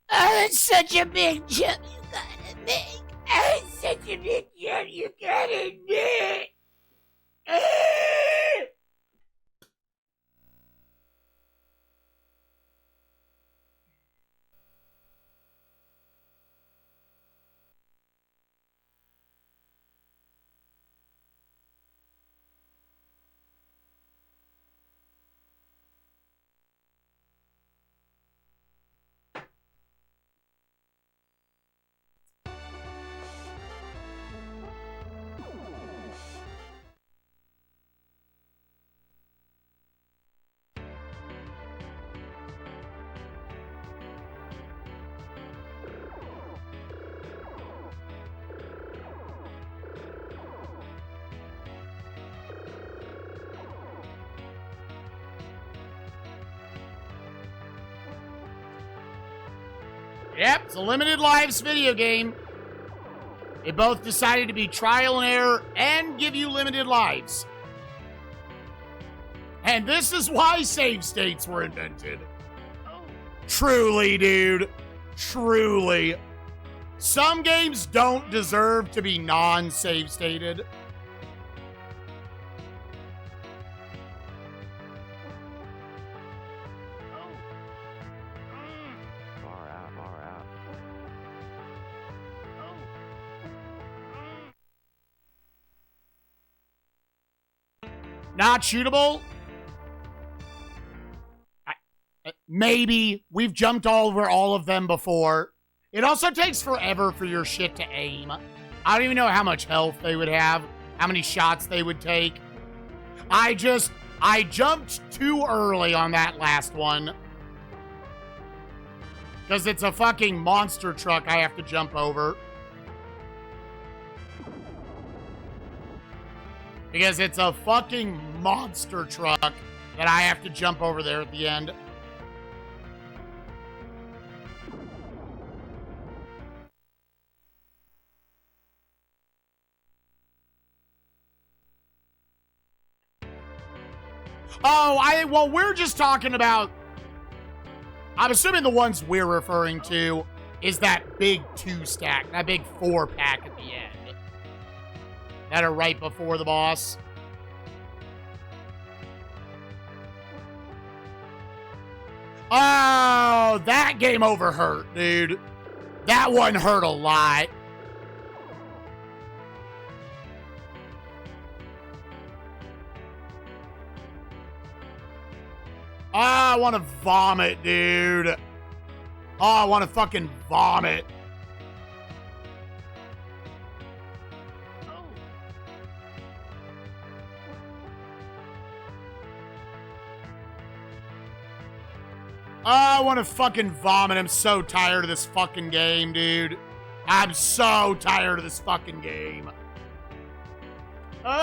Oh, it's such a big jump you gotta make. Oh, it's such a big jump you gotta make. Yep, it's a limited lives video game. They both decided to be trial and error and give you limited lives. And this is why save states were invented. Truly, dude. Truly. Some games don't deserve to be non-save stated. Far out, far out. Not shootable? Maybe. We've jumped over all of them before. It also takes forever for your shit to aim. I don't even know how much health they would have, how many shots they would take. I jumped too early on that last one. Because it's a fucking monster truck I have to jump over. Because it's a fucking monster truck that I have to jump over there at the end. Oh, well, we're just talking about, I'm assuming the ones we're referring to is that big 2-stack, that big 4-pack at the end. That are right before the boss. Oh, that game over hurt, dude. That one hurt a lot. Oh, I want to vomit, dude. Oh, I want to fucking vomit. Oh, I want to fucking vomit. I'm so tired of this fucking game, dude. I'm so tired of this fucking game. Oh.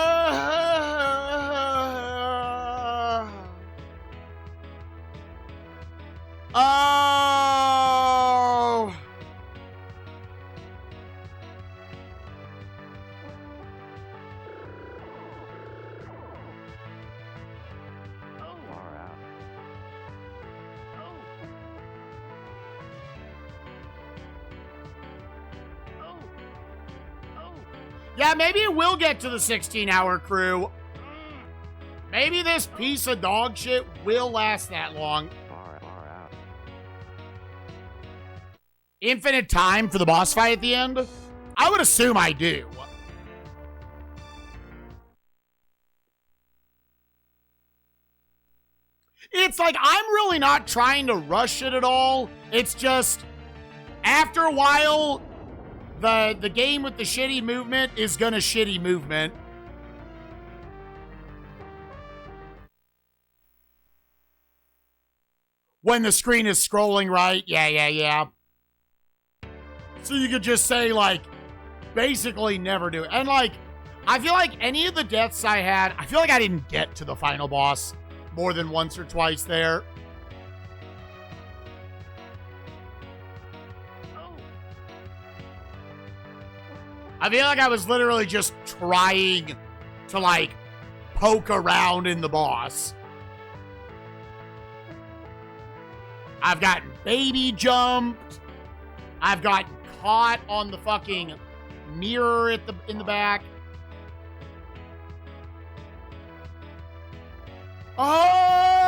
Far out. Yeah, maybe it will get to the 16-hour crew. Maybe this piece of dog shit will last that long. Far out. Infinite time for the boss fight at the end? I would assume I do. It's like, I'm really not trying to rush it at all. It's just, after a while, the game with the shitty movement is gonna shitty movement. When the screen is scrolling right, yeah. So you could just say, like, basically never do it. And, like, I feel like any of the deaths I had, I feel like I didn't get to the final boss more than once or twice there. I feel like I was literally just trying to, like, poke around in the boss. I've gotten baby jumped. I've gotten caught on the fucking mirror in the back. Oh!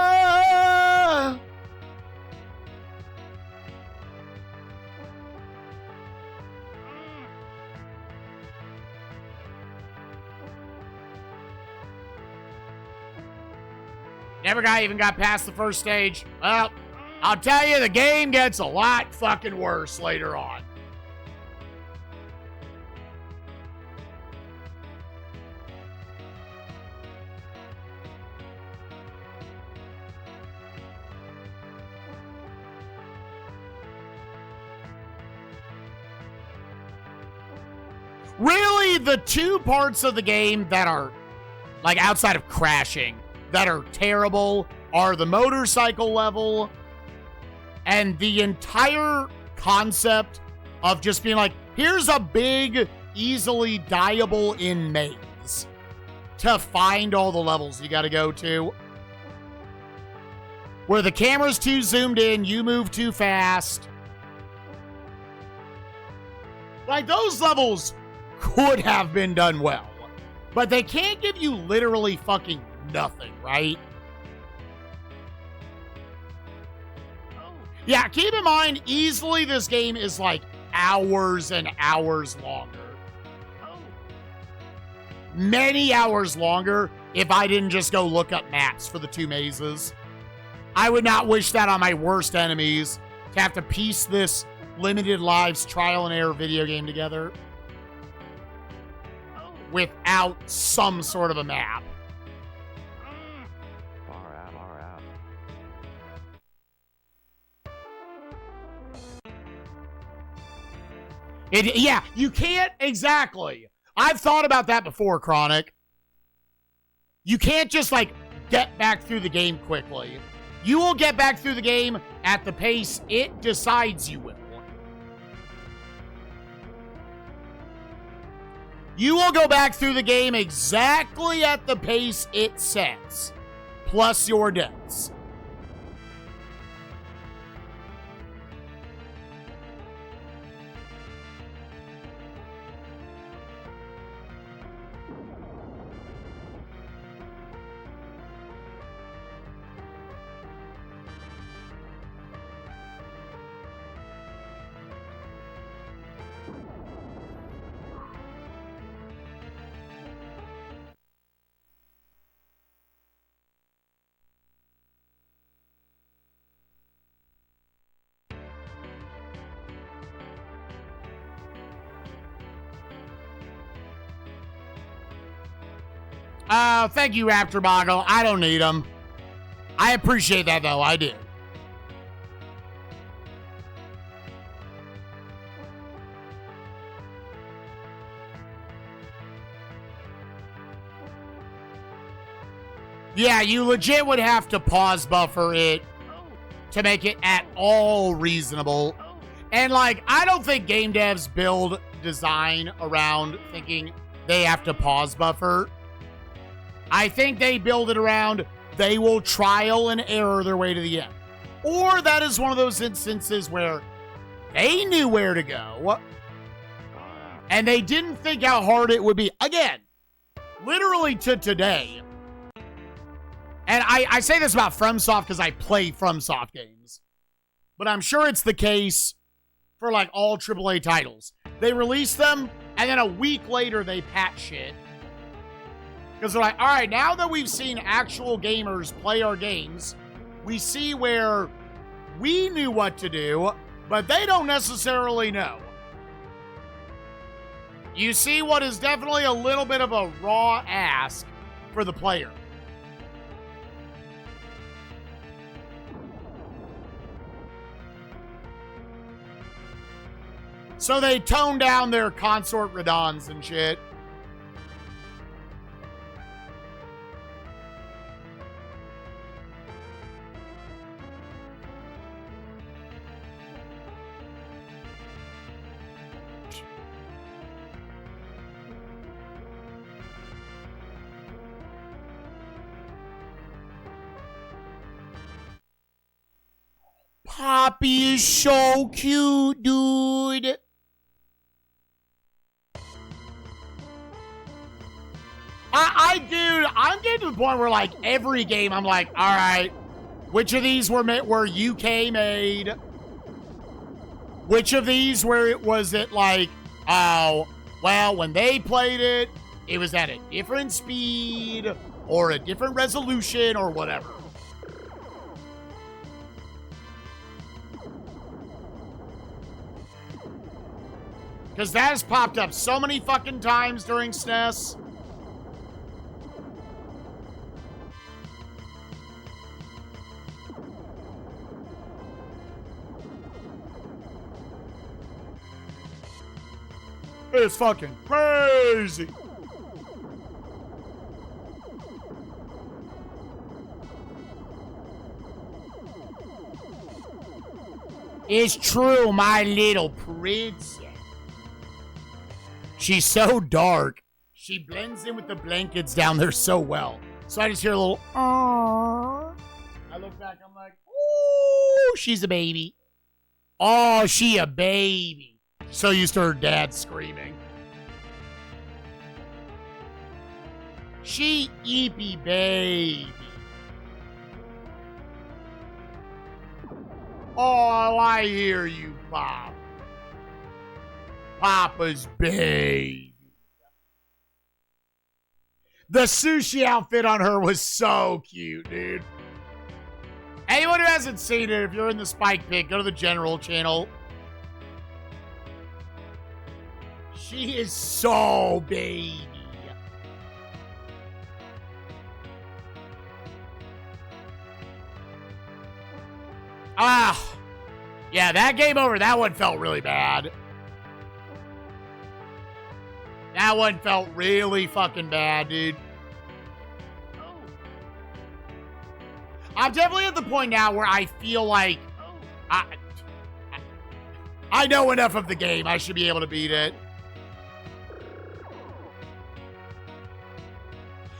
Never even got past the first stage. Well, I'll tell you, the game gets a lot fucking worse later on. Really, the two parts of the game that are, like, outside of crashing, that are terrible are the motorcycle level and the entire concept of just being like, here's a big, easily dieable in maze to find all the levels you gotta go to. Where the camera's too zoomed in, you move too fast. Like, those levels could have been done well, but they can't give you literally fucking nothing, right? Yeah, keep in mind, easily this game is like hours and hours longer. Many hours longer if I didn't just go look up maps for the two mazes. I would not wish that on my worst enemies, to have to piece this limited lives trial and error video game together without some sort of a map. Far out. Yeah, you can't, exactly. I've thought about that before, Chronic. You can't just, like, get back through the game quickly. You will get back through the game at the pace it decides you will. You will go back through the game exactly at the pace it sets, plus your deaths. Thank you, Raptor Boggle. I don't need them. I appreciate that, though. I do. Yeah, you legit would have to pause buffer it to make it at all reasonable. And, like, I don't think game devs build design around thinking they have to pause buffer. I think they build it around they will trial and error their way to the end. Or that is one of those instances where they knew where to go and they didn't think how hard it would be. Again, literally to today. And I say this about FromSoft because I play FromSoft games. But I'm sure it's the case for like all AAA titles. They release them, and then a week later they patch shit. Because they're like, all right, now that we've seen actual gamers play our games, we see where we knew what to do, but they don't necessarily know. You see what is definitely a little bit of a raw ask for the player. So they tone down their consort redons and shit. Poppy is so cute, dude. Dude, I'm getting to the point where, like, every game, I'm like, all right, which of these were UK made? Which of these was it like, oh, well, when they played it, it was at a different speed or a different resolution or whatever. Because that has popped up so many fucking times during SNES. It's fucking crazy. It's true, my little princess. She's so dark. She blends in with the blankets down there so well. So I just hear a little, aww. I look back, I'm like, ooh, she's a baby. Oh, she a baby. So used to her dad screaming. She eepy baby. Oh, I hear you, Pop. Papa's baby. The sushi outfit on her was so cute, dude. Anyone who hasn't seen it, if you're in the Spike Pit, go to the general channel. She is so baby. Ah. Yeah, that game over, that one felt really bad. That one felt really fucking bad, dude. I'm definitely at the point now where I feel like I know enough of the game. I should be able to beat it.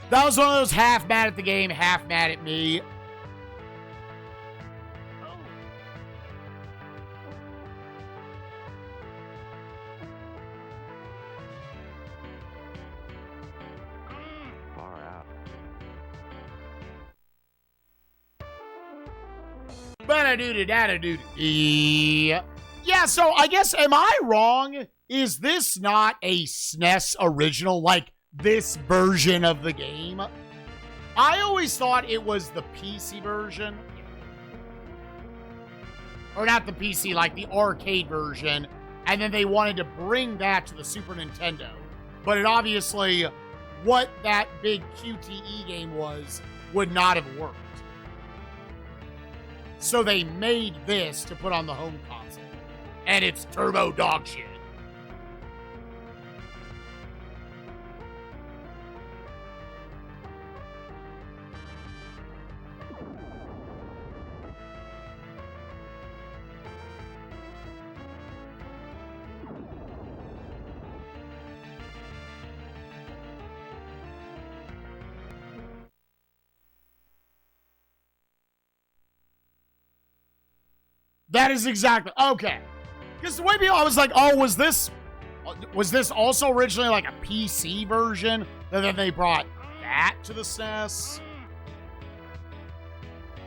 That was one of those half mad at the game, half mad at me. Far out. Yeah, so I guess, am I wrong? Is this not a SNES original? Like, this version of the game? I always thought it was the PC version. Or not the PC, like the arcade version. And then they wanted to bring that to the Super Nintendo. But it obviously, what that big QTE game was, would not have worked. So they made this to put on the home console. And it's turbo dog shit. That is exactly. Okay. Because the way people, I was like, oh, was this also originally like a PC version? And then they brought that to the SNES?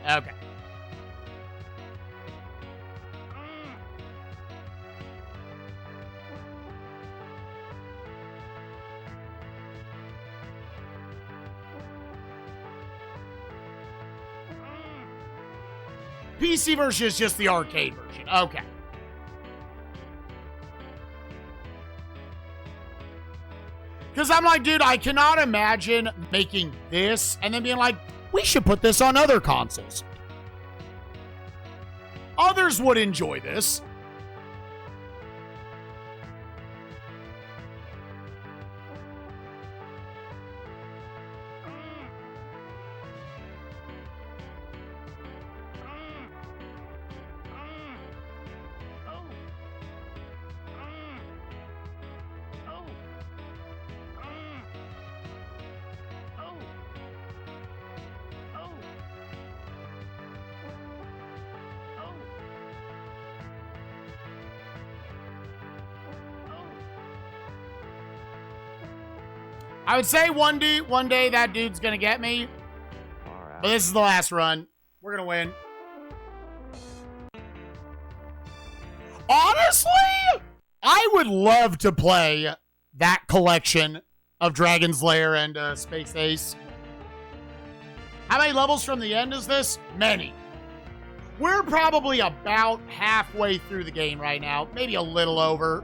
Okay. PC version is just the arcade version. Okay. Because I'm like, dude, I cannot imagine making this and then being like, we should put this on other consoles. Others would enjoy this. I would say one day that dude's gonna get me. But this is the last run. We're gonna win. Honestly, I would love to play that collection of Dragon's Lair and Space Ace. How many levels from the end is this? Many. We're probably about halfway through the game right now. Maybe a little over.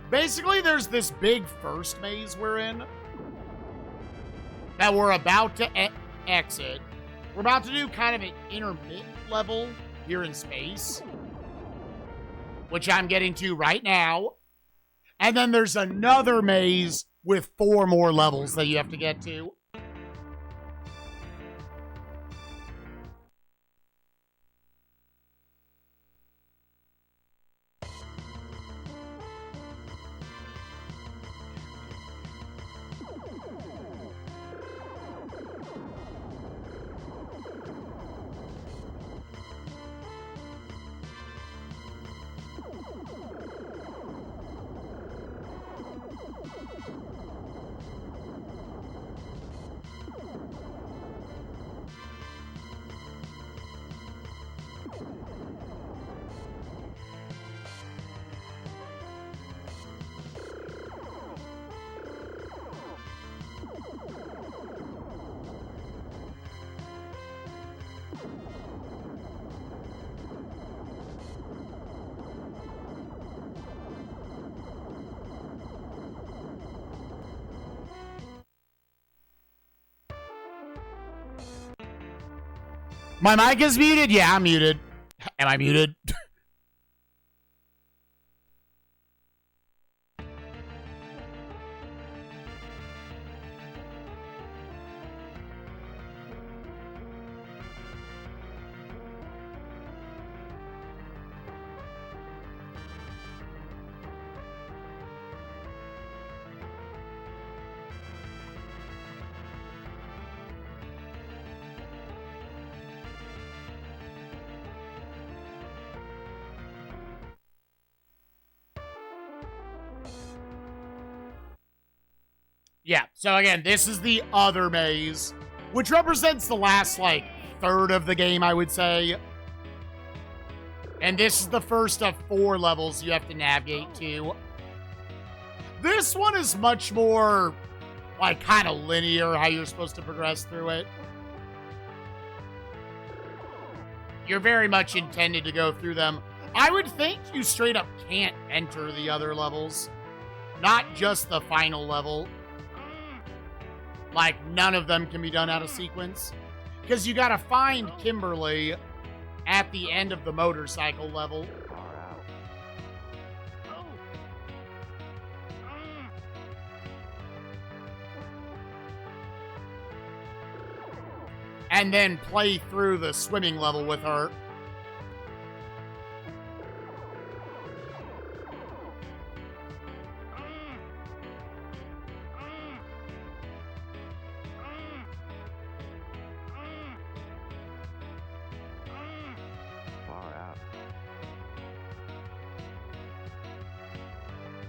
Basically, there's this big first maze we're in that we're about to exit. We're about to do kind of an intermittent level here in space, which I'm getting to right now. And then there's another maze with 4 more levels that you have to get to. My mic is muted? Yeah, I'm muted. Am I muted? Yeah, so again, this is the other maze, which represents the last, like, third of the game, I would say. And this is the first of 4 levels you have to navigate to. This one is much more, like, kind of linear, how you're supposed to progress through it. You're very much intended to go through them. I would think you straight up can't enter the other levels. Not just the final level. Like, none of them can be done out of sequence. Because you gotta find Kimberly at the end of the motorcycle level. And then play through the swimming level with her.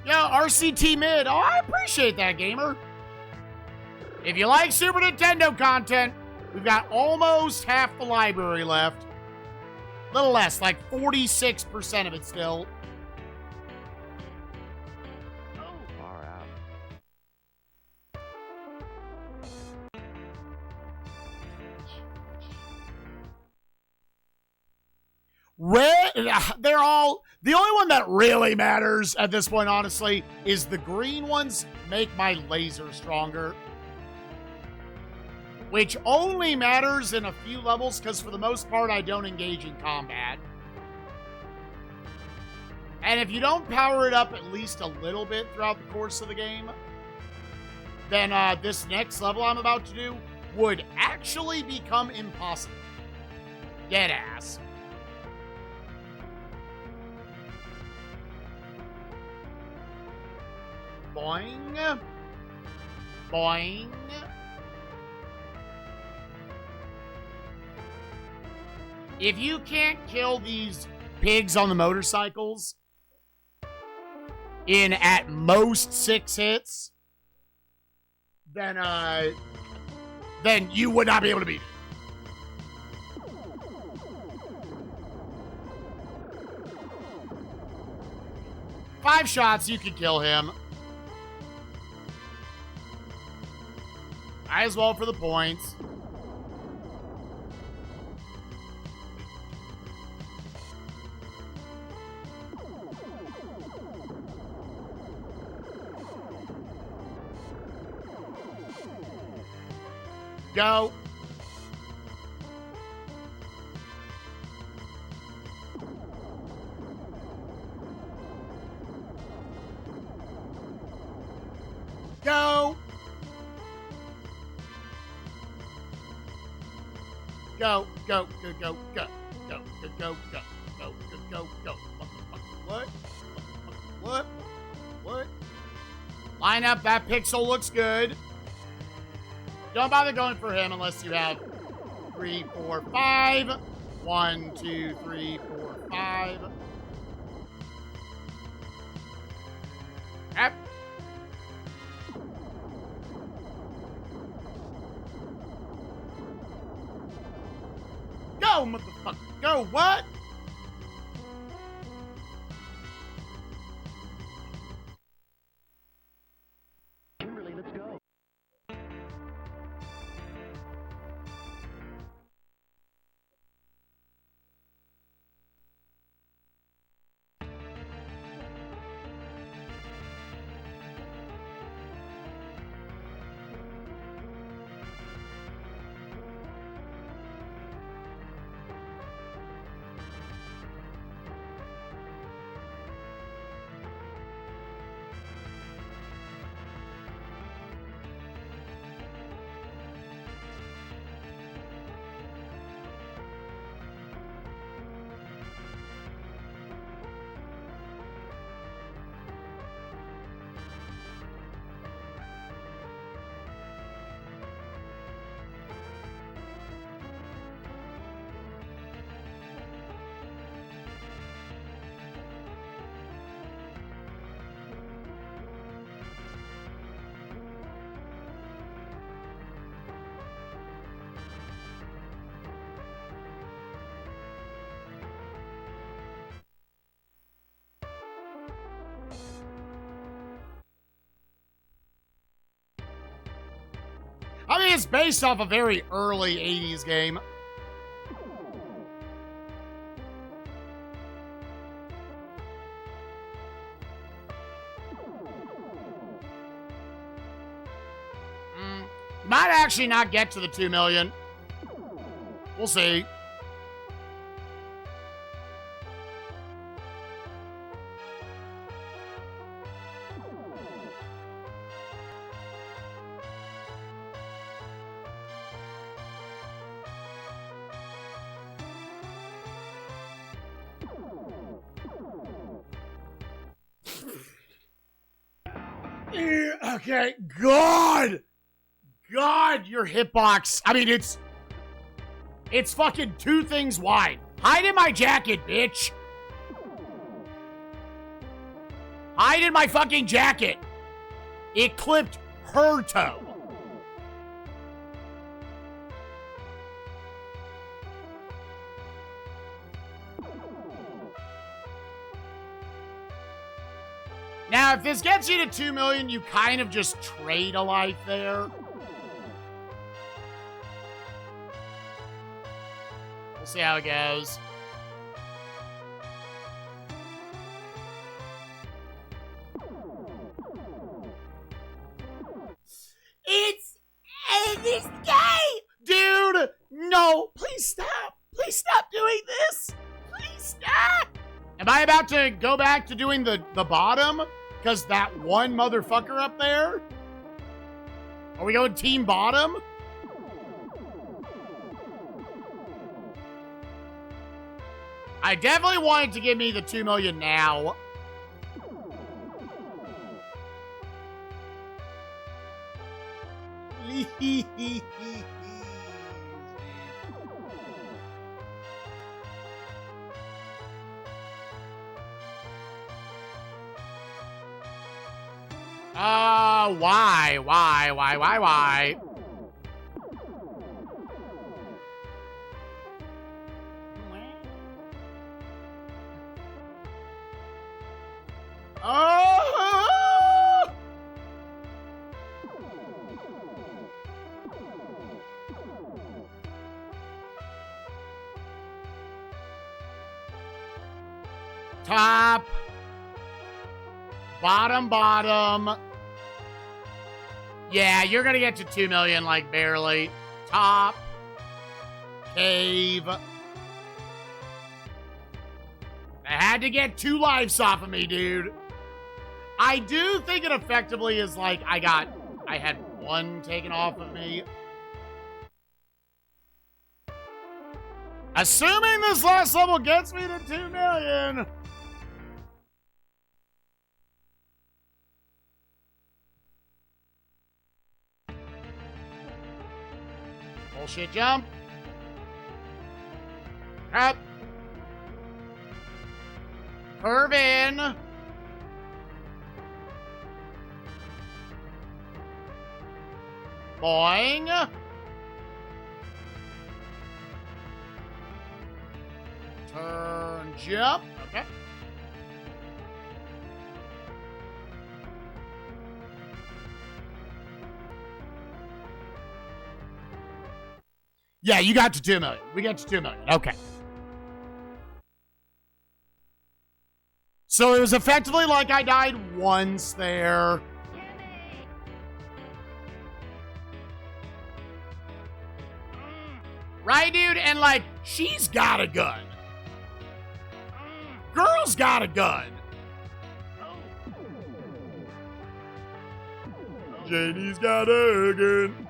Yo, RCT mid. Oh, I appreciate that, gamer. If you like Super Nintendo content, we've got almost half the library left. A little less, like 46% of it still. Far out. Red, they're all, the only one that really matters at this point, honestly, is the green ones make my laser stronger. Which only matters in a few levels, because for the most part, I don't engage in combat. And if you don't power it up at least a little bit throughout the course of the game, then this next level I'm about to do would actually become impossible. Deadass. Boing. Boing. If you can't kill these pigs on the motorcycles in at most 6 hits, then you would not be able to beat it. Five shots, you could kill him. Might as well for the points. Go. Go. Go, go, go, go, go, go, go, go, go, go, go, go. What? What? What? Line up, that pixel looks good. Don't bother going for him unless you have 3, 4, 5. 1, 2, 3, 4, 5. Yep. Go, motherfucker. Go, what? Kimberly, let's go. I mean, it's based off a very early 80s game. Might actually not get to the 2 million. We'll see. Okay, God, your hitbox. I mean, it's fucking 2 things wide. Hide in my jacket, bitch. Hide in my fucking jacket. It clipped her toe. Now, if this gets you to 2 million, you kind of just trade a life there. We'll see how it goes. It's this guy! Dude, no. Please stop. Please stop doing this. Please stop. Am I about to go back to doing the bottom? Because that one motherfucker up there? Are we going team bottom? I definitely wanted to give me the 2 million now. Why? Oh! Top. Bottom. Yeah, you're gonna get to 2 million, like, barely. Top. Cave. I had to get 2 lives off of me, dude. I do think it effectively is like I had 1 taken off of me. Assuming this last level gets me to 2 million. Bullshit jump. Up. Curve in. Boing. Turn, jump. Okay. Yeah, you got to 2 million. We got to 2 million. Okay. So it was effectively like I died once there. Right, dude? And, like, she's got a gun. Girl's got a gun. Janie's got a gun.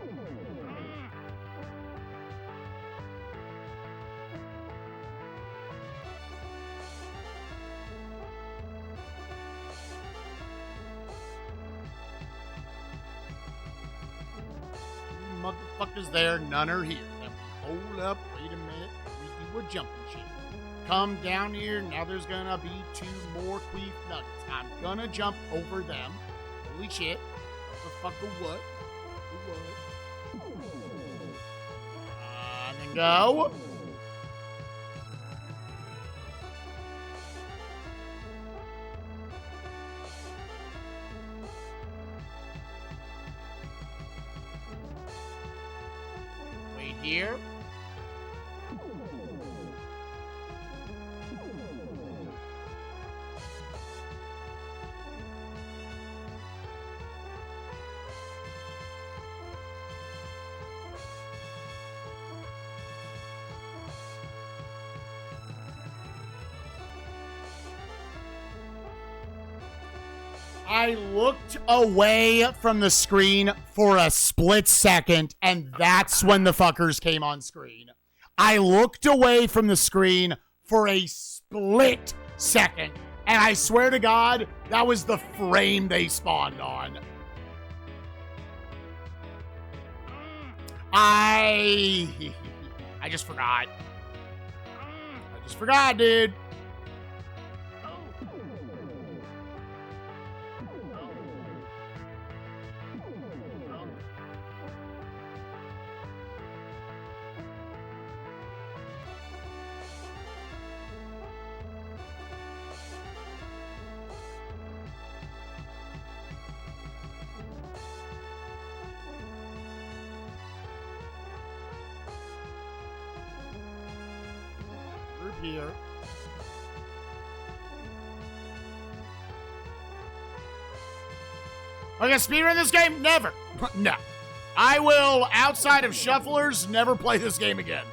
Motherfuckers there, none are here. Now, hold up, wait a minute. We're jumping shit. Come down here, now there's gonna be 2 more queef nuggets. I'm gonna jump over them. Holy shit. What? And then go. Wait here. I looked away from the screen for a split second, and that's when the fuckers came on screen. I looked away from the screen for a split second, and I swear to God, that was the frame they spawned on. I just forgot. here. Am I gonna speedrun this game? Never. No. I will, outside of shufflers, never play this game again.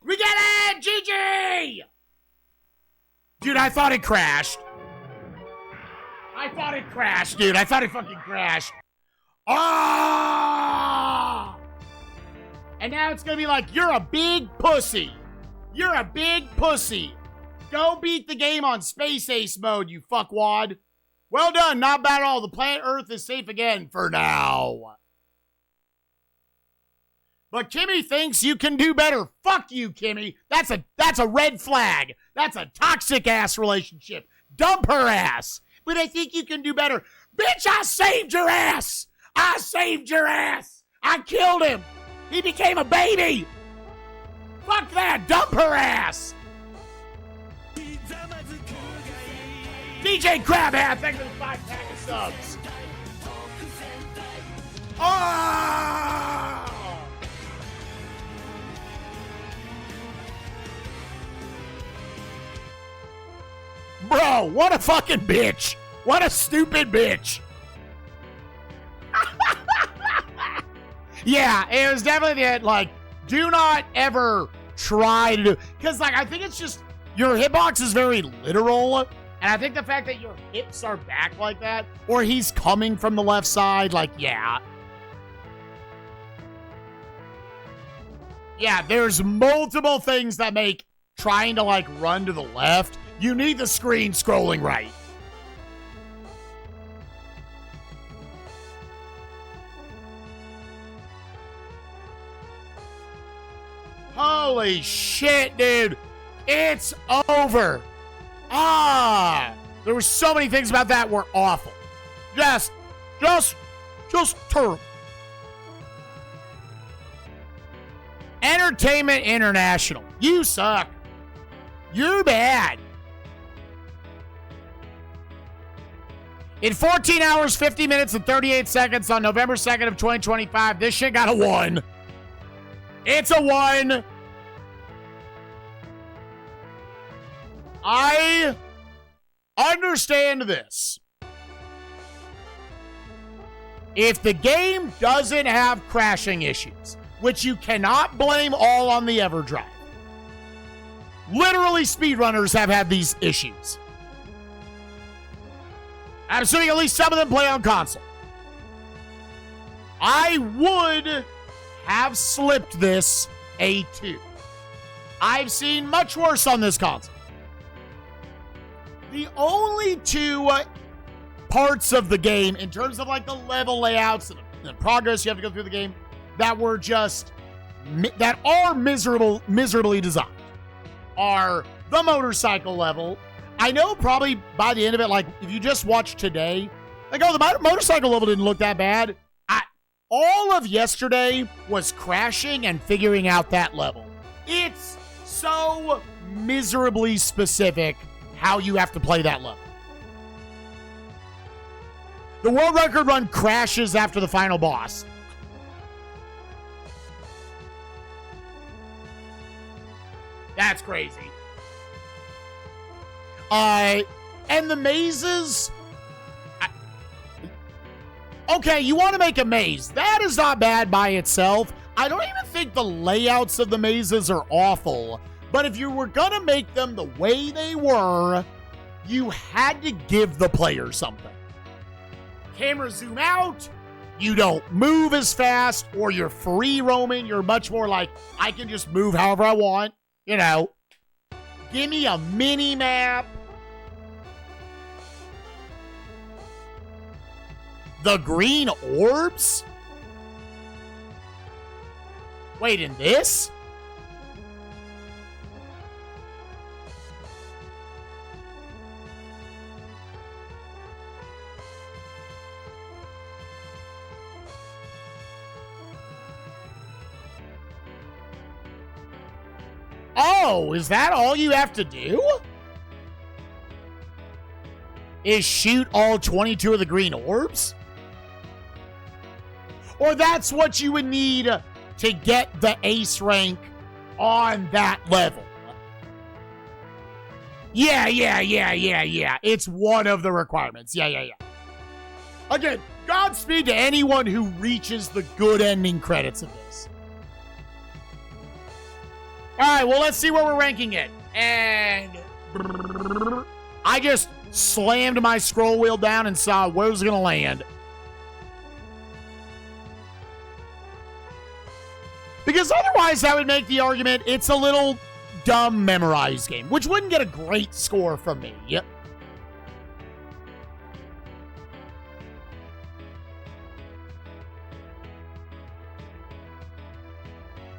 We get it! GG! Dude, I thought it crashed. Dude. I thought it fucking crashed. Ah! And now it's gonna be like, you're a big pussy. You're a big pussy. Go beat the game on Space Ace mode, you fuckwad. Well done, not bad at all. The planet Earth is safe again for now. But Kimmy thinks you can do better. Fuck you, Kimmy. That's a red flag. That's a toxic ass relationship. Dump her ass. But I think you can do better. Bitch, I saved your ass. I saved your ass. I killed him. He became a baby. Fuck that. Dump her ass. DJ Crabhat, thank you for the 5-pack of subs. Oh! Bro, what a fucking bitch. What a stupid bitch. Yeah, it was definitely like, do not ever try to do, because like, I think it's just, your hitbox is very literal, and I think the fact that your hips are back like that, or he's coming from the left side, like, yeah. Yeah, there's multiple things that make trying to like run to the left. You need the screen scrolling right. Holy shit, dude. It's over. There were so many things about that were awful. Just terrible. Entertainment International. You suck. You're bad. In 14 hours, 50 minutes, and 38 seconds on November 2nd of 2025, this shit got a 1. It's a 1. I understand this. If the game doesn't have crashing issues, which you cannot blame all on the EverDrive, literally speedrunners have had these issues. I'm assuming at least some of them play on console. I would have slipped this a 2. I've seen much worse on this console. The only two parts of the game, in terms of like the level layouts and the progress you have to go through the game, that were just, that are miserably designed, are the motorcycle level. I know probably by the end of it, like, if you just watch today, like, oh, the motorcycle level didn't look that bad. All of yesterday was crashing and figuring out that level. It's so miserably specific how you have to play that level. The world record run crashes after the final boss. That's crazy. And the mazes. Okay, you want to make a maze. That is not bad by itself. I don't even think the layouts of the mazes are awful. But if you were going to make them the way they were, you had to give the player something. Camera zoom out. You don't move as fast, or you're free roaming. You're much more like, I can just move however I want. You know, give me a mini map. The green orbs? Wait, in this? Oh, is that all you have to do? Is shoot all 22 of the green orbs? Or that's what you would need to get the ace rank on that level? Yeah. It's one of the requirements. Yeah. Again, Godspeed to anyone who reaches the good ending credits of this. All right, well, let's see where we're ranking it. And I just slammed my scroll wheel down and saw where it was going to land. Because otherwise, that would make the argument it's a little dumb memorized game, which wouldn't get a great score from me. Yep.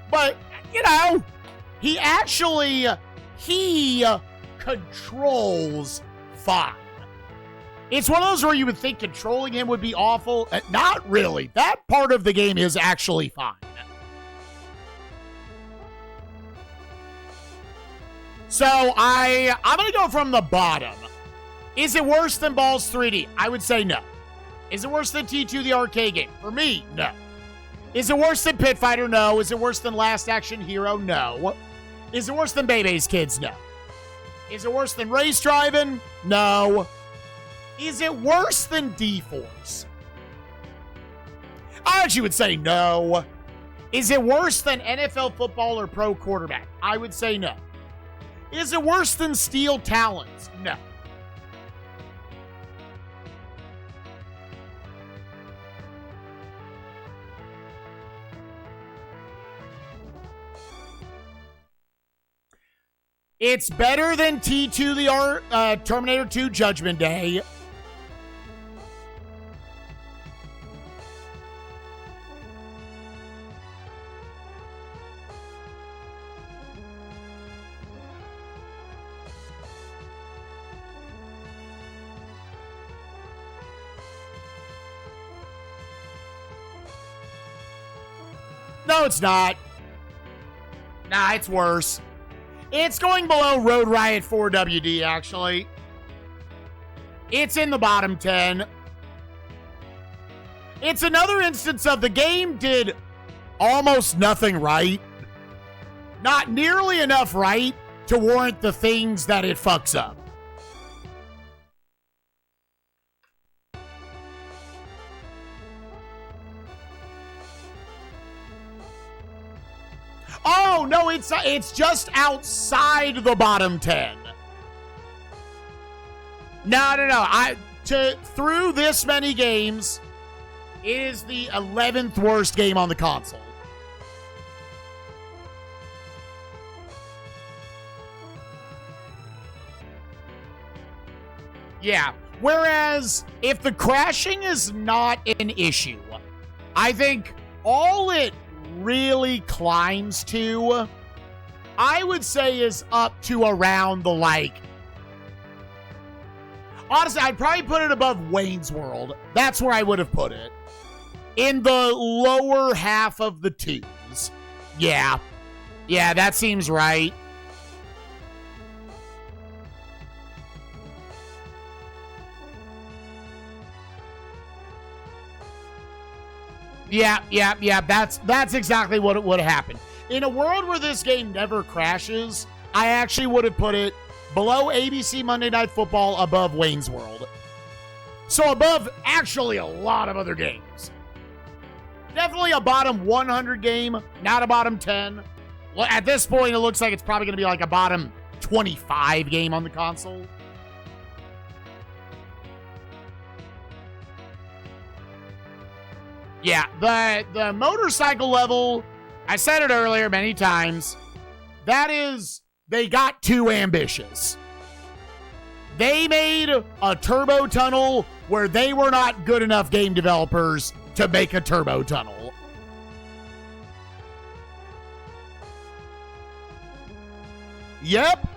But, you know, he controls fine. It's one of those where you would think controlling him would be awful. Not really. That part of the game is actually fine. So I'm going to go from the bottom. Is it worse than Balls 3D? I would say no. Is it worse than T2, the arcade game? For me, no. Is it worse than Pit Fighter? No. Is it worse than Last Action Hero? No. Is it worse than Bebe's Kids? No. Is it worse than Race Driving? No. Is it worse than D-Force? I actually would say no. Is it worse than NFL Football or Pro Quarterback? I would say no. Is it worse than Steel Talons? No. It's better than T2, the Terminator 2 Judgment Day. No, it's not. Nah, it's worse. It's going below Road Riot 4WD, actually. It's in the bottom 10. It's another instance of the game did almost nothing right. Not nearly enough right to warrant the things that it fucks up. Oh, no, it's just outside the bottom 10. No. Through this many games, it is the 11th worst game on the console. Yeah. Whereas, if the crashing is not an issue, I think all it really climbs to, I would say, is up to around the, honestly, I'd probably put it above Wayne's World. That's where I would have put it. In the lower half of the twos. Yeah, that seems right. Yeah. That's exactly what it would have happened. In a world where this game never crashes, I actually would have put it below ABC Monday Night Football, above Wayne's World. So above actually a lot of other games. Definitely a bottom 100 game, not a bottom 10. Well, at this point, it looks like it's probably going to be like a bottom 25 game on the console. Yeah, the motorcycle level, I said it earlier many times, that is, they got too ambitious. They made a turbo tunnel where they were not good enough game developers to make a turbo tunnel. Yep.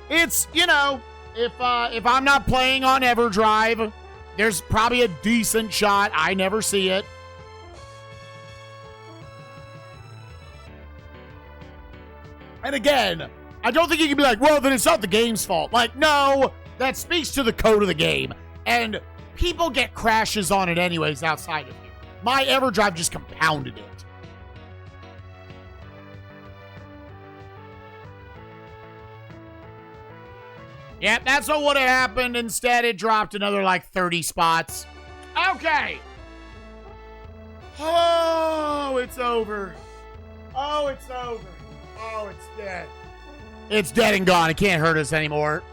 It's, you know, if I'm not playing on EverDrive, there's probably a decent shot I never see it. And again, I don't think you can be like, well, then it's not the game's fault. Like, no, that speaks to the code of the game. And people get crashes on it anyways outside of you. My EverDrive just compounded it. Yep, that's what would have happened. Instead, it dropped another, like, 30 spots. Okay. Oh, it's over. Oh, it's over. Oh, it's dead. It's dead and gone. It can't hurt us anymore.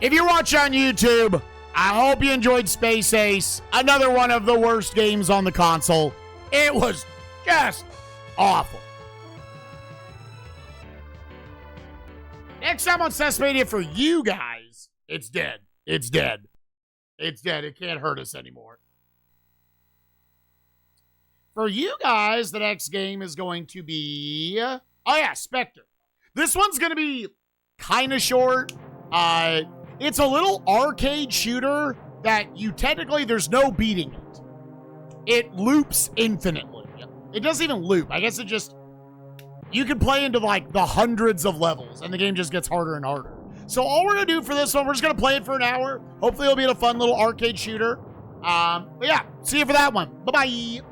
If you're watching on YouTube, I hope you enjoyed Space Ace. Another one of the worst games on the console. It was just awful. Next time on SNESMania for you guys, it's dead. It's dead. It's dead. It can't hurt us anymore. For you guys, the next game is going to be... oh, yeah, Spectre. This one's going to be kind of short. It's a little arcade shooter that you technically, there's no beating it. It loops infinitely. It doesn't even loop. I guess it just... you can play into, like, the hundreds of levels, and the game just gets harder and harder. So all we're going to do for this one, we're just going to play it for an hour. Hopefully it'll be a fun little arcade shooter. But yeah, see you for that one. Bye-bye.